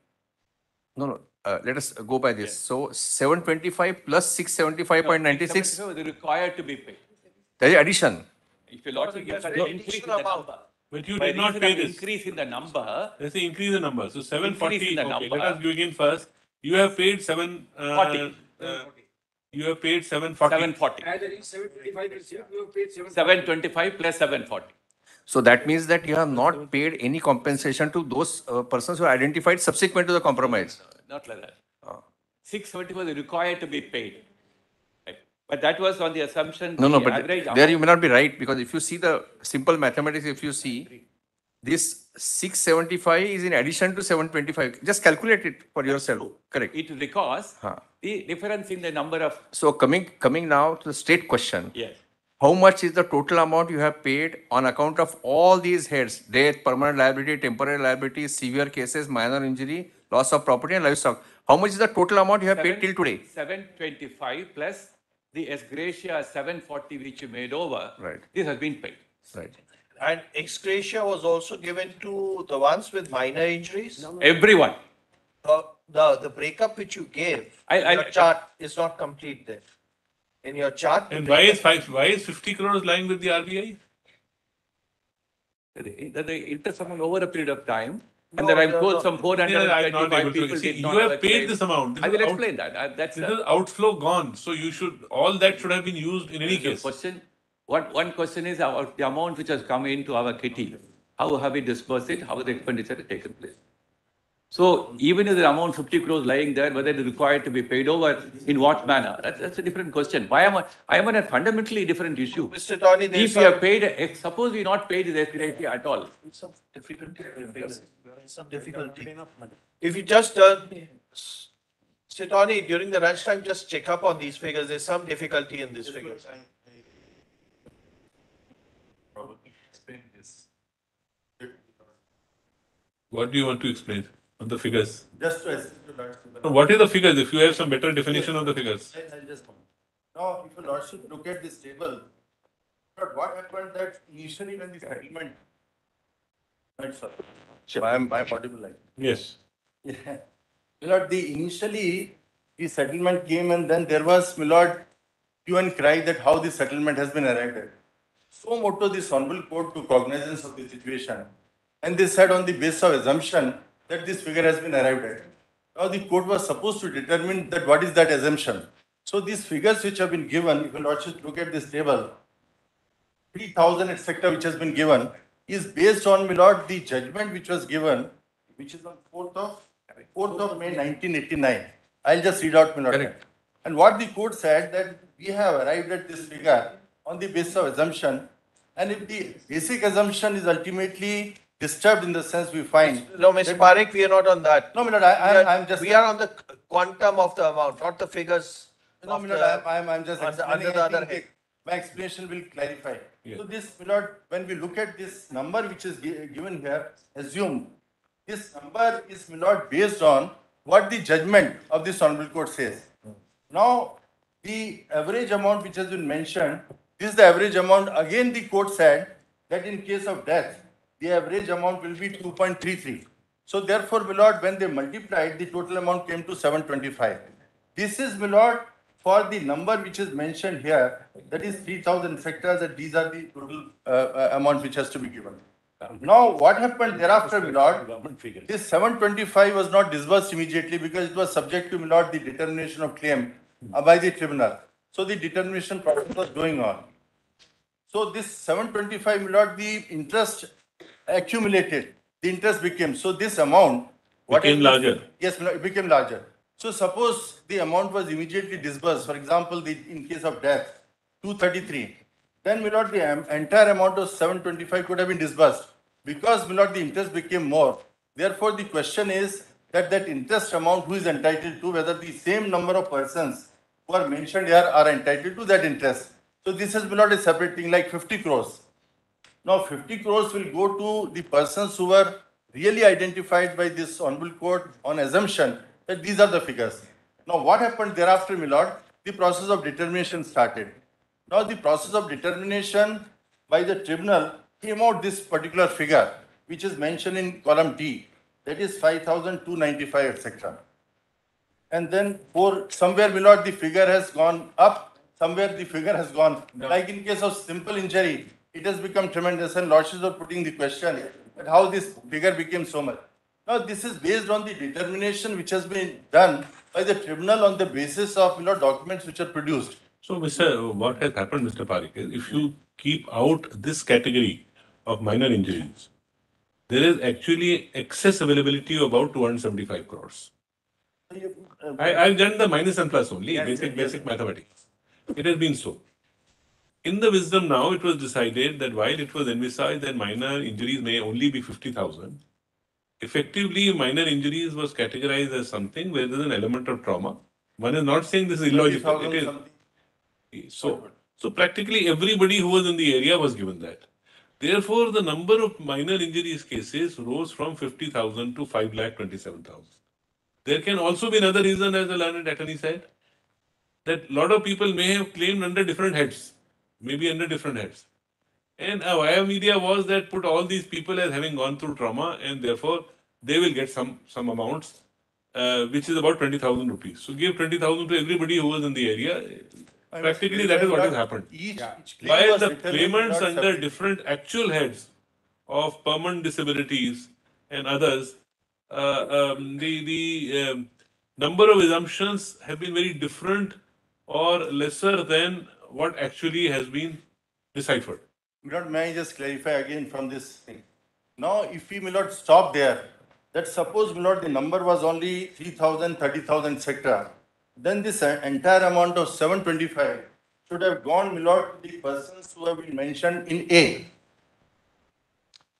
No. Let us go by this. So 725 plus 675.96. 675 is required to be paid. There is addition. If you lordship gives an No, increase in additional the amount. number. But you By did not reason pay of this. increase in the number, Let's say increase the number. So 740. Increase in the Okay, number. let us begin first. You have paid 40. You have paid 740. 740. As against 725 is here, you have paid 725 plus 740. So that means that you have not paid any compensation to those persons who are identified subsequent to the compromise. Not like that. 670 was required to be paid. Right. But that was on the assumption. No, the but average there amount- you may not be right, because if you see the simple mathematics, if you see this 675 is in addition to 725. Just calculate it for yourself. Correct. It because Huh. the difference in the number of, So coming now to the straight question. yes, How much is the total amount you have paid on account of all these heads? Death, permanent liability, temporary liability, severe cases, minor injury, loss of property and livestock. How much is the total amount you have paid till today? 725 plus the ex gratia 740 which you made over. Right. This has been paid. Right. And ex gratia was also given to the ones with minor injuries? Everyone. The breakup which you gave, your chart is not complete there. In your chart. And why is 50 crores lying with the RBI? The interest amount over a period of time. And then I've told some I'm not 425 able to people see. did You not have have paid claimed. this amount. This I is will out- explain that. That's This is outflow gone. So you should, all that should have been used in any the case. question. One question is about the amount which has come into our kitty. How have we disbursed it? How the expenditure has taken place? So even if the amount 50 crores lying there, whether it is required to be paid over, in what manner? That's a different question. Why am I am on a fundamentally different issue. Mr. Attorney, there's If you have paid, suppose we not paid the SGIT at all. some difficulty. Some difficulty. If you just, Mr. Attorney, during the lunchtime, just check up on these figures. There's some difficulty in these figures. What do you want to explain on the figures? Just to assist your lordship. No, what is the figures? If you have some better definition of the figures. I'll just come. Now, if your lordship look at this table, but what happened that initially when the settlement. Right, sir. I'm audible like. Yes. Yeah. Milord, initially the settlement came and then there was, Milord, hue and cry that how the settlement has been arrived at. So moto this honorable court took cognizance of the situation. And they said on the basis of assumption that this figure has been arrived at. Now the court was supposed to determine that what is that assumption. So these figures which have been given, if you lordship look at this table, 3,000 etc. which has been given is based on, my lord, the judgment which was given, which is on 4th of May 1989. I'll just read out, my lord. Correct. And what the court said that we have arrived at this figure on the basis of assumption. And if the basic assumption is ultimately disturbed in the sense we find. No, Mr. Parekh, we are not on that. No, Milord, I'm just. We are on the quantum of the amount, not the figures. No, of Milord, the- I'm just under explaining. the I other think head. my explanation will clarify. Yes. So this, Milord, when we look at this number which is given here, assume this number is, Milord, based on what the judgment of this Honorable Court says. Now, the average amount which has been mentioned, this is the average amount. Again, the court said that in case of death, the average amount will be 2.33. So therefore, Milord, when they multiplied, the total amount came to 725. This is, Milord, for the number which is mentioned here, that is 3,000 sectors, that these are the total amount which has to be given. Now, what happened thereafter, Milord? Government figure. This 725 was not disbursed immediately because it was subject to, Milord, the determination of claim by the tribunal. So the determination process was going on. So this 725, Milord, the interest accumulated, the interest became, so this amount. Became larger. Yes, Milord, it became larger. So suppose the amount was immediately disbursed, for example, in case of death, 233. Then, Milord, the entire amount of 725 could have been disbursed. Because, Milord, the interest became more. Therefore, the question is that interest amount who is entitled to, whether the same number of persons who are mentioned here are entitled to that interest. So this is, Milord, a separate thing like 50 crores. Now, 50 crores will go to the persons who were really identified by this Honorable Court on assumption that these are the figures. Now, what happened thereafter, Milord? The process of determination started. Now, the process of determination by the tribunal came out this particular figure, which is mentioned in column D, that is 5,295, etc. And then for somewhere, Milord, the figure has gone up, somewhere the figure has gone. Like in case of simple injury, it has become tremendous, and lordships are putting the question that how this figure became so much. Now, this is based on the determination which has been done by the tribunal on the basis of, Milord, documents which are produced. So, what has happened, Mr. Parekh, is if you keep out this category of minor injuries, there is actually excess availability of about 275 crores. I've done the minus and plus only, basic mathematics. It has been so. In the wisdom now, it was decided that while it was envisaged that minor injuries may only be 50,000, effectively minor injuries was categorized as something where there is an element of trauma. One is not saying this is illogical. It is. Something. So practically everybody who was in the area was given that. Therefore, the number of minor injuries cases rose from 50,000 to 5,27,000. There can also be another reason, as the learned attorney said, that a lot of people may have claimed under different heads, maybe under different heads. And a via media was that put all these people as having gone through trauma, and therefore they will get some amounts, which is about 20,000 rupees. So give 20,000 to everybody who was in the area. Practically, that is what has happened. Each claim While was the determined, claimants not under separate. different actual heads of permanent disabilities and others, the number of assumptions have been very different or lesser than what actually has been deciphered. Milord, may I just clarify again from this thing? Now, if we, Milord, stop there, that suppose, Milord, the number was only 3,000, 30,000, etc., then this entire amount of 725 should have gone, Milord, to the persons who have been mentioned in A.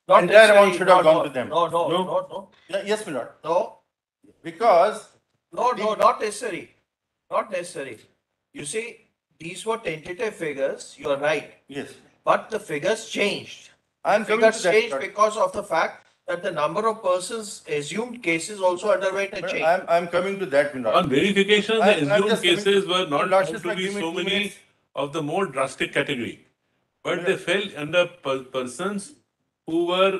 Not Entire amount necessarily, should have no, gone to them. No. Yes, Milord. No, Because. not necessary. Not necessary. You see, these were tentative figures, you are right, Yes. but the figures changed. I am coming Figures to that. changed Milord. because of the fact that the number of persons assumed cases also underwent a change. I'm coming to that, Milord. On verification, the I'm assumed just coming- cases were not Lord, found just to be give me so 2 many minutes. of the more drastic category, but they fell under persons who were,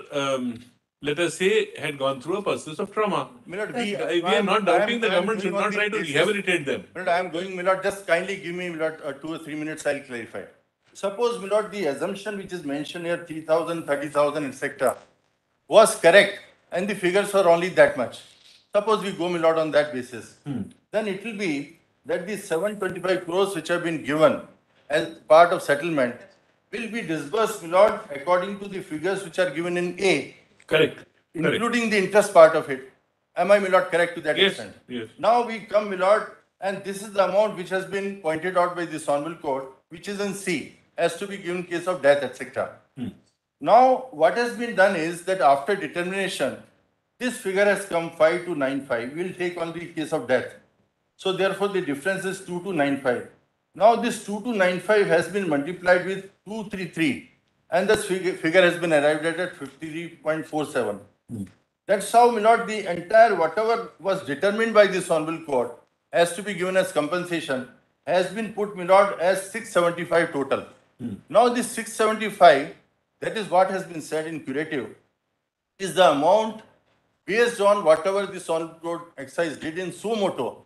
let us say, had gone through a process of trauma. Milord, We are not doubting the government should not try to rehabilitate them. Milord, I am going, Milord, just kindly give me, Milord, 2 or 3 minutes, I'll clarify. Suppose, Milord, the assumption which is mentioned here, 3,000, 30,000, etc., was correct, and the figures were only that much. Suppose we go, Milord, on that basis. Then it will be that the 725 crores which have been given as part of settlement will be disbursed, Milord, according to the figures which are given in A, Correct. including the interest part of it. Am I, Milord, correct to that Yes, extent? yes. Now we come, Milord, and this is the amount which has been pointed out by this Honorable Court, which is in C. has to be given in case of death, etc. Hmm. Now, what has been done is that after determination, this figure has come 5295. We will take only case of death. So therefore, the difference is 2295. Now this 2295 has been multiplied with 233, and this figure has been arrived at 53.47. That's how, my lord, the entire whatever was determined by this honorable court has to be given as compensation has been put, my lord, as 675 total. Now this 675, that is what has been said in curative, is the amount based on whatever this honorable court exercise did in suo moto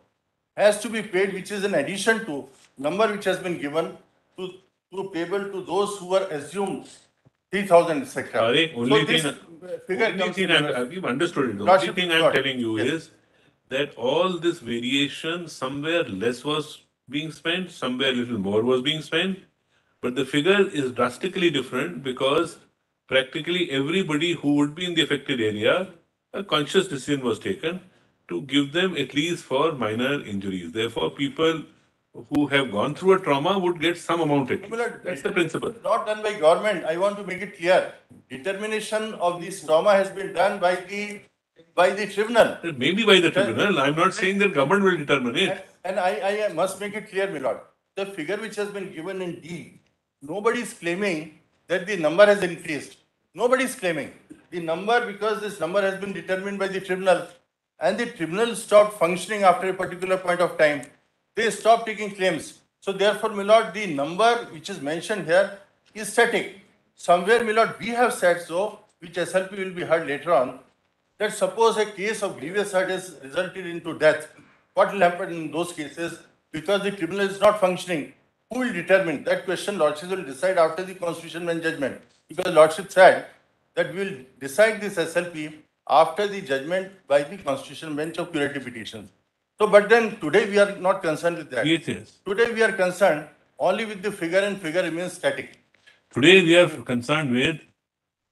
has to be paid, which is in addition to number which has been given to payable to those who were assumed 3,000, etc. Are only this thing, figure only comes thing to we've understood it. The only Lordship, thing I'm Lord, telling you yes. is that all this variation, somewhere less was being spent, somewhere little more was being spent, but the figure is drastically different because practically everybody who would be in the affected area, a conscious decision was taken to give them at least for minor injuries. Therefore, people who have gone through a trauma would get some amount at least. That's the principle. Not done by government. I want to make it clear. Determination of this trauma has been done by the tribunal. Maybe by the tribunal. I'm not saying that government will determine it. And I must make it clear, my lord. The figure which has been given in D, nobody is claiming that the number has increased. Nobody is claiming. The number, because this number has been determined by the tribunal, and the tribunal stopped functioning after a particular point of time. They stopped taking claims. So therefore, my lord, the number which is mentioned here is static. Somewhere, my lord, we have said so, which SLP will be heard later on, that suppose a case of grievous hurt has resulted into death, what will happen in those cases? Because the tribunal is not functioning, who will determine? That question Lordship will decide after the Constitution Bench judgment. Because Lordship said that we will decide this SLP after the judgment by the Constitution Bench of curative petitions. So, but then today we are not concerned with that. Yes. Today we are concerned only with the figure, and figure remains static. Today we are concerned with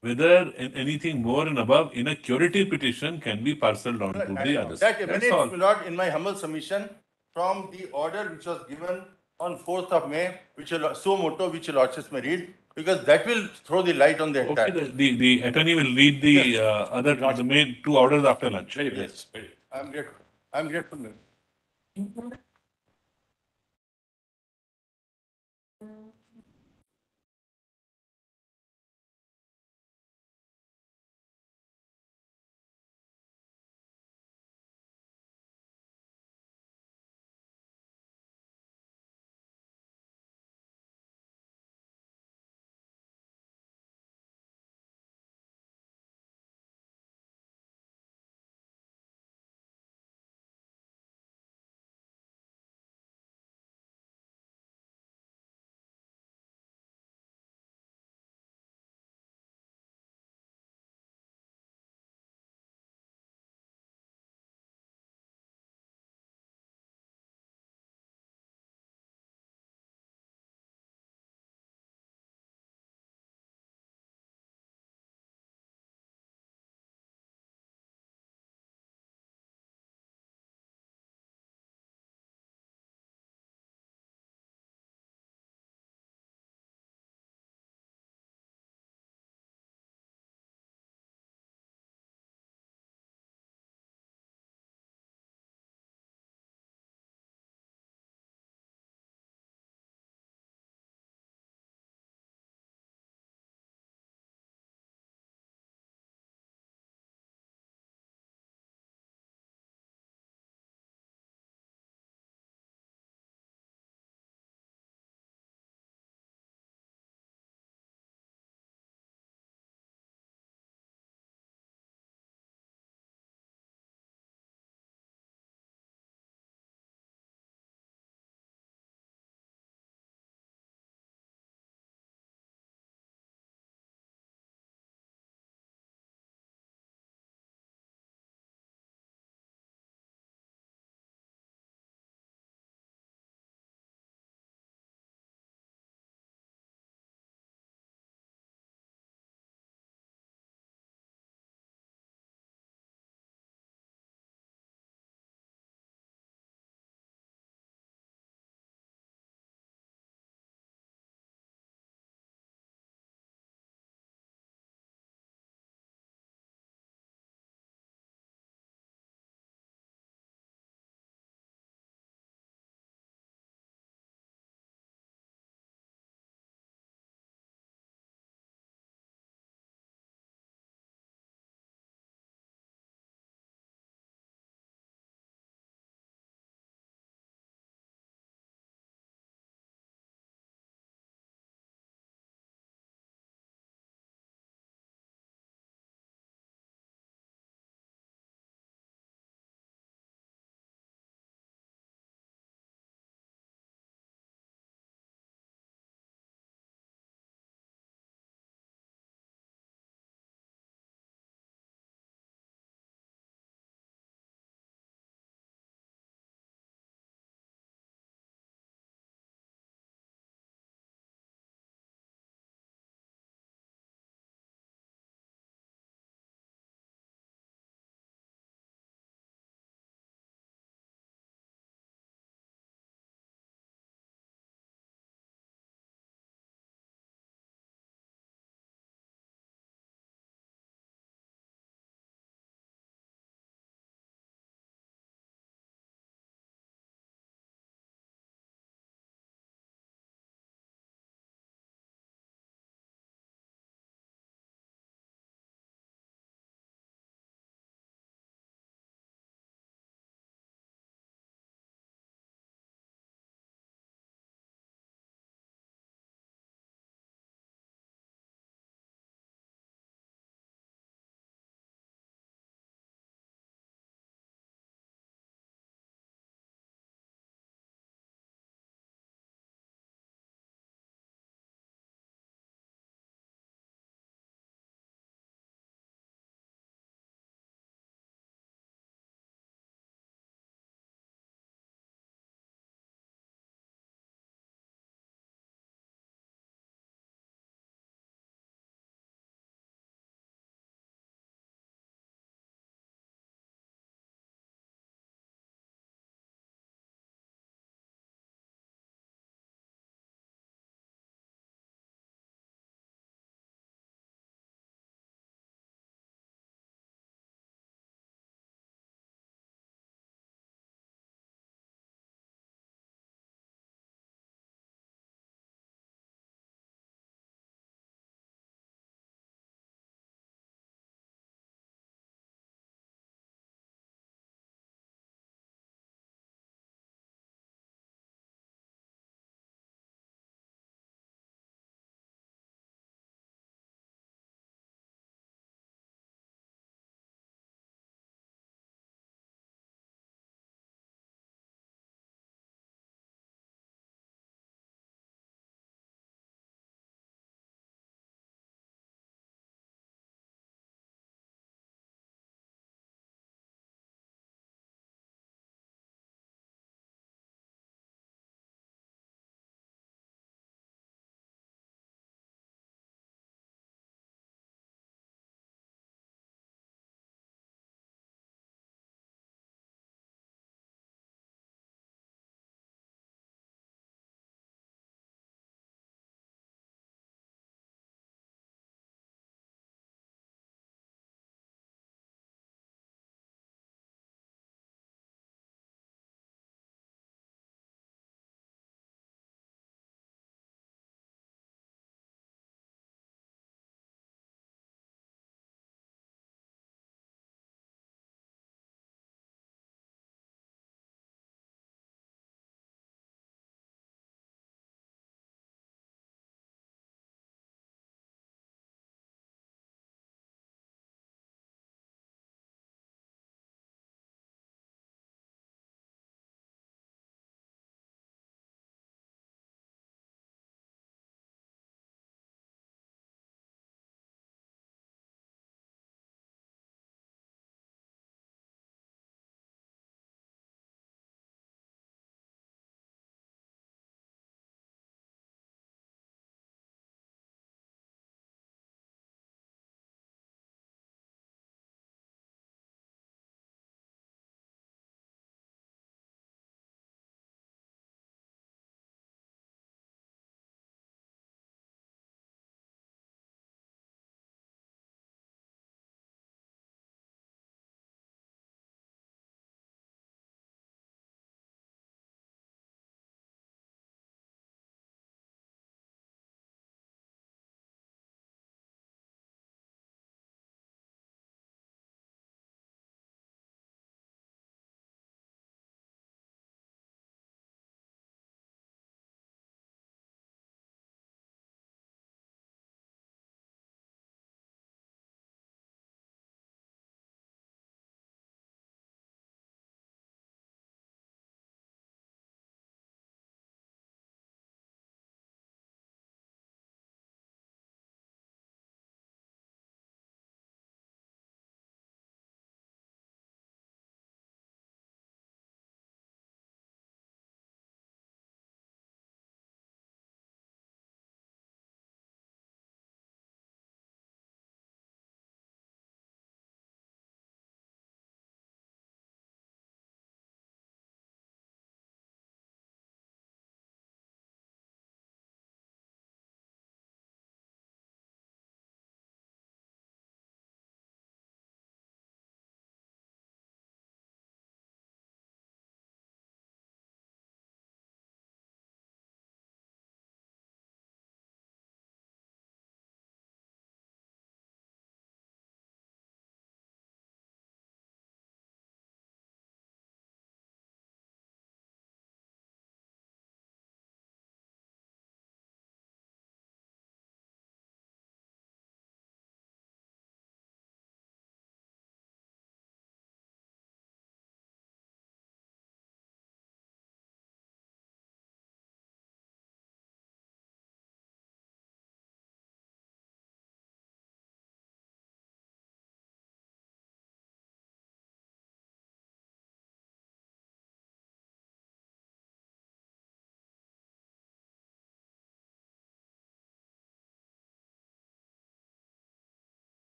whether anything more and above in a curative petition can be parceled on to the others. That That's emanates, all. my lord, in my humble submission from the order which was given on 4th of May, which will, suo moto, which your lordships may read, because that will throw the light on the entire. Okay, the attorney will read the the main two orders after lunch. Very blessed. I'm grateful. I'm grateful.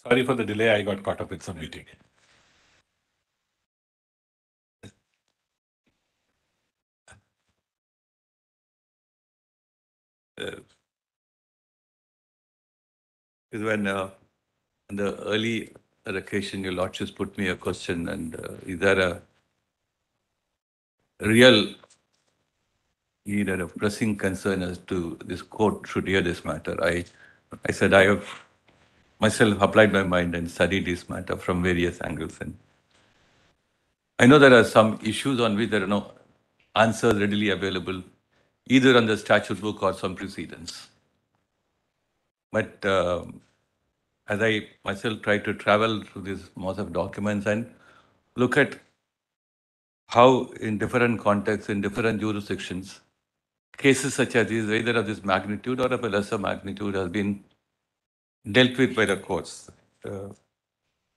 Sorry for the delay. I got caught up in some meeting. Is when in the early occasion, your lordships put me a question, and is there a real need and a pressing concern as to this court should hear this matter? I said I have myself applied my mind and studied this matter from various angles, and I know there are some issues on which there are no answers readily available, either on the statute book or some precedents. But as I myself try to travel through this mass of documents and look at how in different contexts, in different jurisdictions, cases such as these, either of this magnitude or of a lesser magnitude, has been dealt with by the courts.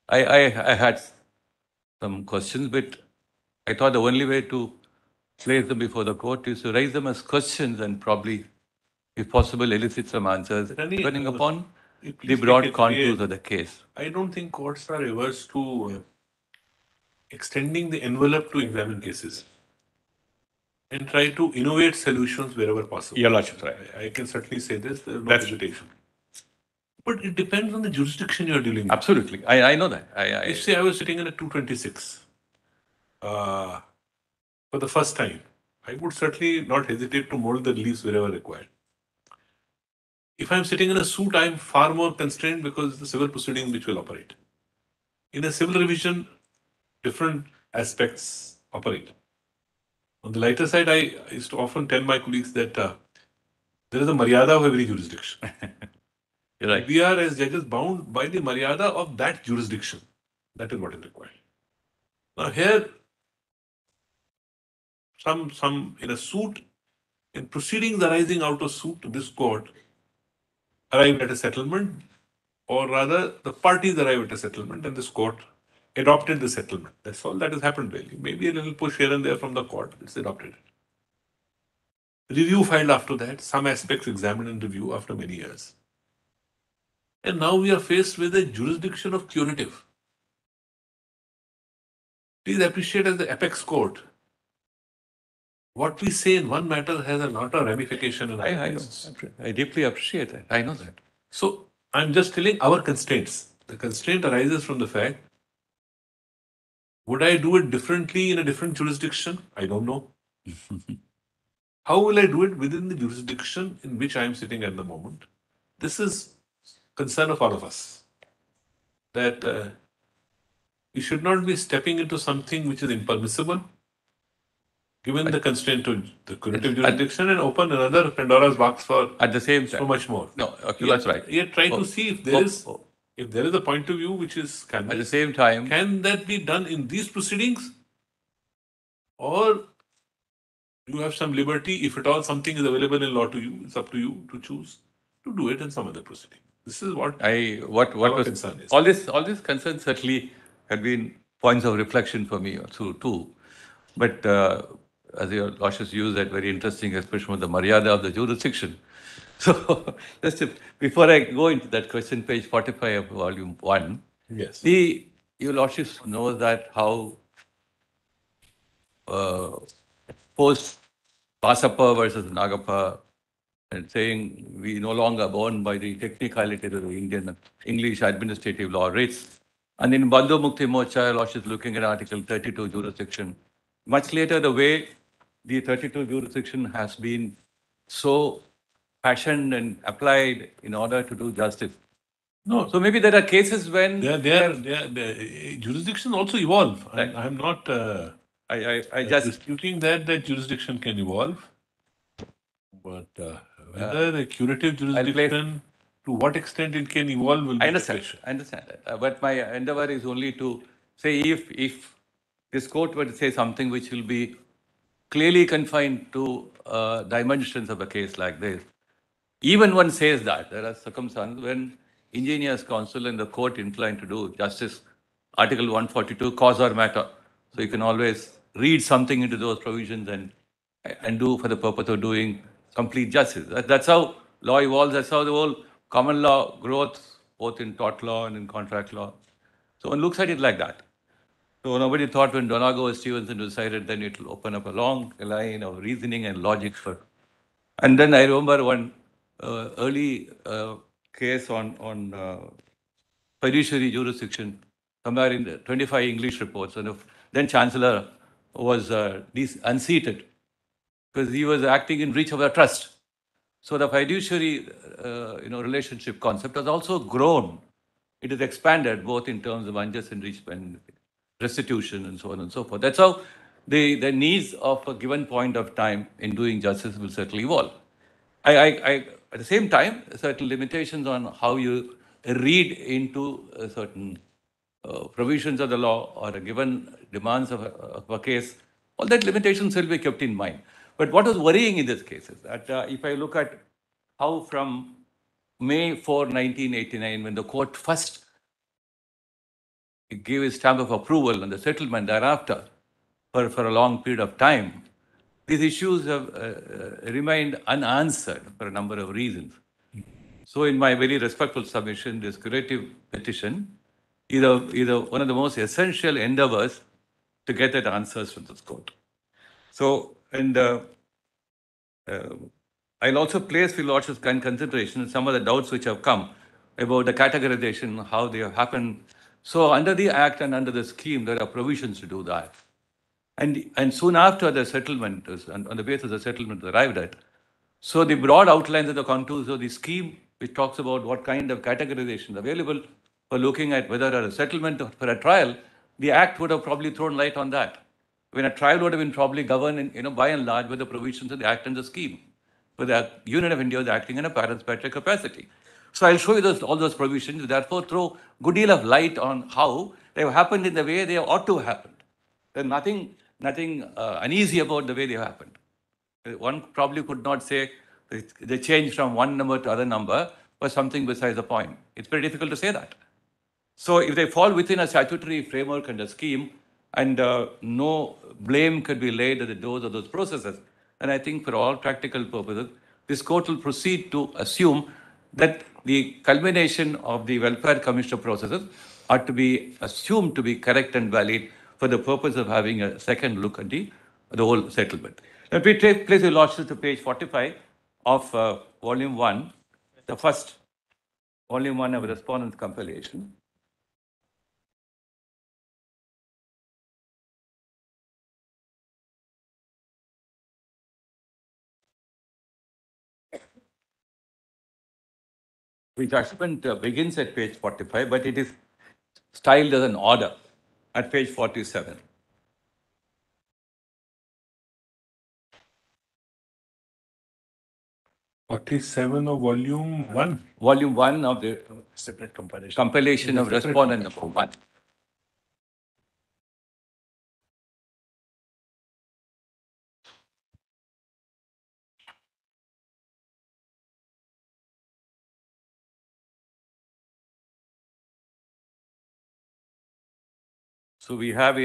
I had some questions, but I thought the only way to place them before the court is to raise them as questions and probably, if possible, elicit some answers, depending upon the broad contours of the case. I don't think courts are averse to extending the envelope to examine cases and try to innovate solutions wherever possible. Your Lordship, right. I can certainly say this. There's no hesitation. But it depends on the jurisdiction you're dealing with. Absolutely. I know that. If say I was sitting in a 226 for the first time, I would certainly not hesitate to mold the reliefs wherever required. If I'm sitting in a suit, I'm far more constrained because it's the civil proceeding which will operate. In a civil revision, different aspects operate. On the lighter side, I used to often tell my colleagues that there is a maryada of every jurisdiction. You're right. We are as judges bound by the maryada of that jurisdiction. That is what is required. Now here, some in a suit, in proceedings arising out of suit, this court arrived at a settlement, or rather the parties arrived at a settlement and this court adopted the settlement. That's all that has happened really. Maybe a little push here and there from the court, it's adopted. Review filed after that, some aspects examined and review after many years. And now we are faced with a jurisdiction of curative. Please appreciate as the apex court, what we say in one matter has a lot of ramification in other cases. I deeply appreciate that. I know that. So I'm just telling our constraints. The constraint arises from the fact, would I do it differently in a different jurisdiction? I don't know. How will I do it within the jurisdiction in which I am sitting at the moment? This is concern of all of us. That we should not be stepping into something which is impermissible, given the constraint to the curative jurisdiction, and open another Pandora's box for at the same time so much more. No, okay, that's right. Yet try to see if there is a point of view which is at the same time, can that be done in these proceedings, or you have some liberty, if at all something is available in law to you, it's up to you to choose to do it in some other proceeding. This is what what was concern is. All this concerns certainly had been points of reflection for me too. But as your lordships use that very interesting expression of the maryada of the jurisdiction. So just before I go into that question, page 45 of volume 1, Yes. your lordships know that how post Basappa versus Nagappa, and saying we no longer bound by the technicality of the Indian English administrative law writs. And in Bandhu Mukti Mocha, lordships looking at Article 32 jurisdiction. Much later, the way the 32 jurisdiction has been so fashioned and applied in order to do justice. No. So maybe there are cases when The jurisdictions also evolve. Right. I'm not I just disputing that jurisdiction can evolve. But whether a curative jurisdiction, to what extent it can evolve will be I the understand. question. I understand that. But my endeavor is only to say if this court were to say something which will be clearly confined to dimensions of a case like this, even one says that there are circumstances when Engineers Council and the court inclined to do justice, Article 142, cause or matter. So you can always read something into those provisions and do for the purpose of doing complete justice. That's how law evolves. That's how the whole common law growth both in tort law and in contract law. So one looks at it like that. So nobody thought when Donegal and Stevenson decided, then it will open up a long line of reasoning and logic for. And then I remember one early case on fiduciary jurisdiction, somewhere in the 25 English reports, and then Chancellor was unseated because he was acting in breach of the trust. So the fiduciary, relationship concept has also grown. It is expanded both in terms of unjust enrichment, restitution, and so on and so forth. That's how the needs of a given point of time in doing justice will certainly evolve. I at the same time, certain limitations on how you read into certain provisions of the law or a given demands of a case, all that limitations will be kept in mind. But what was worrying in this case is that if I look at how from May 4, 1989, when the court first gave a stamp of approval on the settlement thereafter for a long period of time, these issues have remained unanswered for a number of reasons. So in my very respectful submission, this curative petition is one of the most essential endeavors to get at answers from this court. So, and I'll also place for Lordship's consideration some of the doubts which have come about the categorization, how they have happened. So under the Act and under the scheme, there are provisions to do that. And soon after the settlement, on the basis of the settlement arrived at, so the broad outlines of the contours of the scheme, which talks about what kind of categorization is available for looking at whether a settlement or for a trial, the Act would have probably thrown light on that. When a trial would have been probably governed, by and large, by the provisions of the Act and the scheme, where the Union of India is acting in a participatory capacity. So I'll show you all those provisions, therefore throw a good deal of light on how they have happened in the way they ought to have happened. There's nothing uneasy about the way they happened. One probably could not say the change from one number to other number was something besides the point. It's very difficult to say that. So if they fall within a statutory framework and a scheme, and no blame could be laid at the doors of those processes, and I think for all practical purposes, this court will proceed to assume that the culmination of the welfare commissioner processes are to be assumed to be correct and valid for the purpose of having a second look at the whole settlement. Let me place your lordship to page 45 of volume 1, the first volume 1 of respondent's compilation. The judgment begins at page 45, but it is styled as an order at page 47. (47) of volume 1. Volume 1 of the Separate compilation. compilation of respondent number 1. So we have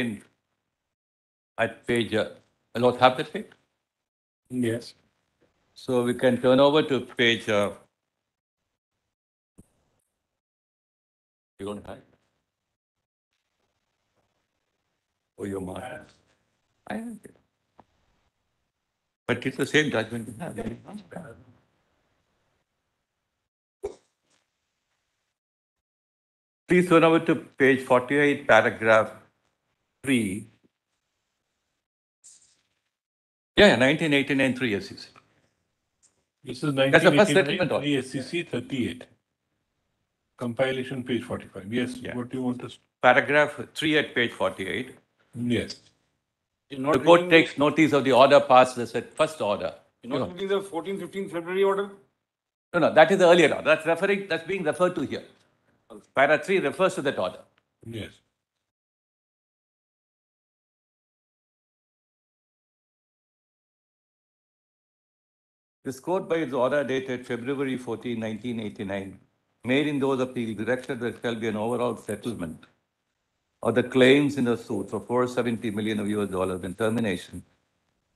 at page, a lot have that page? Yes. So we can turn over to page, you don't have? Oh, your mark. I have it. But it's the same judgment we have. Please turn over to page 48, paragraph 3. Yeah, 1989 3 SEC. This is That's the first 1989 settlement. 3 SCC 38. Compilation page 45. Yes. Yeah. What do you want us to? Paragraph 3 at page 48. Yes. You're not The court reading- takes notice of the order passed, the first order. You're not reading the 14-15 February order? No, that is the earlier order. That's being referred to here. Para 3 refers to that order. Yes. This court, by its order dated February 14, 1989, made in those appeals directed that there shall be an overall settlement of the claims in the suit for $470 million in termination,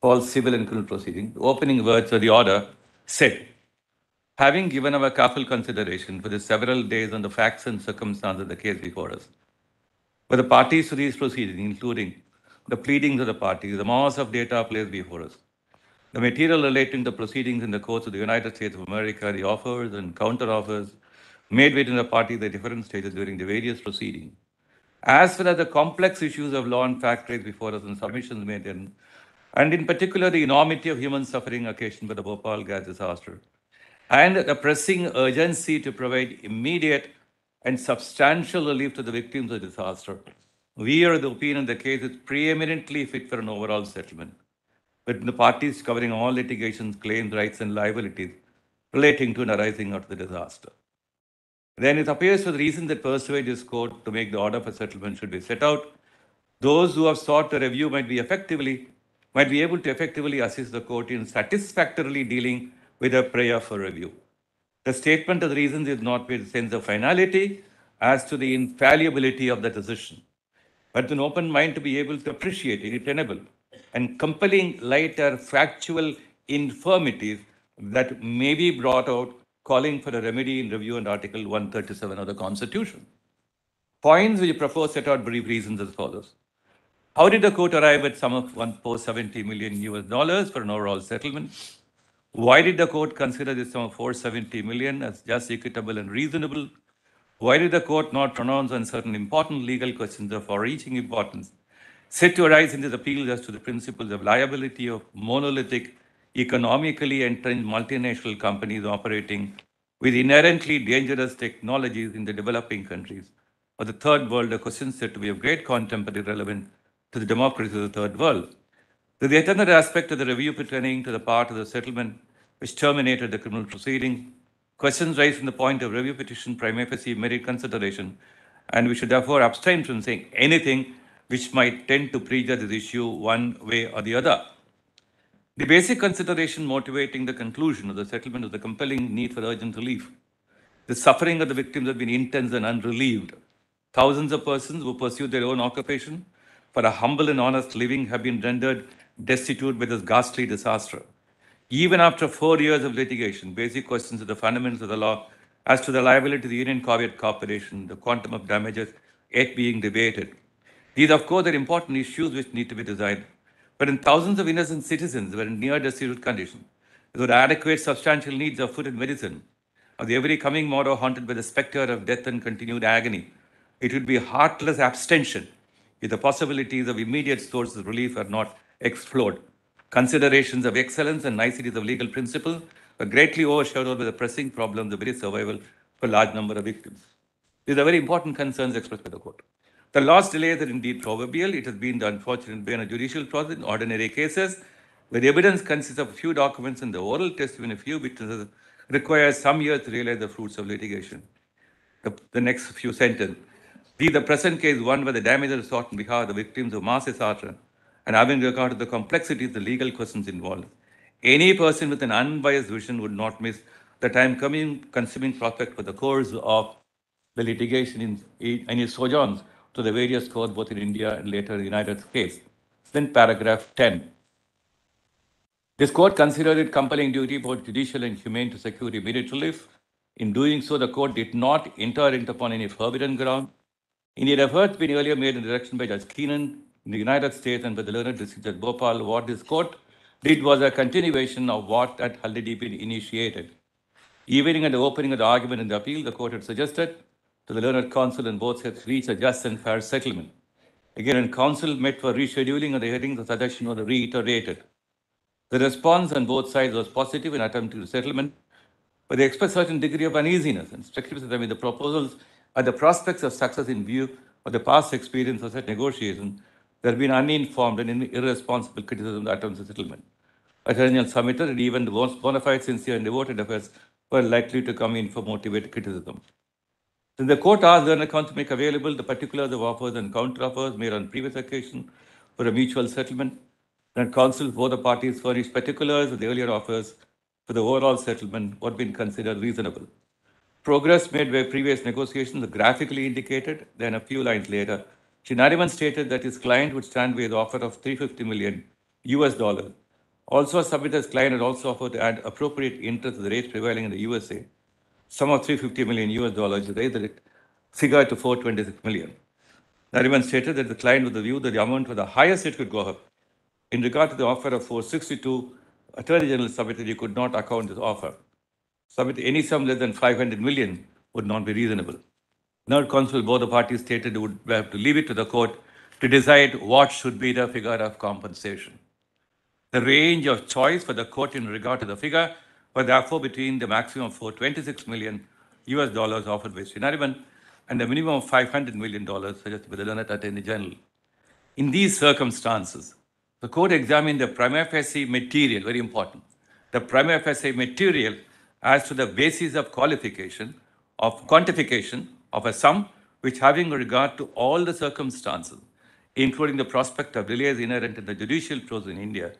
all civil and criminal proceedings. The opening words of the order said, Having given our careful consideration for the several days on the facts and circumstances of the case before us, for the parties to these proceedings, including the pleadings of the parties, the mass of data placed before us, the material relating to proceedings in the courts of the United States of America, the offers and counter-offers made within the parties at different stages during the various proceedings, as well as the complex issues of law and fact raised before us and submissions made in, and in particular the enormity of human suffering occasioned by the Bhopal gas disaster, and the pressing urgency to provide immediate and substantial relief to the victims of disaster, we are of the opinion the case is preeminently fit for an overall settlement, with the parties covering all litigations, claims, rights, and liabilities relating to and arising out of the disaster. Then it appears for the reason that persuade this court to make the order for settlement should be set out, those who have sought a review might be able to effectively assist the court in satisfactorily dealing with a prayer for review. The statement of the reasons is not with a sense of finality as to the infallibility of the decision, but with an open mind to be able to appreciate any tenable and compelling light or factual infirmities that may be brought out, calling for a remedy in review under Article 137 of the Constitution. Points which propose set out brief reasons as follows. How did the court arrive at sum of $470 million for an overall settlement? Why did the court consider this sum of $470 million as just, equitable, and reasonable? Why did the court not pronounce on certain important legal questions of far-reaching importance set to arise in this appeal as to the principles of liability of monolithic, economically entrenched multinational companies operating with inherently dangerous technologies in the developing countries of the third world, a question said to be of great contemporary relevance to the democracies of the third world? The yet another aspect of the review pertaining to the part of the settlement which terminated the criminal proceeding. Questions raised from the point of review petition prima facie merit consideration, and we should therefore abstain from saying anything which might tend to prejudge this issue one way or the other. The basic consideration motivating the conclusion of the settlement is the compelling need for urgent relief. The suffering of the victims has been intense and unrelieved. Thousands of persons who pursued their own occupation for a humble and honest living have been rendered destitute by this ghastly disaster. Even after 4 years of litigation, basic questions of the fundamentals of the law as to the liability of the Union Covert Corporation, the quantum of damages yet being debated. These, of course, are important issues which need to be decided. But in thousands of innocent citizens were in near destitute condition, without adequate substantial needs of food and medicine, of the every coming morrow haunted by the spectre of death and continued agony, it would be heartless abstention if the possibilities of immediate sources of relief are not explored. Considerations of excellence and niceties of legal principle were greatly overshadowed by the pressing problems of very survival for a large number of victims. These are very important concerns expressed by the court. The lost delays are indeed proverbial. It has been the unfortunate bane of judicial process in ordinary cases, where the evidence consists of a few documents and the oral testimony of a few witnesses requires some years to realize the fruits of litigation. The next few sentences. The present case one where the damages sought on behalf of the victims of mass disaster and having regard to the complexities of the legal questions involved. Any person with an unbiased vision would not miss the time-consuming prospect for the course of the litigation in his sojourns to the various courts both in India and later in the United States. Then paragraph 10. This court considered it compelling duty both judicial and humane to secure immediate relief. In doing so, the court did not enter upon any forbidden ground. In the efforts been earlier made in direction by Judge Keenan in the United States and by the learned District Judge Bhopal, what this court did was a continuation of what had already been initiated. Even at the opening of the argument in the appeal, the court had suggested to the learned counsel and both sides reach a just and fair settlement. Again, when counsel met for rescheduling of the hearing, the suggestion was reiterated. The response on both sides was positive in attempting to settlement, but they expressed a certain degree of uneasiness and skepticism with the proposals and the prospects of success in view of the past experience of such negotiations. There have been uninformed and irresponsible criticism of the attempts at settlement. Attorney submitted and even the most bona fide, sincere, and devoted affairs were likely to come in for motivated criticism. Then the court asked the account to make available the particulars of offers and counter-offers made on previous occasion for a mutual settlement. And counsel for the parties furnished particulars of the earlier offers for the overall settlement what been considered reasonable. Progress made by previous negotiations graphically indicated. Then a few lines later, Nariman stated that his client would stand by the offer of $350 million US, Also, Sabita's client had also offered to add appropriate interest to the rates prevailing in the USA, sum of $350 million US, to raise the figure to $426 million. Nariman stated that the client was the view that the amount was the highest it could go up. In regard to the offer of 462, Attorney General submitted he could not account this offer. Submit any sum less than 500 million would not be reasonable. Third counsel, both the parties stated they would have to leave it to the court to decide what should be the figure of compensation. The range of choice for the court in regard to the figure was therefore between the maximum of $426 million US offered by Srinariman and the minimum of $500 million suggested by the learned Attorney General. In these circumstances, the court examined the prima facie material, very important, the prima facie material as to the basis of quantification of a sum which, having regard to all the circumstances, including the prospect of delays inherent in the judicial process in India,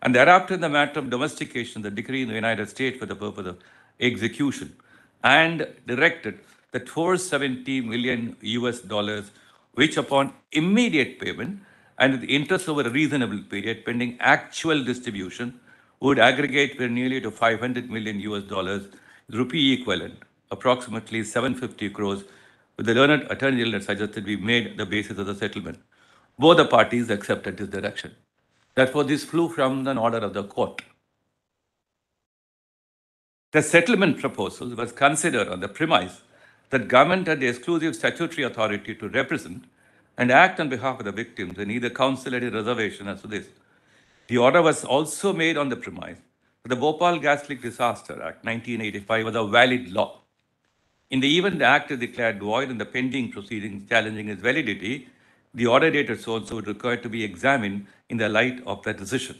and thereafter in the matter of domestication, the decree in the United States for the purpose of execution, and directed that $470 million US, which upon immediate payment and with interest over a reasonable period pending actual distribution, would aggregate very nearly to $500 million US, rupee equivalent, approximately 750 crores, with the learned Attorney General suggested be made the basis of the settlement. Both the parties accepted this direction. Therefore, this flew from an order of the court. The settlement proposal was considered on the premise that government had the exclusive statutory authority to represent and act on behalf of the victims, and neither counsel had a reservation as to this. The order was also made on the premise that the Bhopal Gas Leak Disaster Act 1985 was a valid law. In the event the act is declared void and the pending proceedings challenging its validity, the order dated so-and-so would require to be examined in the light of that decision.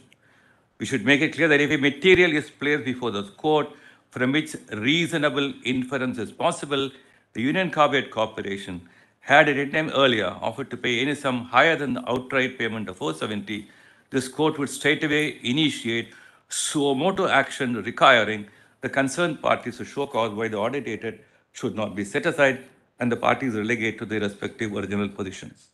We should make it clear that if a material is placed before the court from which reasonable inference is possible, the Union Carbide Corporation had at any time earlier offered to pay any sum higher than the outright payment of 470, this court would straightaway initiate suo motu action requiring the concerned parties to show cause why the order dated should not be set aside and the parties relegate to their respective original positions.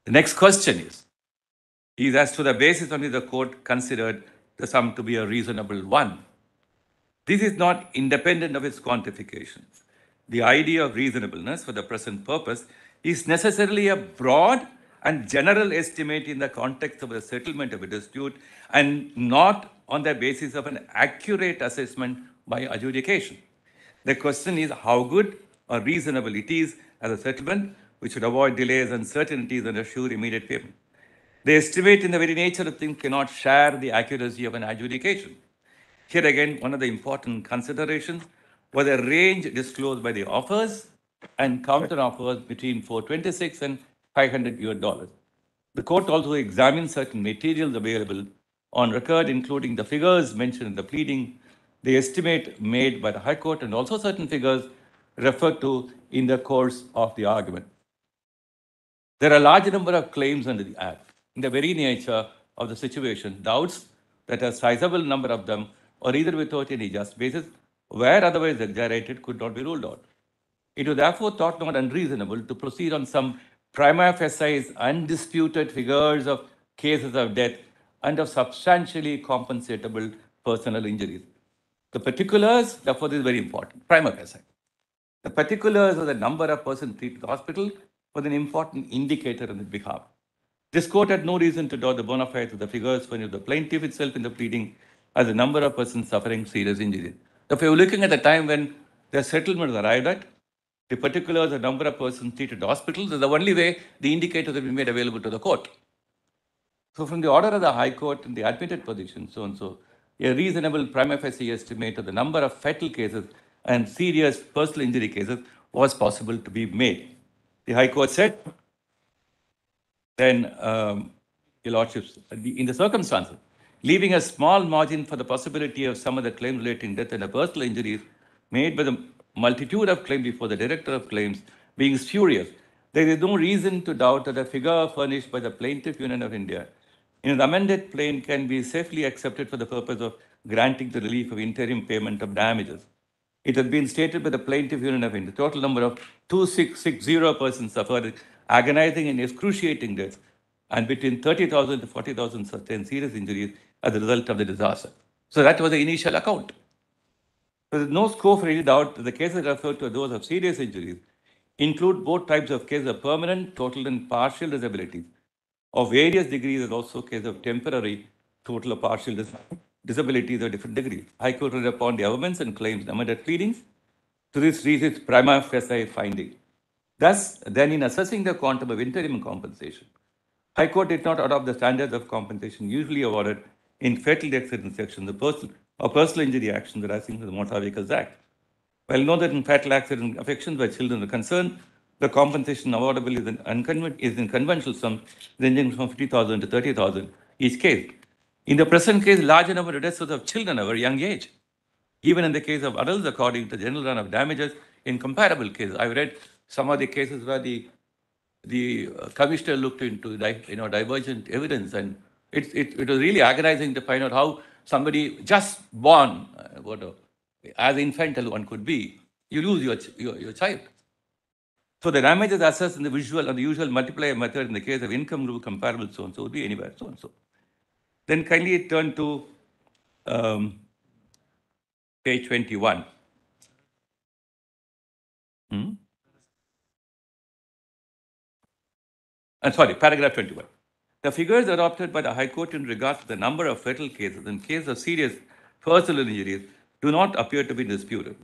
The next question is as to the basis on which the court considered the sum to be a reasonable one. This is not independent of its quantification. The idea of reasonableness for the present purpose is necessarily a broad and general estimate in the context of the settlement of a dispute and not on the basis of an accurate assessment by adjudication. The question is how good or reasonable it is as a settlement which would avoid delays, uncertainties, and assure immediate payment. The estimate in the very nature of things cannot share the accuracy of an adjudication. Here again, one of the important considerations was the range disclosed by the offers and counter offers between 426 and 500 US. The court also examined certain materials available on record, including the figures mentioned in the pleading, the estimate made by the High Court, and also certain figures referred to in the course of the argument. There are a large number of claims under the Act. In the very nature of the situation, doubts that a sizable number of them, or either without any just basis, where otherwise exaggerated, could not be ruled out. It was therefore thought not unreasonable to proceed on some prima facie undisputed figures of cases of death and of substantially compensatable personal injuries. The particulars, therefore, this is very important, prima facie. The particulars of the number of persons treated in the hospital was an important indicator on its behalf. This court had no reason to doubt the bona fides of the figures for the plaintiff itself in the pleading as the number of persons suffering serious injuries. If you're looking at the time when the settlement was arrived at, the particulars of the number of persons treated in the hospitals is the only way the indicators will be made available to the court. So from the order of the High Court in the admitted position, so-and-so, a reasonable prima facie estimate of the number of fatal cases and serious personal injury cases was possible to be made. The High Court said, then, Your Lordships, in the circumstances, leaving a small margin for the possibility of some of the claims relating death and personal injuries made by the multitude of claims before the Director of Claims being spurious, there is no reason to doubt that the figure furnished by the Plaintiff Union of India in the amended plain can be safely accepted for the purpose of granting the relief of interim payment of damages. It has been stated by the Plaintiff Union of India, the total number of 2660 persons suffered agonizing and excruciating deaths and between 30,000 to 40,000 sustained serious injuries as a result of the disaster. So that was the initial account. There is no scope for any doubt that the cases referred to those of serious injuries include both types of cases of permanent, total, and partial disabilities of various degrees, and also cases of temporary, total, or partial disabilities of different degrees. High Court relied upon the arguments and claims in amended pleadings to this reason its prima facie finding. Thus, then in assessing the quantum of interim compensation, High Court did not adopt the standards of compensation usually awarded in fatal accident sections of personal injury actions arising from the Motor Vehicles Act. Well known that in fatal accident affections where children are concerned, the compensation awardable is in conventional sums ranging from 50,000 to 30,000 each case. In the present case, larger number of deaths was of children at a very young age. Even in the case of adults, according to the general run of damages in comparable cases. I've read some of the cases where the commissioner looked into divergent evidence, and it was really agonizing to find out how somebody just born, as infantile one could be, you lose your child. So the damages assessed in the visual and the usual multiplier method in the case of income group comparable so and so would be anywhere so and so. Then kindly turn to page 21. Paragraph 21. The figures adopted by the High Court in regard to the number of fatal cases and cases of serious personal injuries do not appear to be disputed.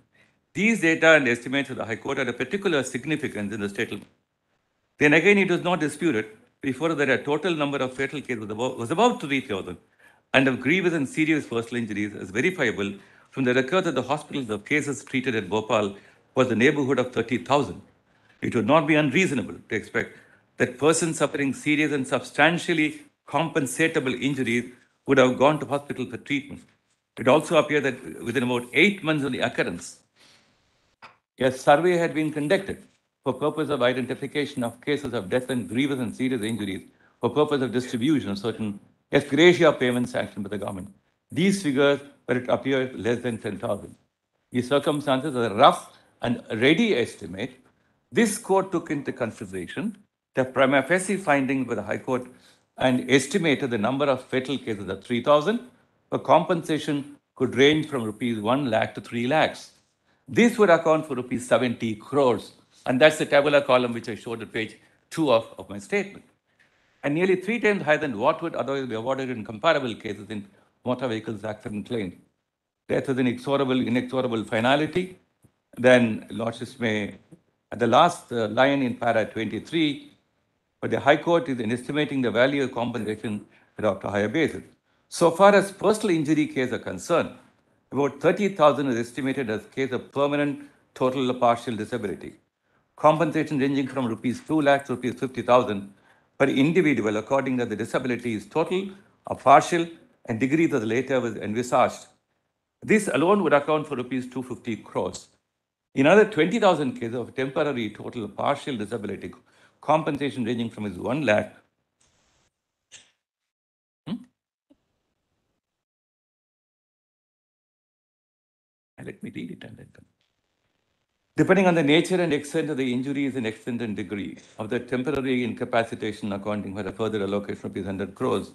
These data and estimates of the High Court are of particular significance in the statement. Then again, it was not disputed before that a total number of fatal cases was about 3,000, and of grievous and serious personal injuries as verifiable from the records of the hospitals of cases treated at Bhopal was the neighborhood of 30,000. It would not be unreasonable to expect that persons suffering serious and substantially compensatable injuries would have gone to hospital for treatment. It also appeared that within about 8 months of the occurrence, a survey had been conducted for purpose of identification of cases of death and grievous and serious injuries for purpose of distribution of certain ex gratia payments sanctioned by the government. These figures, but it appeared less than 10,000. These circumstances are a rough and ready estimate. This court took into consideration the prima facie findings by the High Court and estimated the number of fatal cases at 3,000. The compensation could range from rupees 1 lakh to 3 lakhs. This would account for rupees 70 crores. And that's the tabular column which I showed at page 2 of my statement. And nearly 3 times higher than what would otherwise be awarded in comparable cases in Motor Vehicles accident claims. Death is an inexorable finality. Then Lordships may, at the last line in para 23, but the High Court is in estimating the value of compensation adopt a higher basis. So far as personal injury cases are concerned, about 30,000 is estimated as case of permanent, total, or partial disability. Compensation ranging from rupees 2 lakhs to rupees 50,000 per individual, according to the disability is total or partial, and degrees of the latter was envisaged. This alone would account for rupees 250 crores. In other 20,000 cases of temporary, total, or partial disability, compensation ranging from 1 lakh let me read it and then come. Depending on the nature and extent of the injuries and extent and degree of the temporary incapacitation, accounting for a further allocation of 100 crores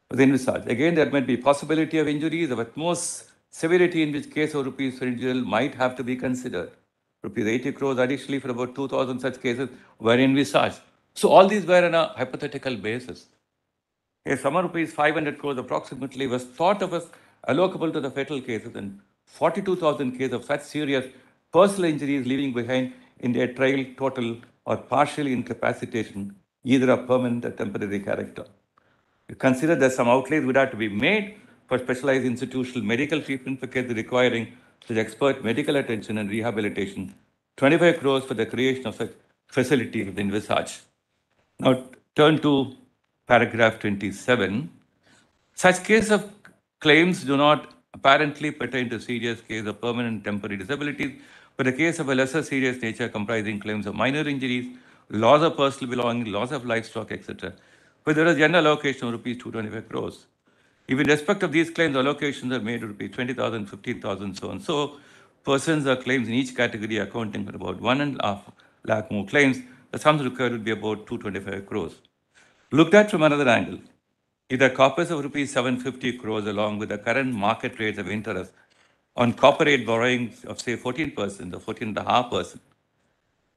was envisaged. Again, there might be possibility of injuries of utmost severity, in which case of rupees per individual might have to be considered. Rupees 80 crores additionally for about 2,000 such cases were envisaged. So all these were on a hypothetical basis. A sum of rupees 500 crores approximately was thought of as allocable to the fatal cases, and 42,000 cases of such serious personal injuries leaving behind in their trail total or partial incapacitation, either of permanent or temporary character. You consider that some outlays would have to be made for specialized institutional medical treatment for cases requiring such expert medical attention and rehabilitation. 25 crores for the creation of such facilities within envisaged. Now turn to paragraph 27. Such case of claims do not apparently pertain to serious case of permanent temporary disabilities, but a case of a lesser serious nature comprising claims of minor injuries, loss of personal belongings, loss of livestock, etc., where there is general allocation of rupees 225 crores. If in respect of these claims, allocations are made rupees 20,000, 15,000, so and so, persons or claims in each category accounting for about 1.5 lakh more claims, the sums required would be about 225 crores. Looked at from another angle, if the corpus of rupees 750 crores along with the current market rates of interest on corporate borrowings of say 14% or 14.5%,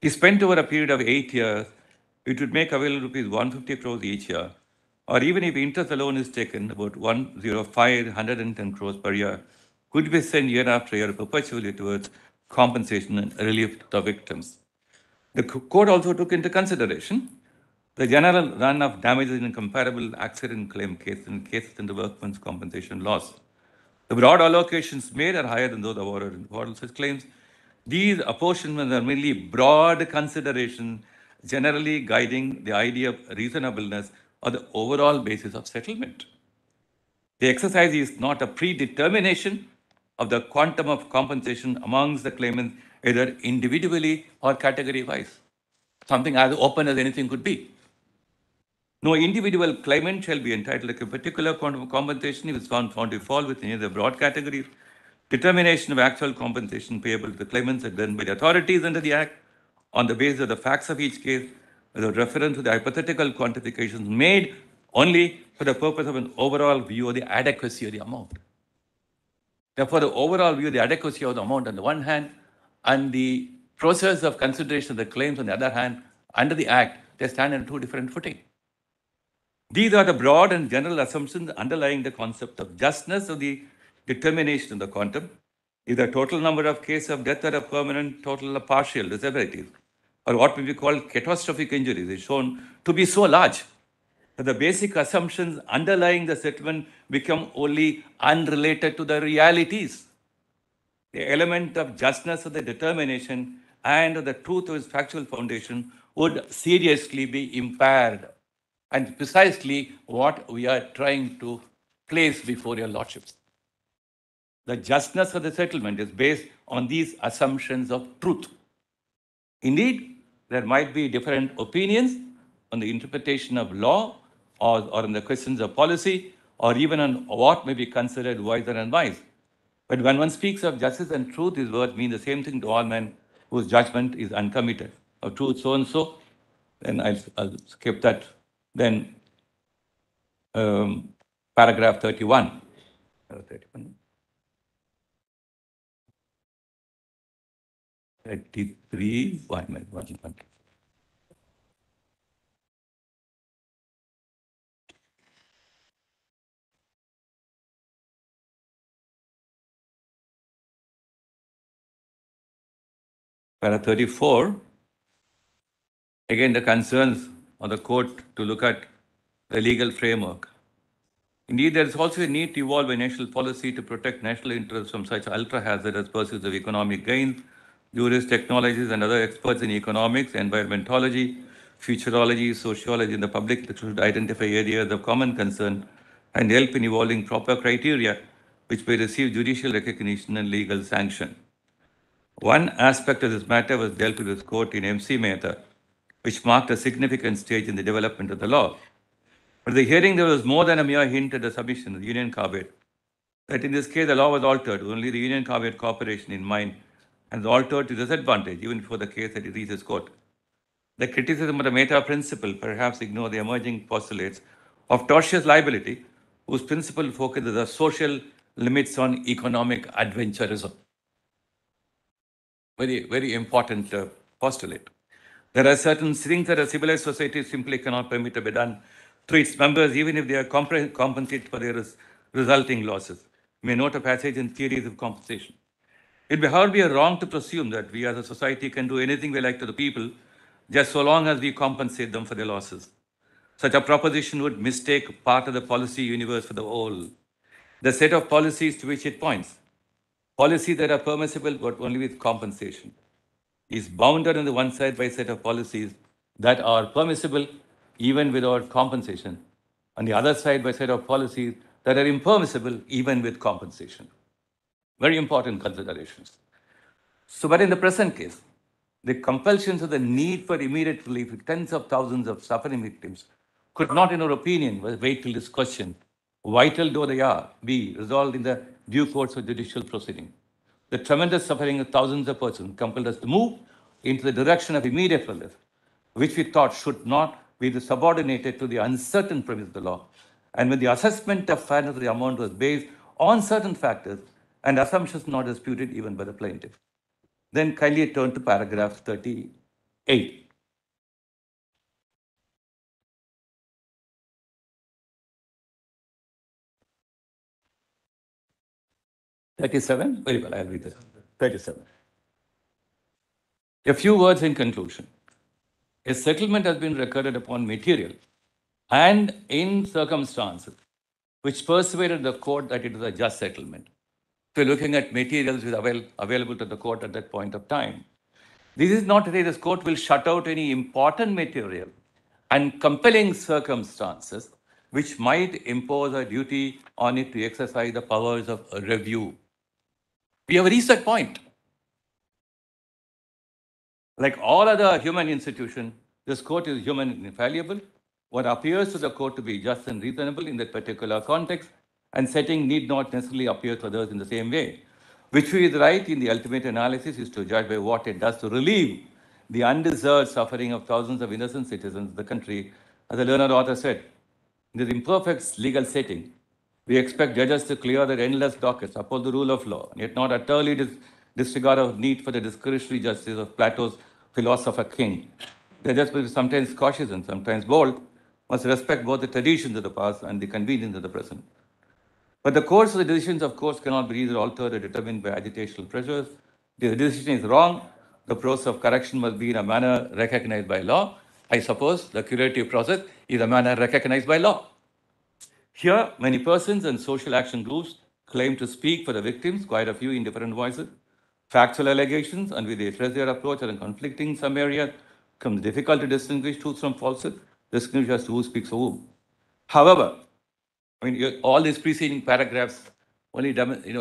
is spent over a period of 8 years, it would make available rupees 150 crores each year, or even if interest alone is taken, about 110 crores per year, could be sent year after year perpetually towards compensation and relief to the victims. The court also took into consideration the general run of damages in comparable accident claim cases and cases in the workmen's compensation laws. The broad allocations made are higher than those awarded in all such claims. These apportionments are merely broad consideration, generally guiding the idea of reasonableness or the overall basis of settlement. The exercise is not a predetermination of the quantum of compensation amongst the claimants, either individually or category-wise. Something as open as anything could be. No individual claimant shall be entitled to a particular quantum of compensation if it's found to fall within either broad categories. Determination of actual compensation payable to the claimants are done by the authorities under the Act on the basis of the facts of each case, with a reference to the hypothetical quantifications made only for the purpose of an overall view of the adequacy of the amount. Therefore, the overall view of the adequacy of the amount on the one hand, and the process of consideration of the claims on the other hand, under the Act, they stand on two different footing. These are the broad and general assumptions underlying the concept of justness of the determination of the quantum, if the total number of cases of death or a permanent, total or partial disabilities, or what may be called catastrophic injuries, is shown to be so large that the basic assumptions underlying the settlement become only unrelated to the realities. The element of justness of the determination and of the truth of its factual foundation would seriously be impaired. And precisely what we are trying to place before your lordships. The justness of the settlement is based on these assumptions of truth. Indeed, there might be different opinions on the interpretation of law or on the questions of policy or even on what may be considered wise or unwise. But when one speaks of justice and truth, these words mean the same thing to all men whose judgment is uncommitted. Of truth so and so, then I'll skip that. Then paragraph 31. 33, 1 minute. Para 34, again the concerns of the court to look at the legal framework. Indeed, there is also a need to evolve a national policy to protect national interests from such ultra-hazardous pursuits of economic gains. Jurists, technologists, and other experts in economics, environmentology, futurology, sociology, and the public should identify areas of common concern and help in evolving proper criteria which may receive judicial recognition and legal sanction. One aspect of this matter was dealt with this court in MC Mehta, which marked a significant stage in the development of the law. But at the hearing, there was more than a mere hint at the submission of the Union Carbide, that in this case the law was altered, only the Union Carbide Corporation in mind, and altered to disadvantage even before the case had reached this court. The criticism of the Mehta principle perhaps ignore the emerging postulates of tortious liability, whose principal focuses the social limits on economic adventurism. Very, very important postulate. There are certain things that a civilized society simply cannot permit to be done to its members, even if they are compensated for their resulting losses. You may note a passage in Theories of Compensation. It would however be wrong to presume that we as a society can do anything we like to the people, just so long as we compensate them for their losses. Such a proposition would mistake part of the policy universe for the whole. The set of policies to which it points, policies that are permissible but only with compensation, is bounded on the one side by a set of policies that are permissible even without compensation, on the other side by a set of policies that are impermissible even with compensation. Very important considerations. So, but in the present case, the compulsions of the need for immediate relief for tens of thousands of suffering victims could not, in our opinion, wait till this question, vital though they are, be resolved in the due course of judicial proceeding. The tremendous suffering of thousands of persons compelled us to move into the direction of immediate relief, which we thought should not be subordinated to the uncertain premise of the law. And when the assessment of fairness of the amount was based on certain factors and assumptions not disputed even by the plaintiff. Then kindly turn to paragraph 38. (37) Very well, I'll read this. 37. A few words in conclusion. A settlement has been recorded upon material and in circumstances which persuaded the court that it is a just settlement. So looking at materials which are available to the court at that point of time. This is not to say this court will shut out any important material and compelling circumstances which might impose a duty on it to exercise the powers of review. We have reached that point. Like all other human institutions, this court is human and infallible. What appears to the court to be just and reasonable in that particular context and setting need not necessarily appear to others in the same way. Which is right in the ultimate analysis is to judge by what it does to relieve the undeserved suffering of thousands of innocent citizens of the country. As the learned author said, in this imperfect legal setting, we expect judges to clear their endless dockets, uphold the rule of law, and yet not utterly disregard of need for the discretionary justice of Plato's philosopher king. Judges will be sometimes cautious and sometimes bold, must respect both the traditions of the past and the convenience of the present. But the course of the decisions, of course, cannot be either altered or determined by agitational pressures. If the decision is wrong, the process of correction must be in a manner recognized by law. I suppose the curative process is a manner recognized by law. Here, many persons and social action groups claim to speak for the victims, quite a few in different voices. Factual allegations, and with they address their approach are conflicting in some areas, becomes difficult to distinguish truth from falsehood, distinguish as to who speaks for whom. However, I mean, all these preceding paragraphs only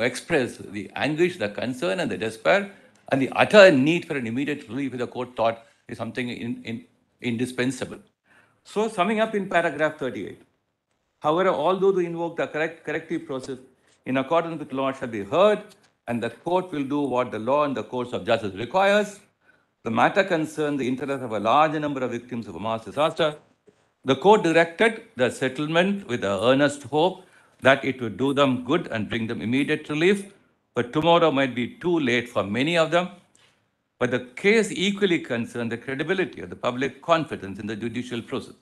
express the anguish, the concern, and the despair, and the utter need for an immediate relief the court thought is something indispensable. So, summing up in paragraph 38, however, although to invoke the corrective process in accordance with law shall be heard, and the court will do what the law and the courts of justice requires, the matter concerns the interest of a large number of victims of a mass disaster. The court directed the settlement with the earnest hope that it would do them good and bring them immediate relief, but tomorrow might be too late for many of them. But the case equally concerned the credibility of the public confidence in the judicial process.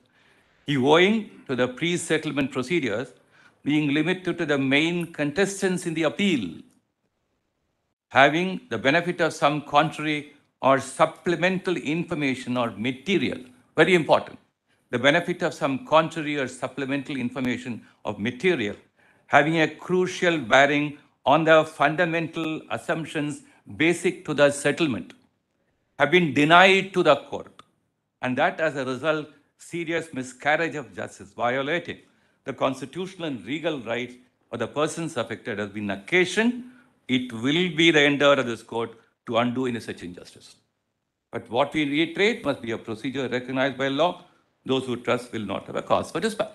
Owing to the pre-settlement procedures being limited to the main contestants in the appeal, having the benefit of some contrary or supplemental information or material, very important, the benefit of some contrary or supplemental information of material, having a crucial bearing on the fundamental assumptions basic to the settlement, have been denied to the court, and that as a result, serious miscarriage of justice, violating the constitutional and legal rights of the persons affected has been occasioned, it will be the endeavor of this court to undo any such injustice. But what we reiterate must be a procedure recognized by law. Those who trust will not have a cause for despair.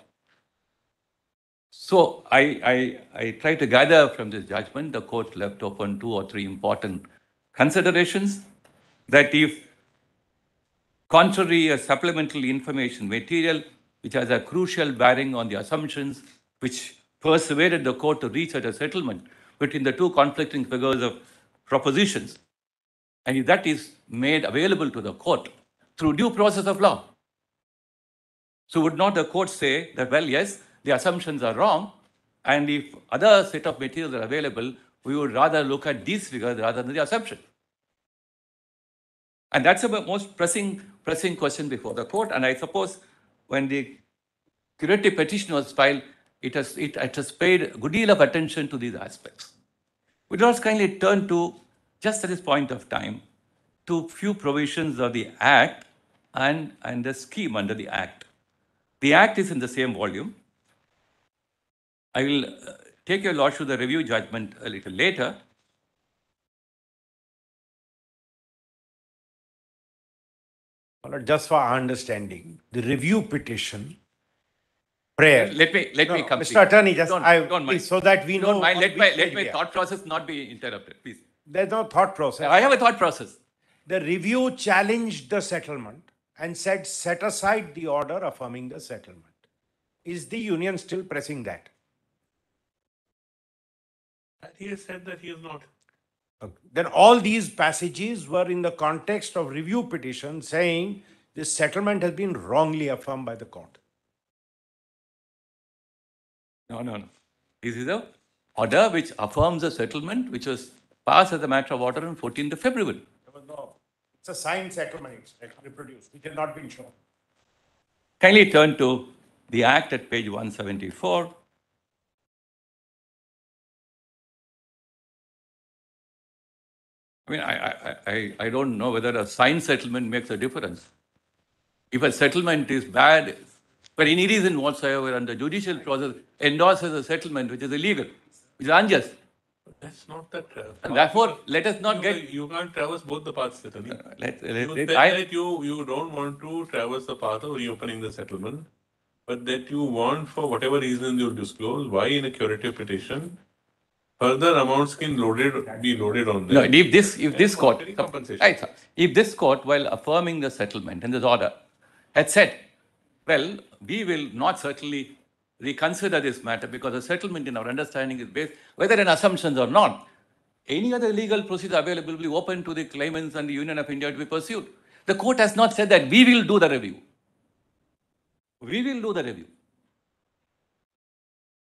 So I try to gather from this judgment, the court left open 2 or 3 important considerations, that if contrary or supplemental information material which has a crucial bearing on the assumptions which persuaded the court to reach at a settlement between the 2 conflicting figures of propositions, and if that is made available to the court through due process of law. So would not the court say that, well, yes, the assumptions are wrong, and if other set of materials are available, we would rather look at these figures rather than the assumption. And that's the most pressing question before the court. And I suppose when the curative petition was filed, it has paid a good deal of attention to these aspects. We also kindly turn to, just at this point of time, to few provisions of the Act and the scheme under the Act. The Act is in the same volume. I will take your lordship to the review judgment a little later. Just for our understanding, the review petition prayer. Let me complete. Mr. Attorney, don't mind. So that we know. Don't mind. Let my thought process not be interrupted, please. There's no thought process. I have a thought process. The review challenged the settlement, and said, set aside the order affirming the settlement. Is the union still pressing that? And he has said that he is not. Then all these passages were in the context of review petition saying this settlement has been wrongly affirmed by the court. No, no, no. This is the order which affirms the settlement, which was passed as a matter of order on 14th of February. No, it's a signed settlement, it's reproduced. It has not been shown. Kindly turn to the Act at page 174. I mean, I don't know whether a signed settlement makes a difference. If a settlement is bad, for any reason whatsoever, and the judicial process endorses a settlement which is illegal, which is unjust. That's not that. And therefore, let us not get. You can't traverse both the paths, Attorney. You said I- that you don't want to traverse the path of reopening the settlement, but that you want, for whatever reason you disclose, why in a curative petition, further amounts can be loaded on them. No, if this court, monetary compensation. right, sir. If this court, while affirming the settlement and this order, had said, well, we will not certainly reconsider this matter because the settlement in our understanding is based, whether in assumptions or not, any other legal procedure available will be open to the claimants and the Union of India to be pursued. The court has not said that we will do the review. We will do the review.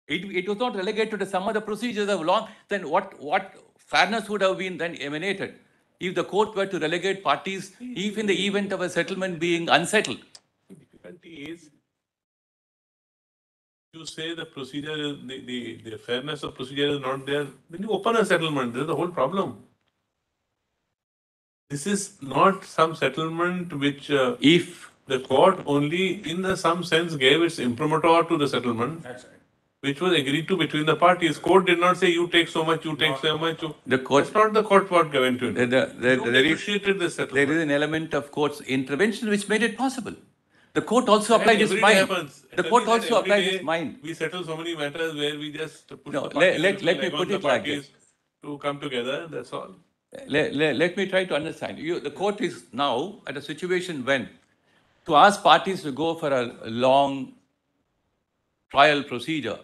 It was not relegated to some other procedures of law. Then what fairness would have been then emanated if the court were to relegate parties, if in the event of a settlement being unsettled? The difficulty is, you say the procedure is, the fairness of procedure is not there, then you open a settlement. This is the whole problem. This is not some settlement which If the court only, in some sense, gave its imprimatur to the settlement, which was agreed to between the parties. Court did not say you take so much, you take so much. the court, That's not the court what given to you. there You is, negotiated the there settlement. is an element of court's intervention which made it possible. The court also applied its Every day mind. happens. The court Every also applied day its mind. We settle so many matters where we just push No, the parties let me on put the it like parties to come together. That's all. Let me try to understand. The court is now at a situation when to ask parties to go for a long trial procedure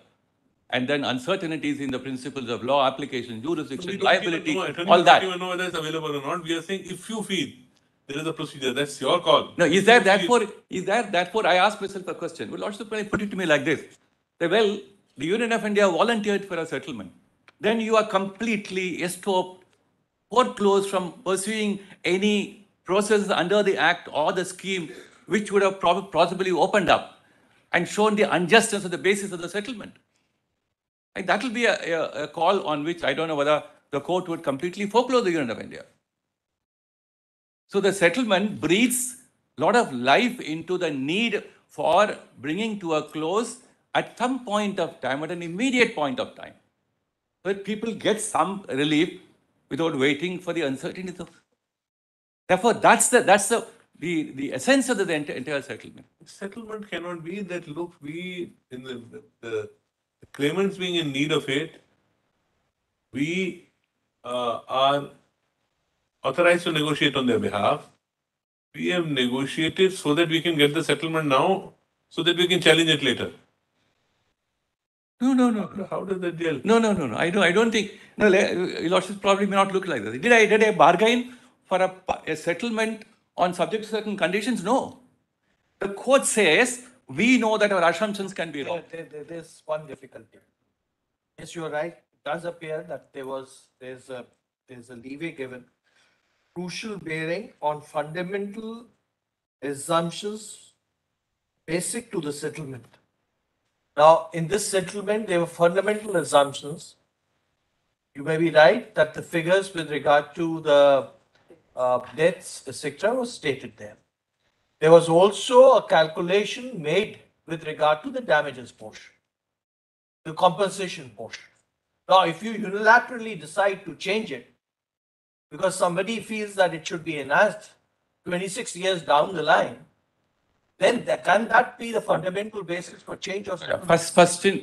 and then uncertainties in the principles of law, application, jurisdiction, We don't liability, even know, attorney, all we that. don't even know whether it's available or not. We are saying if you feel there is a procedure, that's your call. No, is If there you feel- therefore, I ask myself a question. Well, Lordship, put it to me like this. Say, well, the Union of India volunteered for a settlement. Then you are completely estopped, foreclosed from pursuing any process under the Act or the scheme which would have possibly opened up and shown the injustice of the basis of the settlement. And that will be a call on which I don't know whether the court would completely foreclose the Union of India. So the settlement breathes a lot of life into the need for bringing to a close at some point of time, at an immediate point of time, where people get some relief without waiting for the uncertainties of. Therefore, that's the essence of the entire settlement. Settlement cannot be that, look, we, in the claimants being in need of it, we are authorized to negotiate on their behalf. We have negotiated so that we can get the settlement now, so that we can challenge it later. No. How does that deal? No. I don't think. No, Your Lordship probably may not look like this. Did I bargain for a settlement on subject to certain conditions? No. The court says we know that our assumptions can be wrong. There's one difficulty. Yes, you're right. It does appear that there's a leeway given, crucial bearing on fundamental assumptions basic to the settlement. Now, in this settlement, there were fundamental assumptions. You may be right that the figures with regard to the deaths, etc., was stated there. There was also a calculation made with regard to the damages portion, the compensation portion. Now, if you unilaterally decide to change it, because somebody feels that it should be enhanced 26 years down the line, then can that be the fundamental basis for change of settlement? First,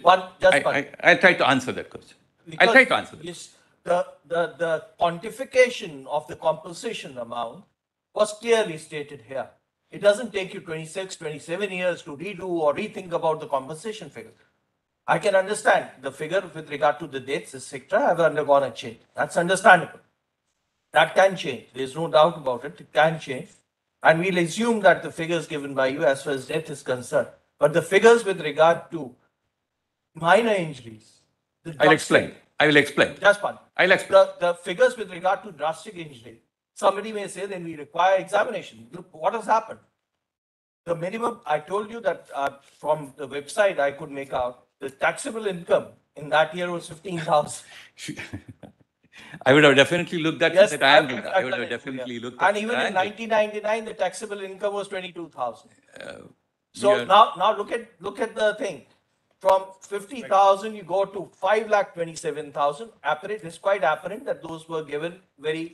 I'll try to answer that question. I'll try to answer that. Yes, the quantification of the compensation amount was clearly stated here. It doesn't take you 26, 27 years to redo or rethink about the compensation figure. I can understand the figure with regard to the deaths, etc., have undergone a change. That's understandable. That can change. There's no doubt about it. It can change. And we'll assume that the figures given by you as far as death is concerned. But the figures with regard to minor injuries. I'll explain. I will explain. Just one. I'll explain. The figures with regard to drastic injury. Somebody may say then we require examination. Look, what has happened? The minimum, I told you that from the website I could make out, the taxable income in that year was 15,000. I would have definitely looked at Yes, that angle. I've I would done have it, definitely yeah. looked at And even that in angle. 1999, the taxable income was 22,000. We So are- now look at the thing. From 50,000, you go to 5,27,000. Apparent, it's quite apparent that those were given the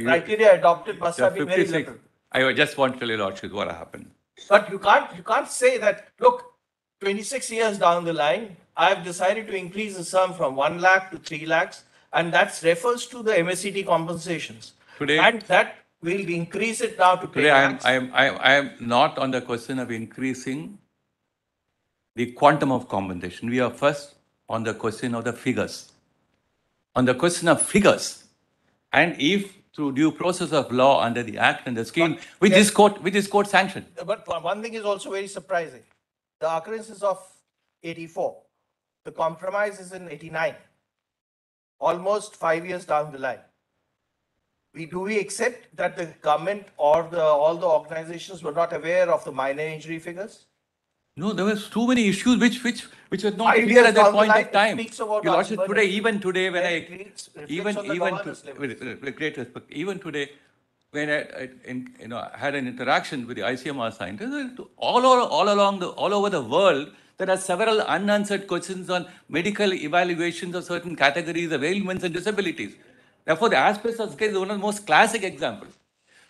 criteria adopted must The have been very 56 liberal. I just want to tell you, Lordship, what happened. But you can't say that, look, 26 years down the line, I've decided to increase the sum from 1 lakh to 3 lakhs, and that refers to the MSCT compensations. Today- And that will increase it now to 10 Today, lakhs. I am not on the question of increasing the quantum of compensation. We are first on the question of the figures. On the question of figures, and if through due process of law under the Act and the scheme, which this court sanctioned. But one thing is also very surprising. The occurrence is of 84. The compromise is in 89. Almost 5 years down the line. Do we accept that the government or all the organizations were not aware of the minor injury figures? No, there was too many issues which were not 5 clear years at that down the point line, of it time. speaks about Your Lordship, urban today, even today, when Where I it reflects even on the even governance level. with great respect, even today, when I had an interaction with the ICMR scientists, all over the world, there are several unanswered questions on medical evaluations of certain categories of ailments and disabilities. Therefore, the asbestos case is one of the most classic examples.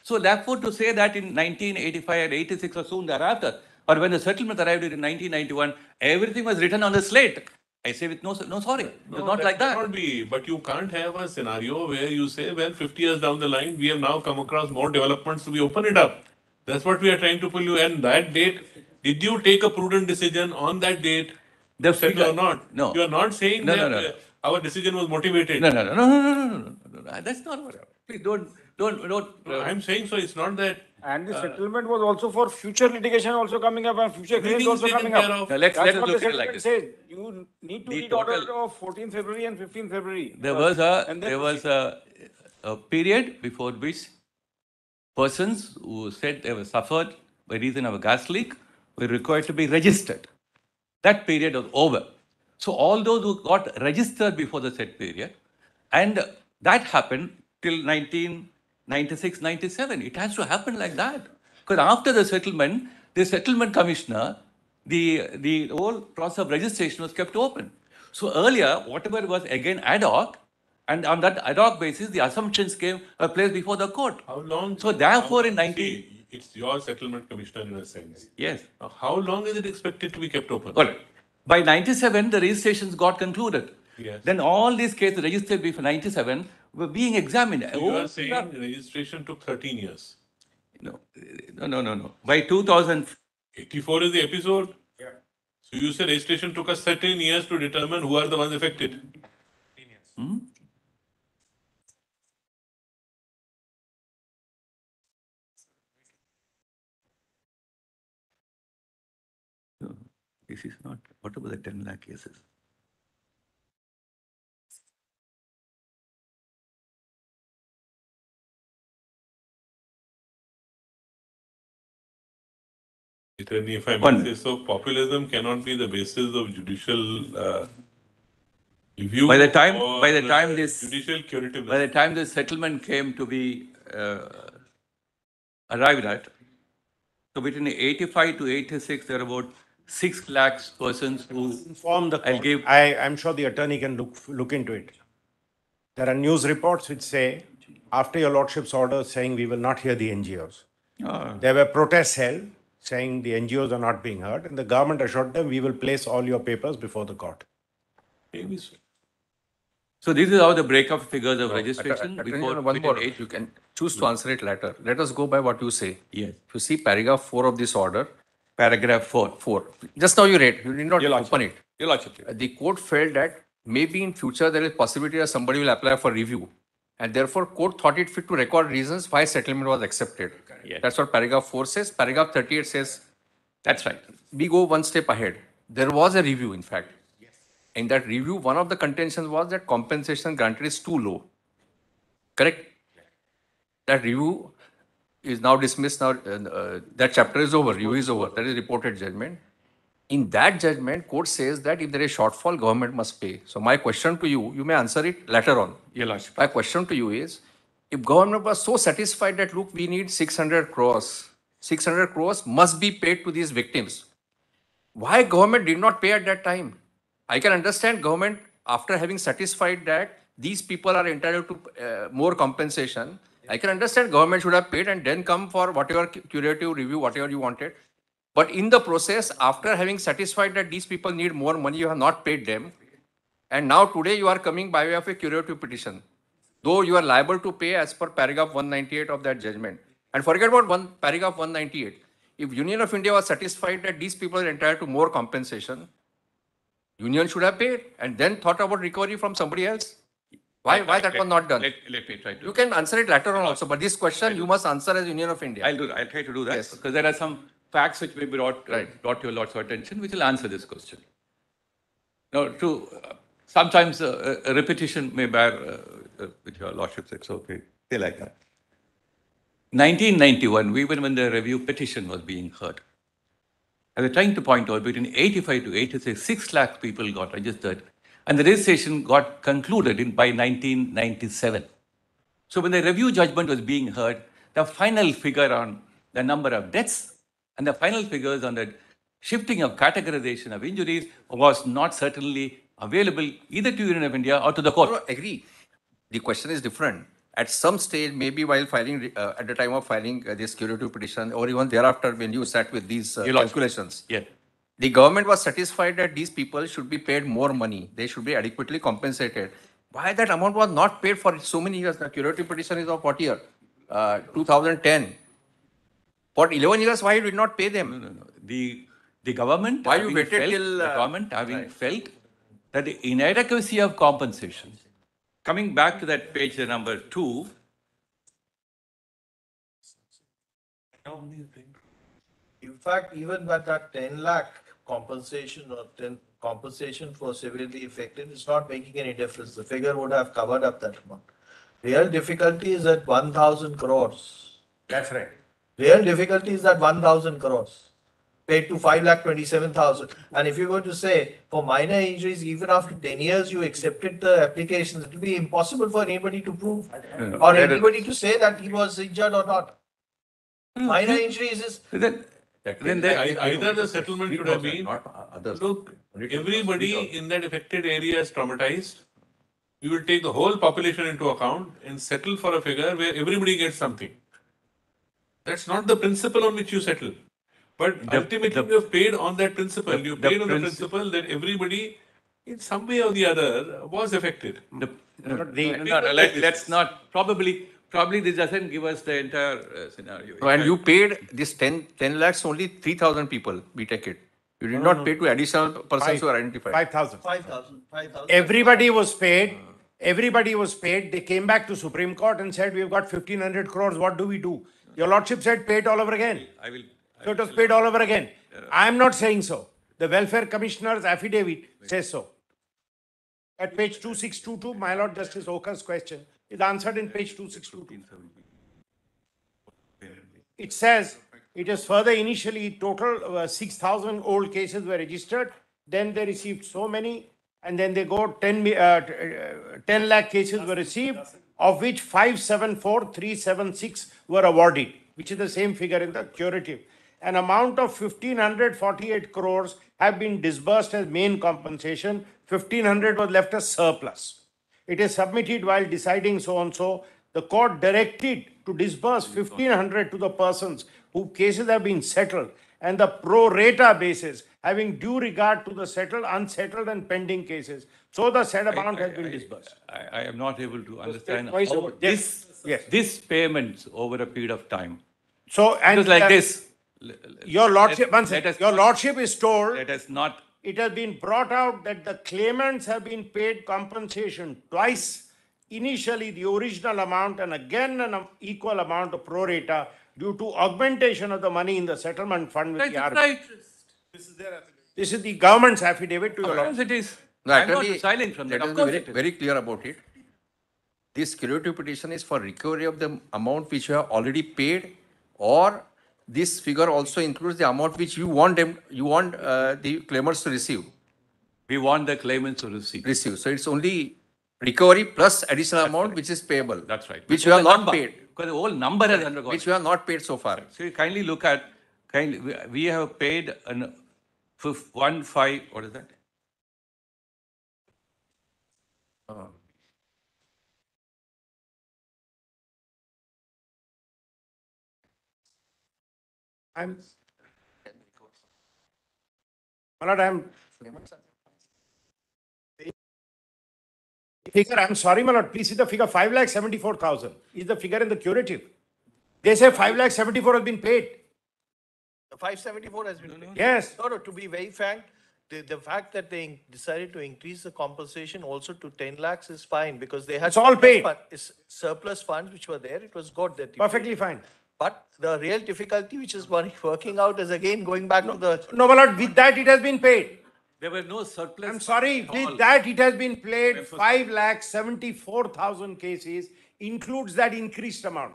So therefore, to say that in 1985 and 86 or soon thereafter, or when the settlement arrived in 1991, everything was written on the slate. I say with no sorry. It's not like that. Cannot be, but you can't have a scenario where you say, well, 50 years down the line, we have now come across more developments, so we open it up. That's what we are trying to pull you. And that date, did you take a prudent decision on that date The to settle figure- or not? No. You are not saying No, that no, no. Our decision was motivated. No. That's not what. Please don't. I'm saying so. It's not that. And the settlement was also for future litigation also coming up and future claims Everything is also taken coming care up. of. Now, let That's us what look the at it like settlement this. says. You need to The read order total- of 14th February and 15th February. There was And then a period before which persons who said they were suffered by reason of a gas leak were required to be registered. That period was over. So all those who got registered before the said period, and that happened till 1996, 97. It has to happen like that. Because after the settlement commissioner, the whole process of registration was kept open. So earlier, whatever was again ad hoc, and on that ad hoc basis, the assumptions came placed before the court. How long? So therefore, in See, 19 it's your settlement commissioner in a sense. yes. Now, how long is it expected to be kept open? Well, by 97, the registrations got concluded. Yes. Then all these cases registered before 97 were being examined. So you are saying registration took 13 years. No. By 2000, 84 is the episode. Yeah. So you say registration took us 13 years to determine who are the ones affected. this is not, what about the 10 lakh cases? Attorney, if I may One. say so, populism cannot be the basis of judicial review. By the time or this- judicial curativeness. By the time the settlement came to be arrived at, so between 85 to 86, there are about 6 lakhs persons who Inform the I'll court. give- I'm sure the attorney can look into it. There are news reports which say, after your lordship's order saying we will not hear the NGOs. There were protests held saying the NGOs are not being heard, and the government assured them we will place all your papers before the court. Maybe so. So this is how the breakup figures of No, registration Attorney before General, one more. 8. You can choose to answer it later. Let us go by what you say. Yes. If you see paragraph 4 of this order, Paragraph 4. 4. Just now you read. You did not Your Lordship. open it. Your Lordship. The court felt that maybe in future there is possibility that somebody will apply for review. And therefore, court thought it fit to record reasons why settlement was accepted. Yes. That's what paragraph 4 says. Paragraph 38 says, That's right. we go one step ahead. There was a review, in fact. In that review, one of the contentions was that compensation granted is too low. Correct? That review is now dismissed. Now that chapter is over. Review is over. That is reported judgment. In that judgment, court says that if there is shortfall, government must pay. So my question to you, you may answer it later on. Your Lordship. My question to you is, if government was so satisfied that, look, we need 600 crores, 600 crores must be paid to these victims. Why government did not pay at that time? I can understand government, after having satisfied that these people are entitled to more compensation, I can understand government should have paid and then come for whatever curative review, whatever you wanted. But in the process, after having satisfied that these people need more money, you have not paid them. And now today you are coming by way of a curative petition, though you are liable to pay as per paragraph 198 of that judgment. And forget about paragraph 198. If Union of India was satisfied that these people are entitled to more compensation, Union should have paid and then thought about recovery from somebody else. Why that was not done? Let me try to. You can answer it later on also, but this question you must answer as Union of India. I'll try to do that Yes. because there are some facts which may be brought to your Lord's attention which will answer this question. Now, sometimes a repetition may bear with your Lordship, it's okay. They like that. 1991, even when the review petition was being heard, I was trying to point out between 85 to 86, 6 lakh people got registered and the registration got concluded by 1997. So when the review judgment was being heard, the final figure on the number of deaths and the final figures on the shifting of categorization of injuries was not certainly available either to Union of India or to the court. No, agree. The question is different. At some stage, maybe while filing, at the time of filing this curative petition, or even thereafter when you sat with these calculations, Yeah. the government was satisfied that these people should be paid more money. They should be adequately compensated. Why that amount was not paid for so many years? The curative petition is of what year? 2010. For 11 years, why you did not pay them? No. The government. Why you having waited felt- till, the government having felt that the inadequacy of compensation. Coming back to that page number 2. In fact, even with that 10 lakh compensation or 10 compensation for severely affected, it's not making any difference. The figure would have covered up that amount. Real difficulty is at 1,000 crores. That's right. Real difficulty is at 1,000 crores. Paid to 5,27,000. And if you're going to say for minor injuries, even after 10 years, you accepted the applications, it will be impossible for anybody to prove or anybody to say that he was injured or not. Minor injuries is. Then Either the settlement should have been, look, everybody in that affected area is traumatized. We will take the whole population into account and settle for a figure where everybody gets something. That's not the principle on which you settle. But ultimately, you have paid on that principle. You paid on the principle that everybody, in some way or the other, was affected. Let's not. Probably this doesn't give us the entire scenario. And you paid this 10 lakhs only 3,000 people, we take it. You did not pay to additional persons who are identified. 5,000. 5,000. Everybody was paid. Everybody was paid. They came back to Supreme Court and said, we've got 1,500 crores. What do we do? Your Lordship said, pay it all over again. So it was paid all over again. I am not saying so. The Welfare Commissioner's affidavit says so. At page 2622, my Lord Justice Oka's question is answered in page 2622. It says, it is further initially total 6,000 old cases were registered. Then they received so many and then they go 10 lakh cases were received, of which 574,376 were awarded, which is the same figure in the curative. An amount of 1,548 crores have been disbursed as main compensation. 1,500 was left as surplus. It is submitted while deciding so and so. The court directed to disburse 1,500 to the persons whose cases have been settled and the pro rata basis having due regard to the settled, unsettled and pending cases. So the said amount has been disbursed. I am not able to understand twice how over. Yes. this payments over a period of time. So, It and was like this. your lordship, one Let second. us Your not- lordship is told, Let us not, it has been brought out that the claimants have been paid compensation twice. Initially, the original amount and again an equal amount of pro rata due to augmentation of the money in the settlement fund with right, the that's RBI. right. This is the government's affidavit to your Of course lordship. it is. No, I'm not actually, silent from that. let us Of be course very, it is. very clear about it. This curative petition is for recovery of the amount which you have already paid, or this figure also includes the amount which you want the claimants to receive. We want the claimants to receive. So it's only recovery plus additional amount which is payable. That's right. Which you have Because the not number- paid, Because the whole number has undergone. which you have not paid so far. So you kindly look at, we have paid an 1.5, what is that? I'm, my lord, I'm sorry, my lord, please see the figure, 5,74,000 is the figure in the curative. They say 5,74,000 has been paid. The 574 has been paid. Yes. No, to be very frank, the fact that they decided to increase the compensation also to 10 lakhs is fine because they had. It's all paid. Surplus funds which were there, it was good that. Perfectly fine. But the real difficulty which is working out is again going back to the. No, my lord, with that it has been paid. There were no surplus. I'm sorry, at all. with that it has been paid, 5,74,000 cases includes that increased amount.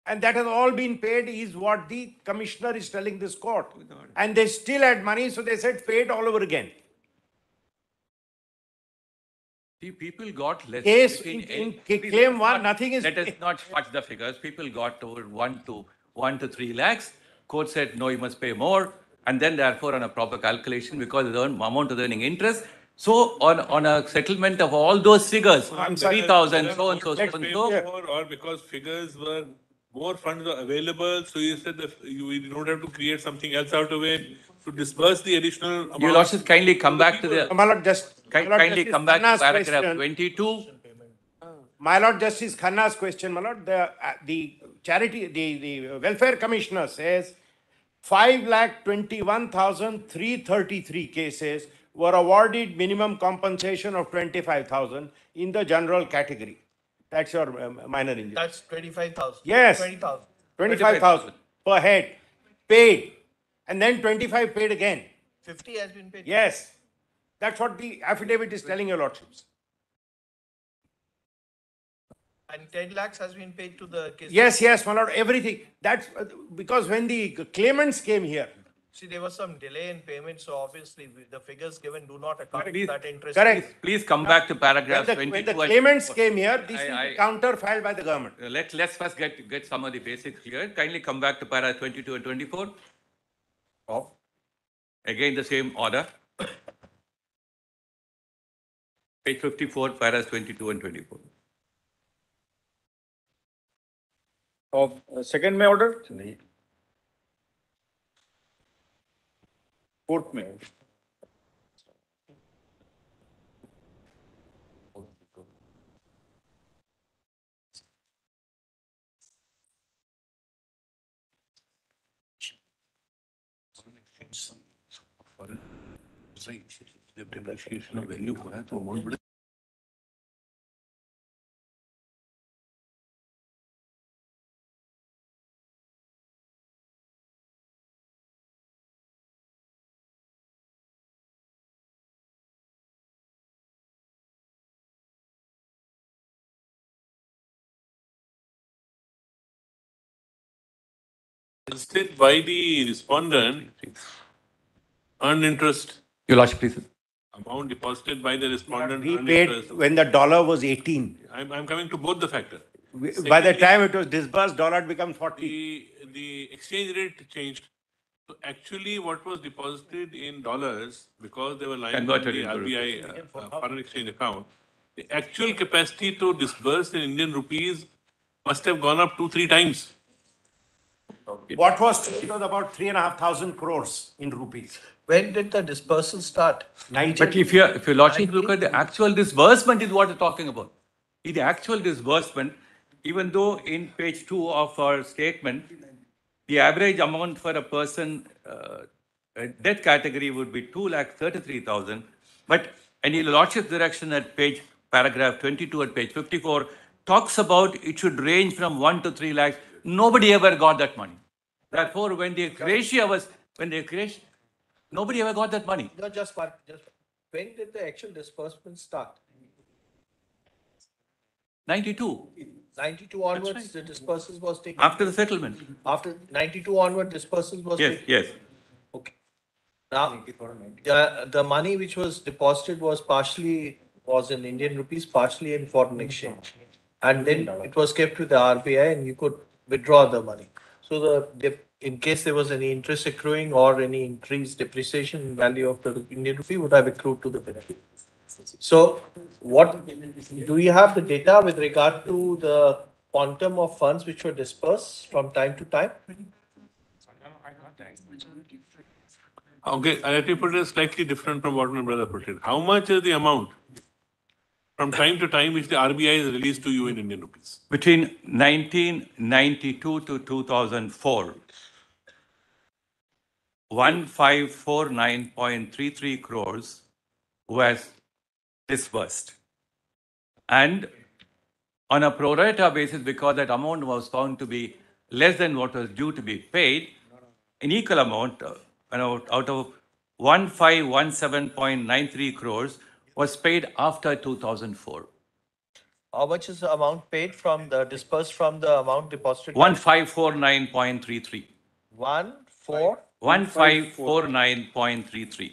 And that has all been paid is what the commissioner is telling this court. And they still had money, so they said paid all over again. See, people got less. Case between in please claim let us one, not- nothing is Let us paid. not fudge the figures. People got over 1 to 3 lakhs. Court said, no, you must pay more. And then therefore on a proper calculation, because the amount of earning interest. So on a settlement of all those figures, I'm sorry. 3,000, so and so, so Let's and Pay so. more, or because figures were, more funds were available, so you said that you don't have to create something else out of it to disburse the additional amount. You will also kindly come back to the, My lord, my lord, kindly Justice come back to Khanna's paragraph question. 22. My lord, Justice Khanna's question, my lord, the charity, the welfare commissioner says 5,21,333 cases were awarded minimum compensation of 25,000 in the general category. That's your minor injury. That's 25,000. Yes. 20,000. 25,000 per head paid, and then 25 paid again. 50 has been paid. Yes. That's what the affidavit is telling your lordships. And 10 lakhs has been paid to the case. Yes, my lord, everything. That's because when the claimants came here, See, there was some delay in payment, so obviously the figures given do not account for Please- that interest. correct. Please come back to paragraph When 22. the and claimants 24. came here, this is I- the counter filed by the government. Let's first get some of the basics clear. Kindly come back to para 22 and 24. Of Again, the same order. Page 54, paras 22 and 24. Of second May order? Fourth May. Instead, by the respondent, earned interest, Your Lordship, please. amount deposited by the respondent. We earned paid interest. when the dollar was 18. I'm coming to both the factors. By the time it was disbursed, dollar had become 40. The exchange rate changed. So actually, what was deposited in dollars, because they were lying on the Converted into RBI foreign exchange account, the actual capacity to disburse in Indian rupees must have gone up 2-3 times. What was, it was about 3,500 crores in rupees. When did the dispersal start? But if your lordship look at the actual disbursement is what we're talking about. In the actual disbursement, even though in page 2 of our statement, the average amount for a person debt category would be 2,33,000. But in your lordship's direction at paragraph 22 at page 54 talks about it should range from 1 to 3 lakhs. Nobody ever got that money. Therefore, when the nobody ever got that money. No, just when did the actual disbursement start? 92. 92 onwards, right. the dispersals was taken. After the settlement. After 92 onward, dispersals was Yes, taken. yes. Okay. Now, the money which was deposited was in Indian rupees, partially in foreign exchange. And then it was kept with the RBI and you could withdraw the money. So in case there was any interest accruing or any increased depreciation in value of the Indian rupee would have accrued to the benefit. So do you have the data with regard to the quantum of funds which were dispersed from time to time? Okay, let me put it slightly different from what my brother put it. How much is the amount from time to time which the RBI has released to you in Indian rupees? Between 1992 to 2004, 1549.33 crores was disbursed. And on a pro rata basis, because that amount was found to be less than what was due to be paid, an equal amount, out of 1517.93 crores was paid after 2004. How much is the amount paid dispersed from the amount deposited? 1549.33. 1549.33.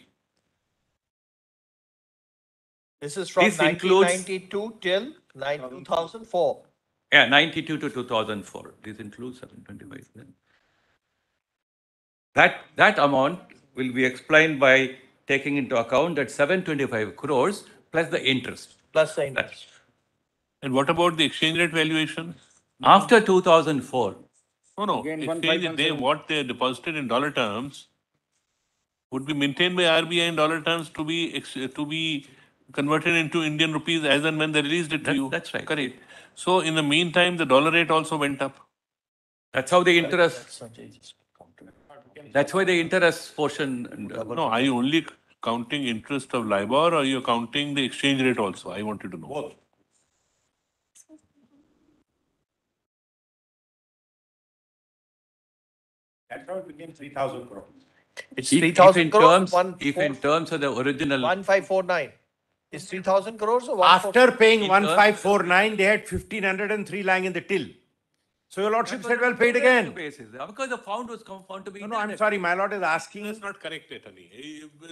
This is from This includes- 1992 till 2004. Yeah, 92 to 2004. This includes 725. That amount will be explained by taking into account that 725 crores plus the interest. Plus the interest. And what about the exchange rate valuation? After 2004, No. Again, Exchange, 1517. what they deposited in dollar terms would be maintained by RBI in dollar terms to be converted into Indian rupees as and when they released it to you. that's right. Correct. So in the meantime, the dollar rate also went up. That's how the interest. That's why the interest portion. No, are you only counting interest of LIBOR or are you counting the exchange rate also? I wanted to know. Both. That's how it became 3,000 crores. It's If 3,000 crores. in terms of the original. 1549. It's 3,000 crores or After paying In 1549, they had 1,503 lying in the till. So your lordship said, well, paid again. Basis, because the found was found to be. No, I'm sorry, my lord is asking. That's not correct, Attorney.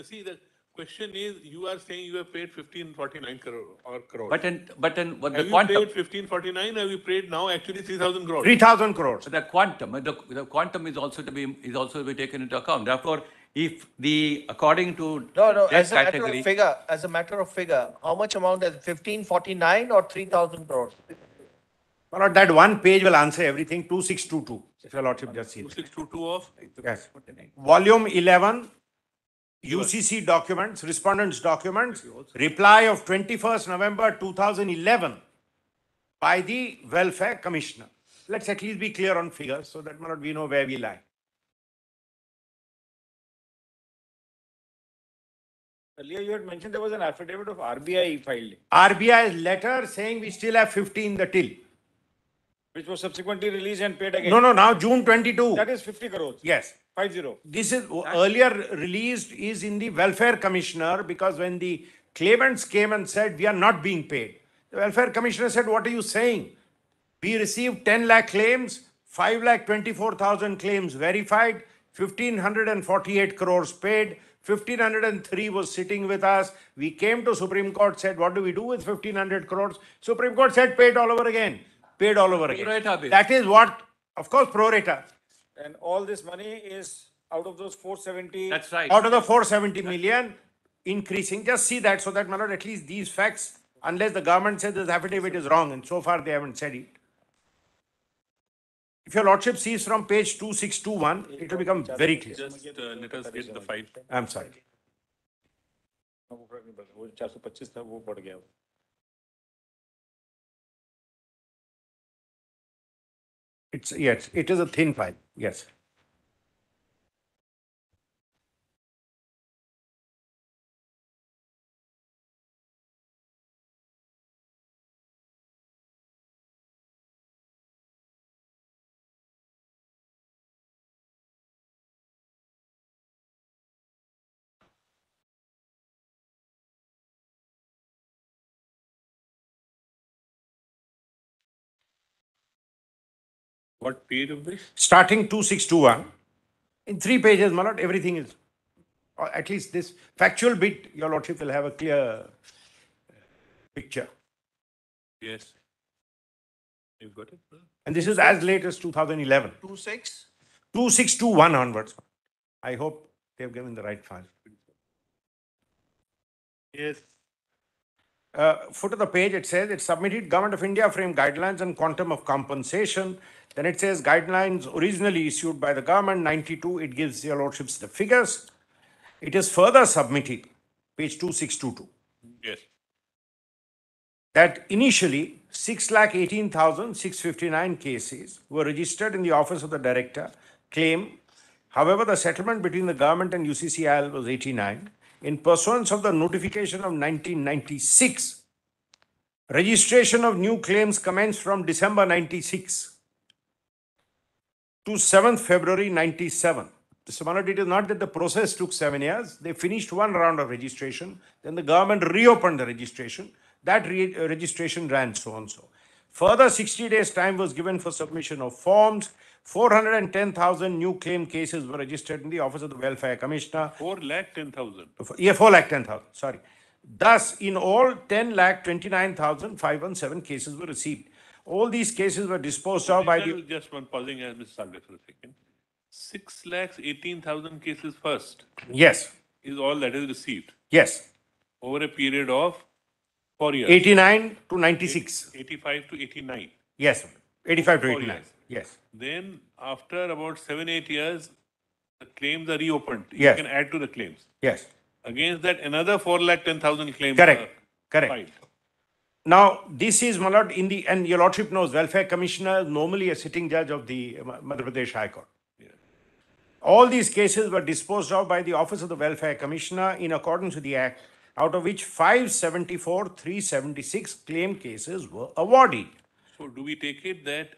See, the question is, you are saying you have paid 1549 crore. But the Have you quantum. paid 1549? Have you paid now actually 3,000 crores? 3,000 crores. The quantum is also to be taken into account. Therefore, if according to No, that as a matter of figure, how much amount is 1549 or 3,000 crores? My lord, that one page will answer everything, 2622, if your lordship just sees. 2622 of? Yes. Volume 11, UCC documents, respondents' documents, reply of 21st November 2011 by the Welfare Commissioner. Let's at least be clear on figures so that, my lord, we know where we lie. Earlier you had mentioned there was an affidavit of RBI filed, RBI's letter saying we still have 50 in the till. which was subsequently released and paid again. No, now June 22. That is 50 crores. Yes. 50. This is earlier released is in the Welfare Commissioner because when the claimants came and said we are not being paid, the Welfare Commissioner said, what are you saying? We received 10 lakh claims, 5,24,000 claims verified, 1,548 crores paid, 1,503 was sitting with us. We came to Supreme Court, said, what do we do with 1,500 crores? Supreme Court said, paid all over again. Paid all over again. Pro rata basis. That is what, of course, pro rata. And all this money is out of those 470. That's right. Out of the 470 million, increasing. Just see that so that, my lord, at least these facts, unless the government says this affidavit is wrong, and so far they haven't said it. If your lordship sees from page 2621, it will become very clear. Just let us get the file. I'm sorry. वो 425 था वो बढ़ गया. Yes, it is a thin file. Yes. What page of this? Starting 2621, in 3 pages, my lord, everything is, or at least this factual bit, your lordship will have a clear picture. Yes. You've got it? And this is as late as 2011. 26? 2621 onwards. I hope they've given the right file. Yes. Foot of the page, it says it submitted Government of India frame guidelines and quantum of compensation. Then it says guidelines originally issued by the government, 92, it gives your lordships the figures. It is further submitted, page 2622, Yes. that initially 6,18,659 cases were registered in the office of the director, claim. However, the settlement between the government and UCCIL was 89. In pursuance of the notification of 1996, registration of new claims commenced from December 96 to 7th February 97. So, it is not that the process took 7 years. They finished one round of registration. Then the government reopened the registration. That registration ran so and so. Further 60 days time was given for submission of forms. 410,000 new claim cases were registered in the Office of the Welfare Commissioner. 4,10,000. Yeah, 4,10,000, sorry. Thus, in all, 10,29,517 cases were received. All these cases were disposed of by the... Just one pausing as Mr. Salve for a second. 6,18,000 cases first Yes, is all that is received yes. over a period of 4 years. 89 to 96. 85 to 89. Yes, 85 to 4 89. years. Yes, Then after about 7-8 years, the claims are reopened. Yes. You can add to the claims. yes. Against that, another 4,10,000 claims Correct, are correct. filed. Now, this is, my lord, in the, and your lordship knows, Welfare Commissioner is normally a sitting judge of the Madhya Pradesh High Court. All these cases were disposed of by the Office of the Welfare Commissioner in accordance with the Act, out of which 574,376 claim cases were awarded. So do we take it that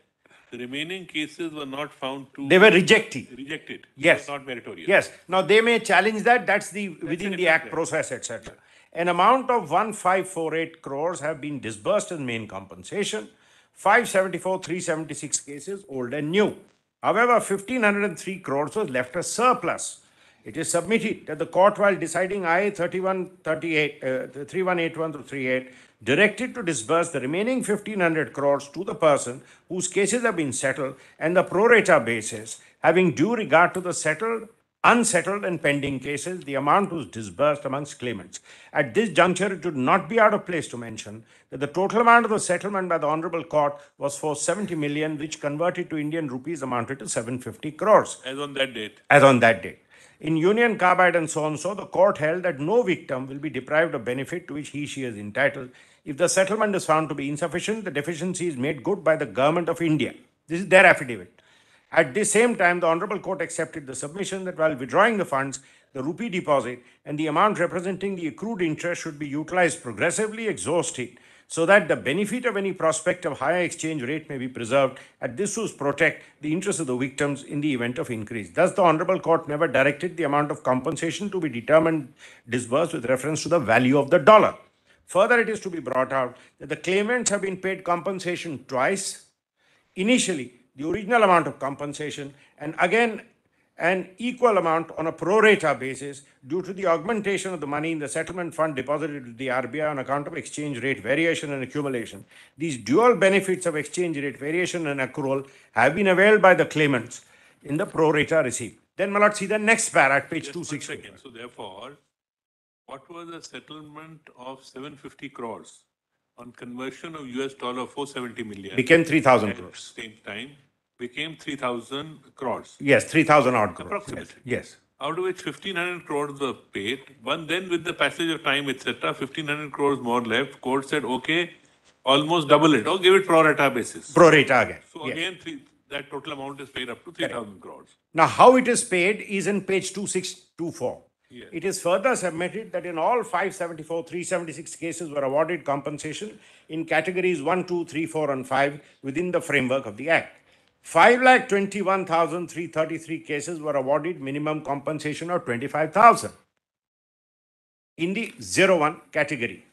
the remaining cases were not found to... They were rejected. Rejected. Yes. They were not meritorious. Yes. Now, they may challenge that. That's the within the Act process, etc. An amount of 1,548 crores have been disbursed as main compensation. 574,376 cases, old and new. However, 1,503 crores was left as surplus. It is submitted that the court, while deciding IA 3181-38, directed to disburse the remaining 1,500 crores to the person whose cases have been settled and the pro rata basis, having due regard to the settled, unsettled and pending cases, the amount was disbursed amongst claimants. At this juncture, it would not be out of place to mention that the total amount of the settlement by the Honorable Court was for 70 million, which converted to Indian rupees amounted to 750 crores. As on that date. As on that date. In Union Carbide and so on so, the court held that no victim will be deprived of benefit to which he/she is entitled. If the settlement is found to be insufficient, the deficiency is made good by the Government of India. This is their affidavit. At the same time, the Honorable Court accepted the submission that while withdrawing the funds, the rupee deposit and the amount representing the accrued interest should be utilized progressively, exhausted, so that the benefit of any prospect of higher exchange rate may be preserved, and this was protect the interests of the victims in the event of increase. Thus, the Honorable Court never directed the amount of compensation to be determined disbursed with reference to the value of the dollar. Further, it is to be brought out that the claimants have been paid compensation twice. Initially, the original amount of compensation, and again an equal amount on a pro rata basis due to the augmentation of the money in the settlement fund deposited with the RBI on account of exchange rate variation and accumulation. These dual benefits of exchange rate variation and accrual have been availed by the claimants in the pro rata receipt. Then, my lord, see the next para at page 260. So therefore, what was the settlement of 750 crores on conversion of US dollar 470 million? Became 3,000 at crores. the same time, became 3,000 crores, Yes, 3,000 odd crores. approximately. Yes. Out of which 1,500 crores were paid. But then with the passage of time, etc., 1,500 crores more left. Court said, okay, almost double it, or give it pro rata basis. Pro rata again. So Yes. again, that total amount is paid up to 3,000 crores. Now, how it is paid is in page 2624. Yes. It is further submitted that in all 574, 376 cases were awarded compensation in categories 1, 2, 3, 4, and 5 within the framework of the Act. 5,21,333 cases were awarded minimum compensation of 25,000 in the 01 category.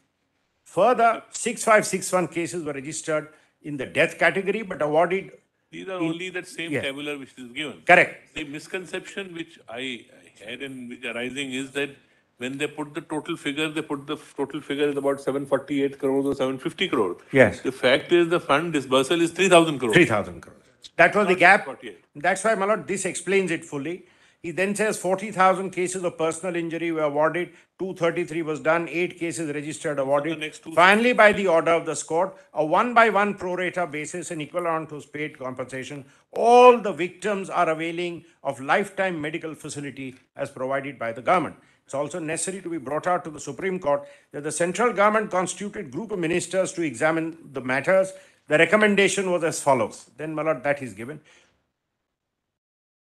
Further, 6,561 cases were registered in the death category but awarded. These are only that same Yes. tabular which is given. Correct. The misconception which I had and which arising is that when they put the total figure, they put the total figure is about 748 crores or 750 crores. Yes. The fact is the fund disbursal is 3,000 crores. 3,000 crores. That was the Not gap. 48. That's why, my lord, this explains it fully. He then says 40,000 cases of personal injury were awarded, 233 was done, 8 cases registered awarded. The next two- Finally, by the order of the court, a 1-by-1 pro rata basis and equivalent to paid compensation, all the victims are availing of lifetime medical facility as provided by the government. It's also necessary to be brought out to the Supreme Court that the central government constituted group of ministers to examine the matters. The recommendation was as follows. Then, my lord, that is given.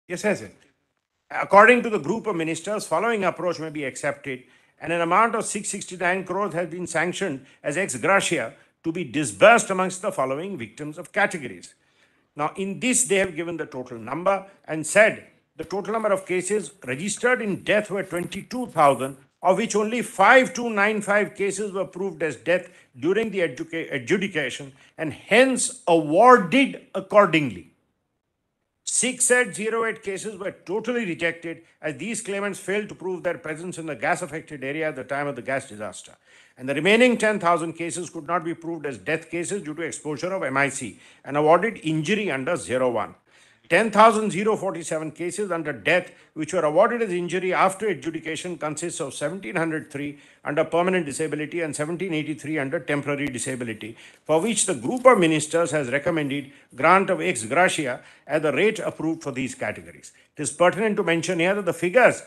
Yes, yes. According to the group of ministers, following approach may be accepted, and an amount of 669 crores has been sanctioned as ex gratia to be disbursed amongst the following victims of categories. Now, in this, they have given the total number and said the total number of cases registered in death were 22,000, of which only 5,295 cases were proved as death during the adjudication and hence awarded accordingly. 608 cases were totally rejected as these claimants failed to prove their presence in the gas-affected area at the time of the gas disaster. And the remaining 10,000 cases could not be proved as death cases due to exposure of MIC and awarded injury under 01. 10,047 cases under death which were awarded as injury after adjudication consists of 1,703 under permanent disability and 1,783 under temporary disability, for which the group of ministers has recommended grant of ex gratia at the rate approved for these categories. It is pertinent to mention here that the figures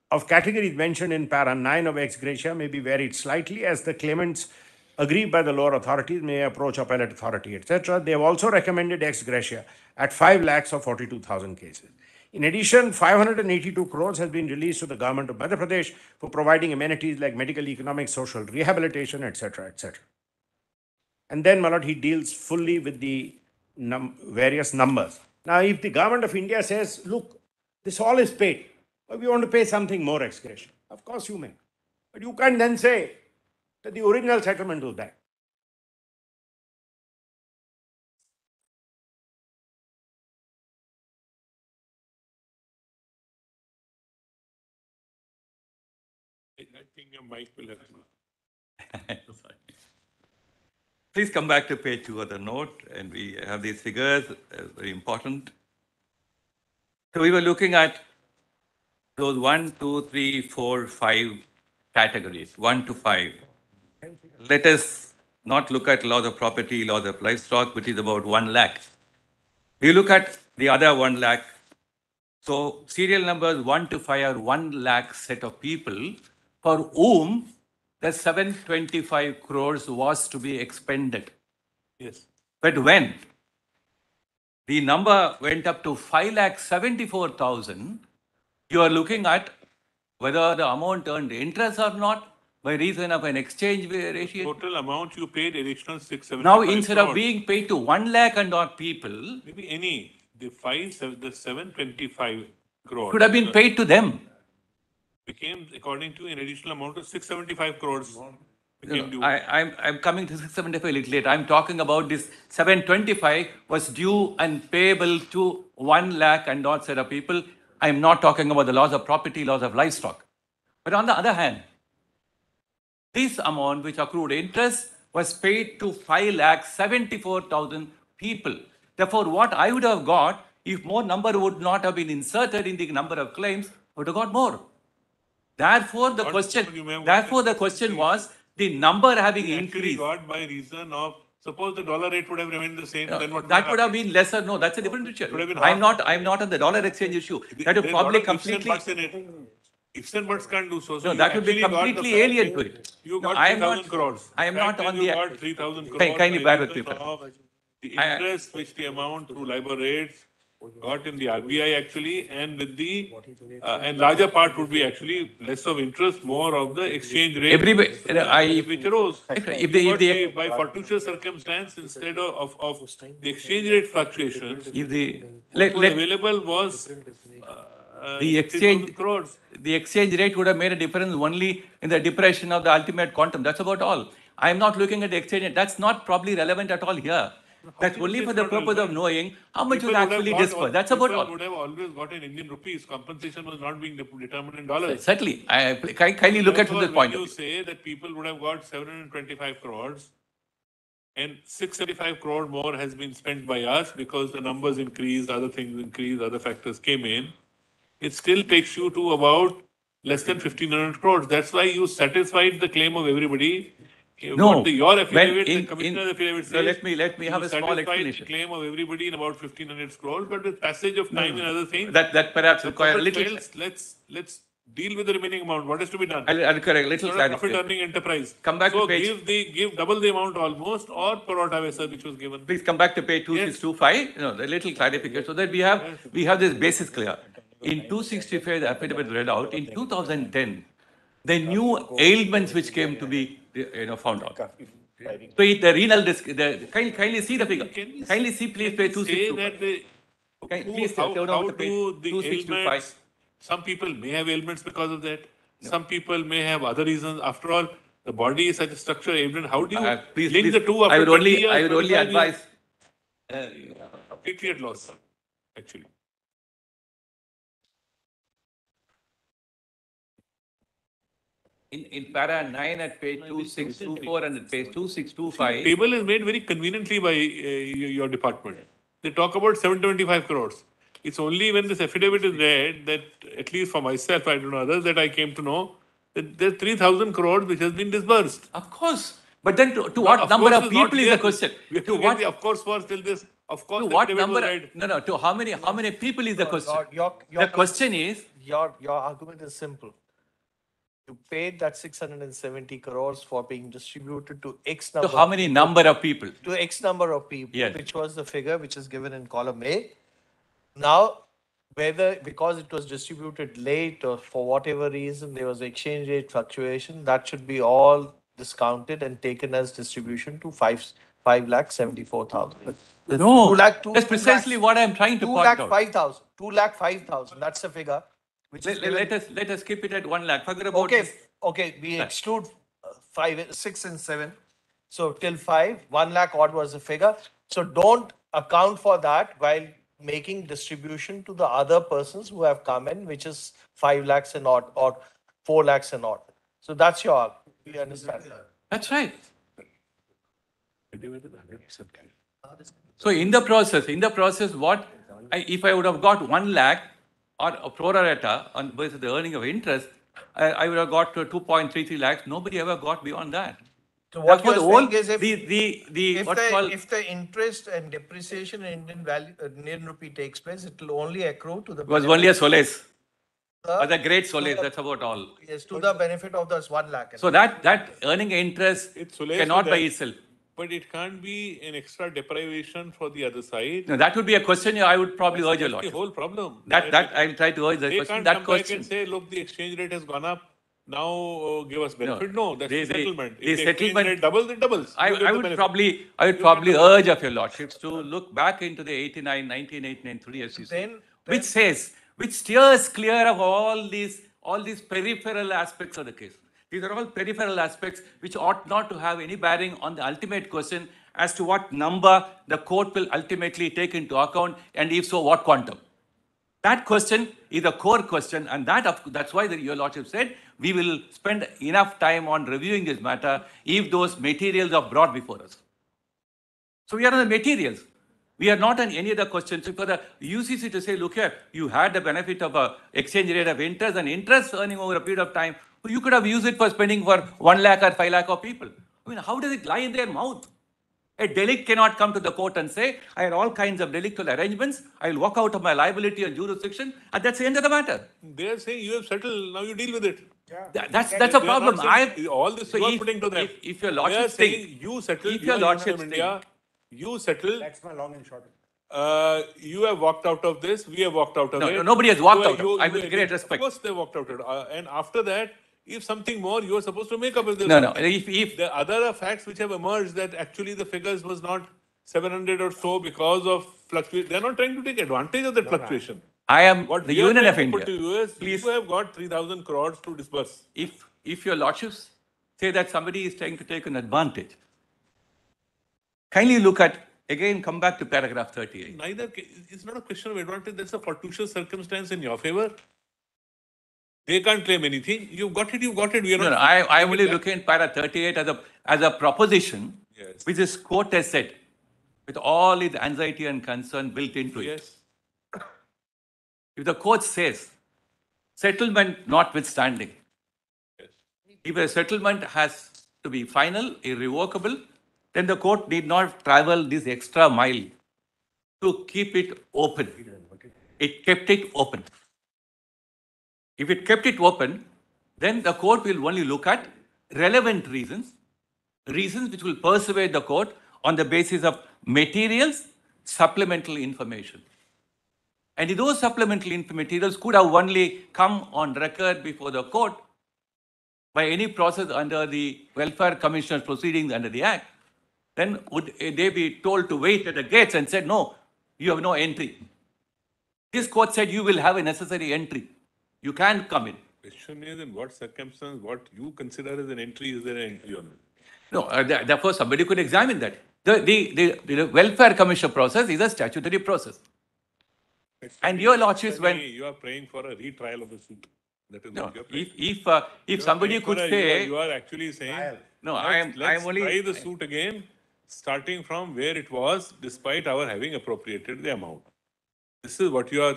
of categories mentioned in para 9 of ex gratia may be varied slightly as the claimants agreed by the lower authorities may approach appellate authority, etc. They have also recommended ex gratia at 5 lakhs of 42,000 cases. In addition, 582 crores has been released to the government of Madhya Pradesh for providing amenities like medical, economic, social rehabilitation, etc., etc. And then, my lord, he deals fully with the various numbers. Now, if the government of India says, look, this all is paid, but we want to pay something more ex gratia, of course you may. But you can't then say that the original settlement was that. I think your mic will have to. Please come back to page 2 of the note, and we have these figures, very important. So we were looking at those 1, 2, 3, 4, 5 categories, 1 to 5. Let us not look at laws of property, laws of livestock, which is about 1 lakh. We look at the other 1 lakh. So serial numbers 1 to 5 are 1 lakh set of people for whom the 725 crores was to be expended. Yes. But when the number went up to 5,74,000, you are looking at whether the amount earned interest or not by reason of an exchange ratio. Total amount you paid additional 675 Now, instead of crores. being paid to 1 lakh and odd people, Maybe any, the 725 crores. could have been paid to them. Became, according to an additional amount of 675 crores. Became due. I'm coming to 675 a little late. I'm talking about this 725 was due and payable to 1 lakh and odd set of people. I'm not talking about the laws of property, laws of livestock. But on the other hand, this amount which accrued interest was paid to 5,74,000 people. Therefore, what I would have got if more number would not have been inserted in the number of claims, I would have got more. Therefore, the What question, you may have therefore, the question was the number having Actually increased. got by reason of Suppose the dollar rate would have remained the same, then what That would have been lesser. No, that's a different issue. would have been I'm not on the dollar exchange issue. That would There's a lot probably of ifs and completely. buts in it. Ifs and buts can't do so. So No, you that would be actually got the completely fact alien that to it. You No, got I am 3,000 not- crores. I am Fact not that on you the- got 3,000 crores. Kindly by bear with reason me, sir. of The interest which the amount through LIBOR rates got in the RBI actually, and with the, and larger part would be actually less of interest, more of the exchange rate. Everybody- Which arose. If they- By fortuitous circumstance, instead of the exchange rate fluctuations, If the, what was available was The exchange- 3,000 crores. the exchange rate would have made a difference only in the depression of the ultimate quantum. That's about all. I'm not looking at the exchange rate. That's not probably relevant at all here. That's only for the purpose of knowing how much was People would have actually got dispersed. That's about people all. would have always got in Indian rupees. Compensation was not being determined in dollars. Certainly. Kindly look at from this Therefore, point. when you say that people would have got 725 crores and 675 crore more has been spent by us because the numbers increased, other things increased, other factors came in, it still takes you to about less than 1,500 crores. That's why you satisfied the claim of everybody. No, What your when affidavit, the in- commissioner's affidavit no, says. let me have you a small satisfied explanation. the claim of everybody in about 1,500 crores, but with passage of time and other things, That perhaps the require a purpose little. fails. Let's deal with the remaining amount. What is to be done? I'll correct, little It's not a profit clarification. earning enterprise. Come back so to page. give double the amount almost, or pro rata basis which was given. Please come back to page 2625, the little clarification, so that we have this basis clear. In 265, the affidavit read out, in 2010, the new ailments which came to be, found out. So the renal kindly see the figure. Kindly see, please, page Say that 262. Please how turn over to do page the 2625. ailments, some people may have ailments because of that. Some people may have other reasons. After all, the body is such a structural ailment. How do you Please, link the two after I would 20 only, years, I would only 25 years? advise. Completely at loss, actually. In para 9 at page 2624 and at page 2625. Table is made very conveniently by your department. They talk about 725 crores. It's only when this affidavit is read that, at least for myself, I don't know others, that I came to know that there's 3,000 crores which has been disbursed. Of course. But then to what number of people is the question? We have To to what, get the of course for till this. Of course, to the what affidavit was number? read. No, to how many people is the question? Your The question is, your argument is simple. You paid that 670 crores for being distributed to X to number. how many number of people? To X number of people, Yes. which was the figure which is given in column A. Now, whether because it was distributed late or for whatever reason there was exchange rate fluctuation, that should be all discounted and taken as distribution to 5,74,000. No, 2 lakh, that's precisely what I'm trying to 2 point lakh out. 5,000. 2 lakh 5,000. That's the figure. Which is given. Let us keep it at 1 lakh. Forget about Okay, this. okay, we exclude 5, 6 and 7. So till 5, 1 lakh odd was the figure. So don't account for that while making distribution to the other persons who have come in, which is 5 lakhs and odd or 4 lakhs and odd. So that's your argument. We understand. That's right. So in the process, if I would have got 1 lakh or a pro rata on versus the earning of interest, I would have got to 2.33 lakhs. Nobody ever got beyond that. So what Therefore, you're the whole, saying is if the interest and depreciation in Indian rupee takes place, it will only accrue to the was only a solace, benefit or the great solace, that's about all. yes, to the benefit of those 1 lakh. So that earning interest It's solace cannot to by them. itself. But it can't be an extra deprivation for the other side. No, that would be a question I would probably urge a That's lot. the whole problem. That I'll try to urge the They question. can't That come back question. and say, look, the exchange rate has gone up. Now give us benefit. No, that's They- the settlement. the If the exchange settlement- rate doubles, it doubles. I You get the would benefit. probably urge of your lordships to look back into the 1989 3 SEC, Then- which steers clear of all these peripheral aspects of the case. These are all peripheral aspects which ought not to have any bearing on the ultimate question as to what number the court will ultimately take into account, and if so, what quantum. That question is a core question, and that's why your lordship said we will spend enough time on reviewing this matter if those materials are brought before us. So we are on the materials. We are not on any other questions. So for the UCC to say, look here, you had the benefit of a exchange rate of interest and interest earning over a period of time, you could have used it for spending for 1 lakh or 5 lakh of people. I mean, how does it lie in their mouth? A delict cannot come to the court and say, I had all kinds of delictual arrangements, I will walk out of my liability and jurisdiction, and that's the end of the matter. They are saying you have settled, now you deal with it. That's a They are not problem. saying- all this you are putting to them. If your They are lordship saying think, you settled, if you your are Union lordship of India, you settled, That's my long and short. you have walked out of this, we have walked out of it. no, nobody has walked out. You- I you with agree. great respect. Of course they walked out of it. And after that, if something more, you are supposed to make up with this. No. If The other facts which have emerged that actually the figures was not 700 or so because of fluctuation. They are not trying to take advantage of that fluctuation. I am What the we are Union trying of to India, put to you is, please, you have got 3,000 crores to disburse. if your lordships say that somebody is trying to take an advantage, kindly look at, again, come back to paragraph 38. Neither, it's not a question of advantage, that's a fortuitous circumstance in your favor. They can't claim anything. You've got it, we are No, not. I only looking at para 38 as a proposition, Yes. which this court has said, with all its anxiety and concern built into it. Yes. If the court says, settlement notwithstanding, Yes. if a settlement has to be final, irrevocable, then the court need not travel this extra mile to keep it open. It kept it open. If it kept it open, then the court will only look at relevant reasons which will persuade the court on the basis of materials, supplemental information. And if those supplemental materials could have only come on record before the court by any process under the Welfare Commissioner's proceedings under the Act, then would they be told to wait at the gates and said, no, you have no entry. This court said you will have a necessary entry. You can't come in. Question is, in what circumstance, what you consider as an entry, is there an entry or not? No, therefore somebody could examine that. The Welfare Commission process is a statutory process. And your lordships, when You are praying for a retrial of the suit. That is no, what you are praying. if somebody could say, You are actually saying, no, let's I'm only try the suit again, starting from where it was, despite our having appropriated the amount. This is what you are.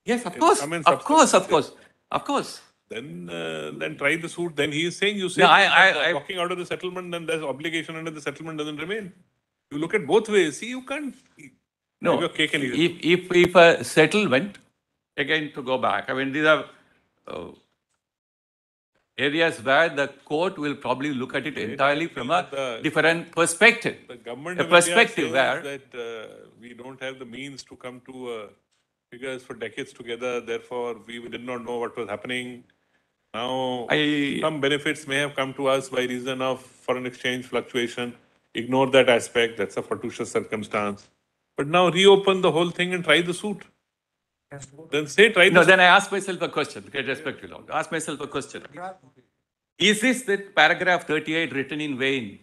yes, of course, Come in of course, of substance. course, of course. Then try the suit. Then he is saying, you say, No, I- walking out of the settlement, then there's obligation under the settlement doesn't remain. You look at both ways. See, you can't. No, have your cake and eat it. if a settlement, again to go back, I mean, these are areas where the court will probably look at it entirely from a different perspective. The government A of India perspective says where- that we don't have the means to come to figures for decades together. Therefore, we did not know what was happening. Now, some benefits may have come to us by reason of foreign exchange fluctuation. Ignore that aspect. That's a fortuitous circumstance. But now reopen the whole thing and try the suit. Then say try the No, suit. then I ask myself a question, with respect to Lord. Ask myself a question. Is this the paragraph 38 written in vain?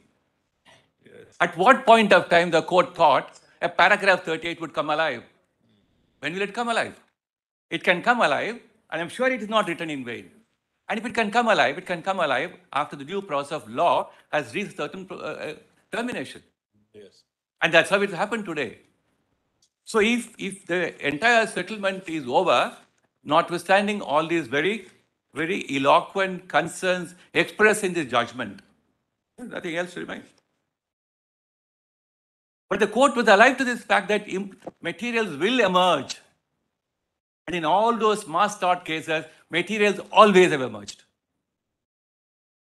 Yes. At what point of time the court thought a paragraph 38 would come alive? When will it come alive? It can come alive, and I'm sure it is not written in vain. And if it can come alive, it can come alive after the due process of law has reached certain termination. Yes. And that's how it happened today. So if the entire settlement is over, notwithstanding all these very, very eloquent concerns expressed in this judgment, nothing else remains. But the court was alive to this fact that materials will emerge. And in all those mass tort cases, materials always have emerged.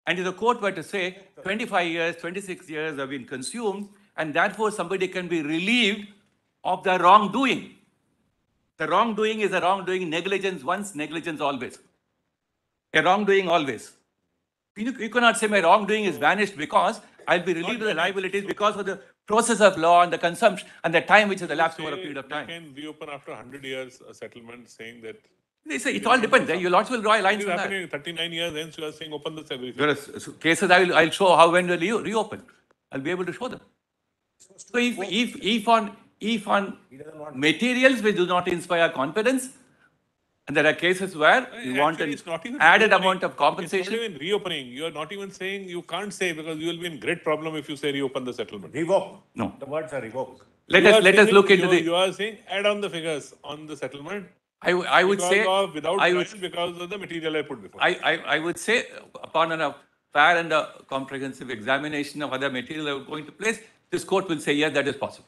And if the court were to say 25 years, 26 years have been consumed, and therefore somebody can be relieved of the wrongdoing. The wrongdoing is a wrongdoing, negligence once, negligence always. A wrongdoing always. You cannot say my wrongdoing is vanished because I'll be relieved of the liabilities because of the process of law and the consumption and the time which has elapsed over a period of time. You can reopen after 100 years a settlement saying that They say it all depends. Your lords will draw lines it is from that. happening 39 years, hence you are saying open this everything. There are cases I'll show how when they reopen. I'll be able to show them. So if on materials which do not inspire confidence, and there are cases where you want Actually, an it's not even added reopening. amount of compensation. It's not even reopening. You are not even saying, you can't say because you will be in great problem if you say reopen the settlement. Revoke. No. The words are revoke. Let You are us saying look it- into the. You are saying add on the figures on the settlement. I would because say of, without I trial, would because of the material I put before. I would say upon a fair and a comprehensive examination of other material that are going to place, this court will say, yes, that is possible.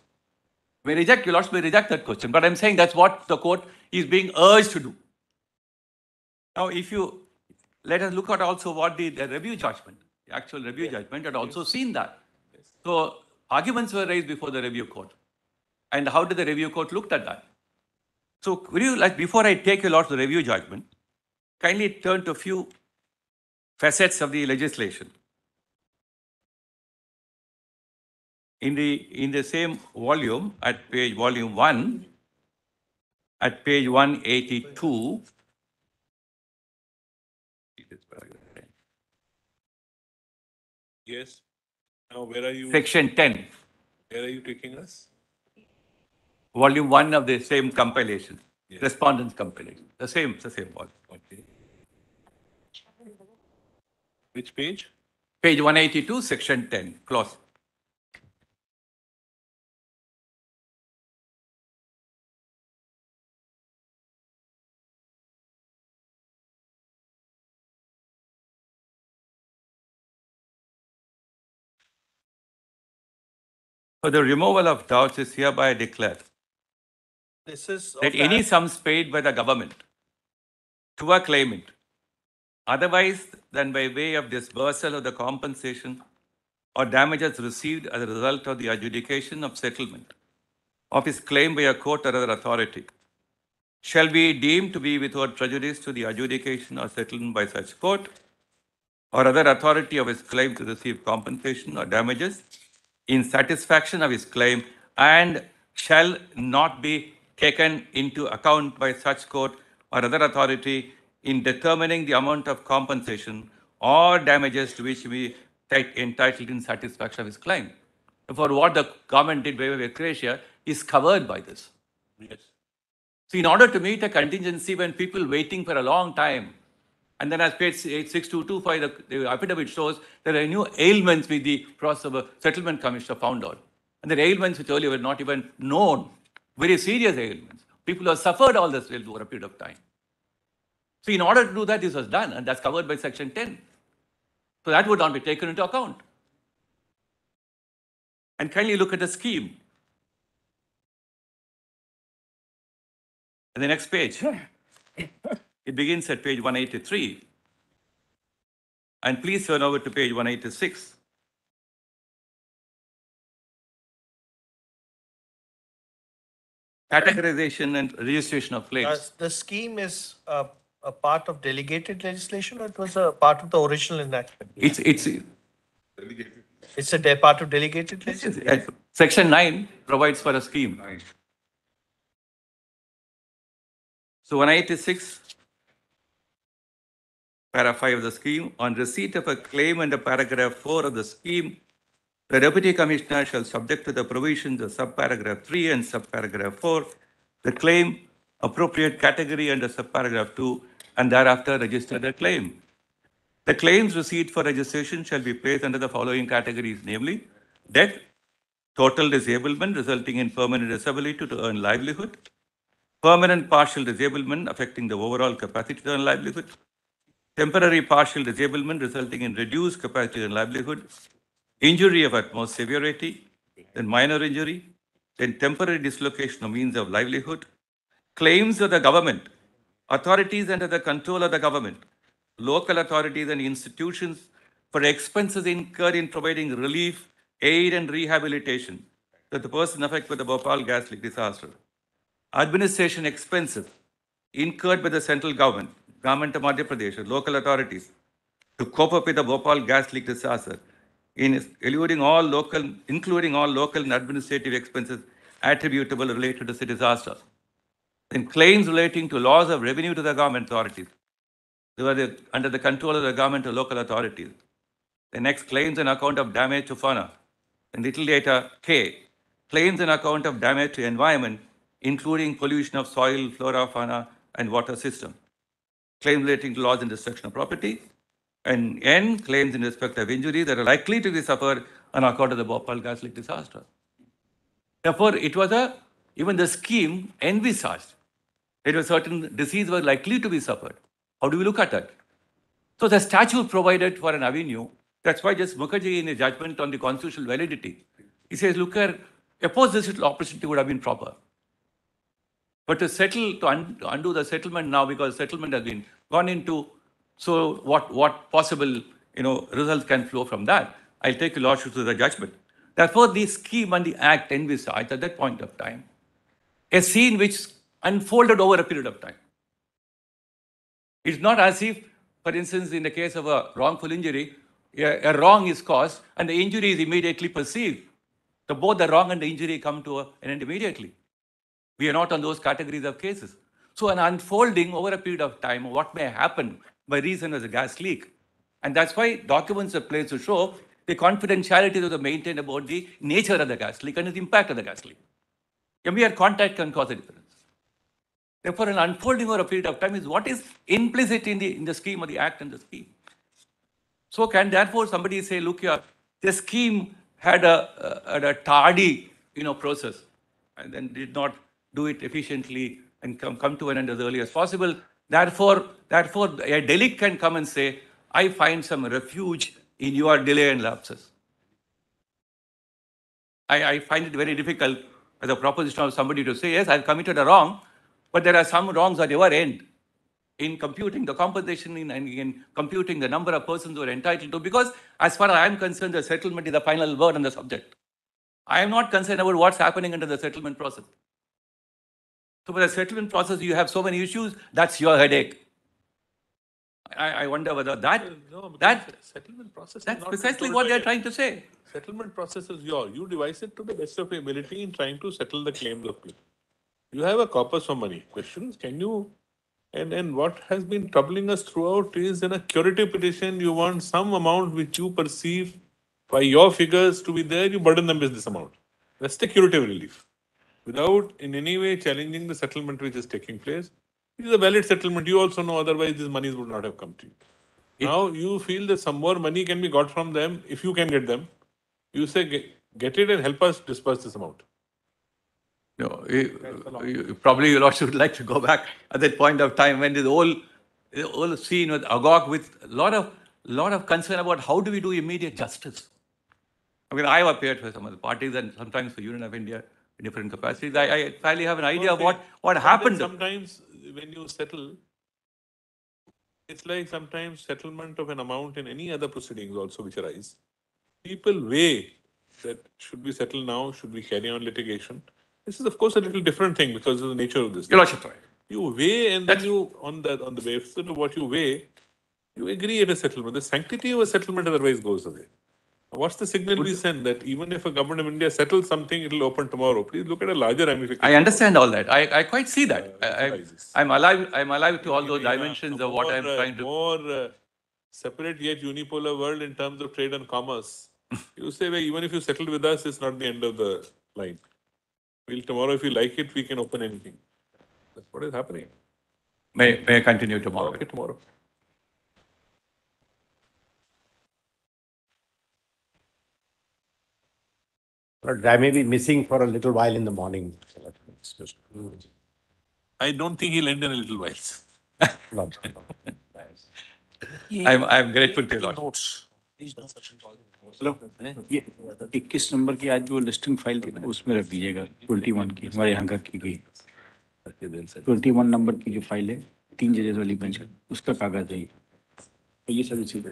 Your Lordship may reject that question, but I'm saying that's what the court is being urged to do. Now, if you let us look at also what the review judgment, the actual review judgment had also seen that. So arguments were raised before the review court. And how did the review court look at that? So could you, like, before I take you lot to the review judgment, kindly turn to a few facets of the legislation. In the same volume, at page volume 1, at page 182, Yes. Now, where are you? section 10, Where are you taking us? volume 1 of the same compilation, Yes. respondent's compilation, the same volume. Okay. Which page? Page 182, section 10, clause. For the removal of doubts is hereby declared This is of that the any sums paid by the government to a claimant, otherwise than by way of disbursal of the compensation or damages received as a result of the adjudication of settlement of his claim by a court or other authority, shall be deemed to be without prejudice to the adjudication or settlement by such court or other authority of his claim to receive compensation or damages in satisfaction of his claim, and shall not be taken into account by such court or other authority in determining the amount of compensation or damages to which he be entitled in satisfaction of his claim. For what the government did by way of Croatia is covered by this. Yes. So in order to meet a contingency when people waiting for a long time, and then as page 6225, the affidavit shows there are new ailments with the process of a settlement commissioner found out. And the ailments which earlier were not even known, very serious ailments. People have suffered all this over a period of time. So in order to do that, this was done, and that's covered by section 10. So that would not be taken into account. And kindly look at the scheme. And the next page. It begins at page 183. And please turn over to page 186. Categorization and registration of claims. The scheme is a part of delegated legislation, or it was a part of the original enactment? It's It's a part of delegated legislation? Section 9 provides for a scheme. So 186, paragraph 5 of the scheme, on receipt of a claim under paragraph 4 of the scheme, the Deputy Commissioner shall, subject to the provisions of subparagraph 3 and subparagraph 4, the claim appropriate category under subparagraph 2, and thereafter register the claim. The claims received for registration shall be placed under the following categories, namely, death, total disablement resulting in permanent disability to earn livelihood, permanent partial disablement affecting the overall capacity to earn livelihood, temporary partial disablement resulting in reduced capacity to earn livelihood, injury of utmost severity, then minor injury, then temporary dislocation of means of livelihood, claims of the government, authorities under the control of the government, local authorities and institutions for expenses incurred in providing relief, aid and rehabilitation to the person affected by the Bhopal gas leak disaster, administration expenses incurred by the central government, government of Madhya Pradesh, local authorities to cope up with the Bhopal gas leak disaster, including all local and administrative expenses attributable related to the disaster. Then claims relating to loss of revenue to the government authorities, they were under the control of the government or local authorities. The next, claims on account of damage to fauna. And little later, K, claims on account of damage to environment, including pollution of soil, flora, fauna, and water system. Claims relating to loss and destruction of property. And N, claims in respect of injury that are likely to be suffered on account of the Bhopal gas leak disaster. Therefore, it was even the scheme envisaged. There was certain disease were likely to be suffered. How do we look at that? So the statute provided for an avenue That's why Justice Mukherjee, in his judgment on the constitutional validity, he says, look here, a post-judicial opportunity would have been proper. But to settle, to undo the settlement now, because settlement has been gone into, so what possible, results can flow from that? I'll take your lordship to the judgment. Therefore, the scheme and the act envisaged at that point of time a scene which unfolded over a period of time. It's not as if, for instance, in the case of a wrongful injury, a wrong is caused and the injury is immediately perceived. So both the wrong and the injury come to an end immediately. We are not on those categories of cases. So an unfolding over a period of time of what may happen by reason of a gas leak. And that's why documents are placed to show the confidentiality that are maintained about the nature of the gas leak and the impact of the gas leak. A mere contact can cause a difference. Therefore, an unfolding over a period of time is what is implicit in the scheme of the act and the scheme. So can therefore somebody say, look here, the scheme had a tardy, process, and then did not do it efficiently and come to an end as early as possible. Therefore, a delegate can come and say, I find some refuge in your delay and lapses. I find it very difficult as a proposition of somebody to say, yes, I've committed a wrong, but there are some wrongs at your end in computing the compensation and in computing the number of persons who are entitled to, because as far as I am concerned, the settlement is the final word on the subject. I am not concerned about what's happening under the settlement process. So for the settlement process, you have so many issues, that's your headache. I wonder whether settlement process. That's precisely what they're trying to say. Settlement process is yours. You devise it to the best of your ability in trying to settle the claims of people. You have a corpus for money. Questions, can you? And what has been troubling us throughout is in a curative petition, you want some amount which you perceive by your figures to be there, you burden them with this amount. That's the curative relief. Without in any way challenging the settlement which is taking place. It is a valid settlement. You also know otherwise these monies would not have come to you. Now you feel that some more money can be got from them if you can get them. You say, get it and help us disperse this amount. No, probably your lordship would like to go back at that point of time when the whole scene with Agog with a lot of concern about how do we do immediate justice. I mean, I have appeared for some of the parties and sometimes for Union of India in different capacities. I fairly have an idea of what happened. Sometimes when you settle, it's like sometimes settlement of an amount in any other proceedings also which arise. People weigh that should we settle now, should we carry on litigation? This is of course a little different thing because of the nature of this. Your lordship, right. You weigh and then you, on the basis of what you weigh, you agree at a settlement. The sanctity of a settlement otherwise goes away. What's the signal we send that even if a government of India settles something, it will open tomorrow? Please look at a larger ramification. I understand all that. I quite see that. I'm alive to all those dimensions of what I'm trying to. More separate yet unipolar world in terms of trade and commerce. You say, well, even if you settle with us, it's not the end of the line. Well, tomorrow, if you like it, we can open anything. That's what is happening. May I continue tomorrow? Okay, tomorrow. But I may be missing for a little while in the morning. I don't think he'll end in a little while. I'm grateful to you, Lord. Hello ये 21 number की आज जो listing file थी ना उसमें रख दीजिएगा 21 की हमारे यहाँ का की गई 21 नंबर की जो फाइल है 3 जजेस वाली बेंच उसका कागज है ये सब चीजें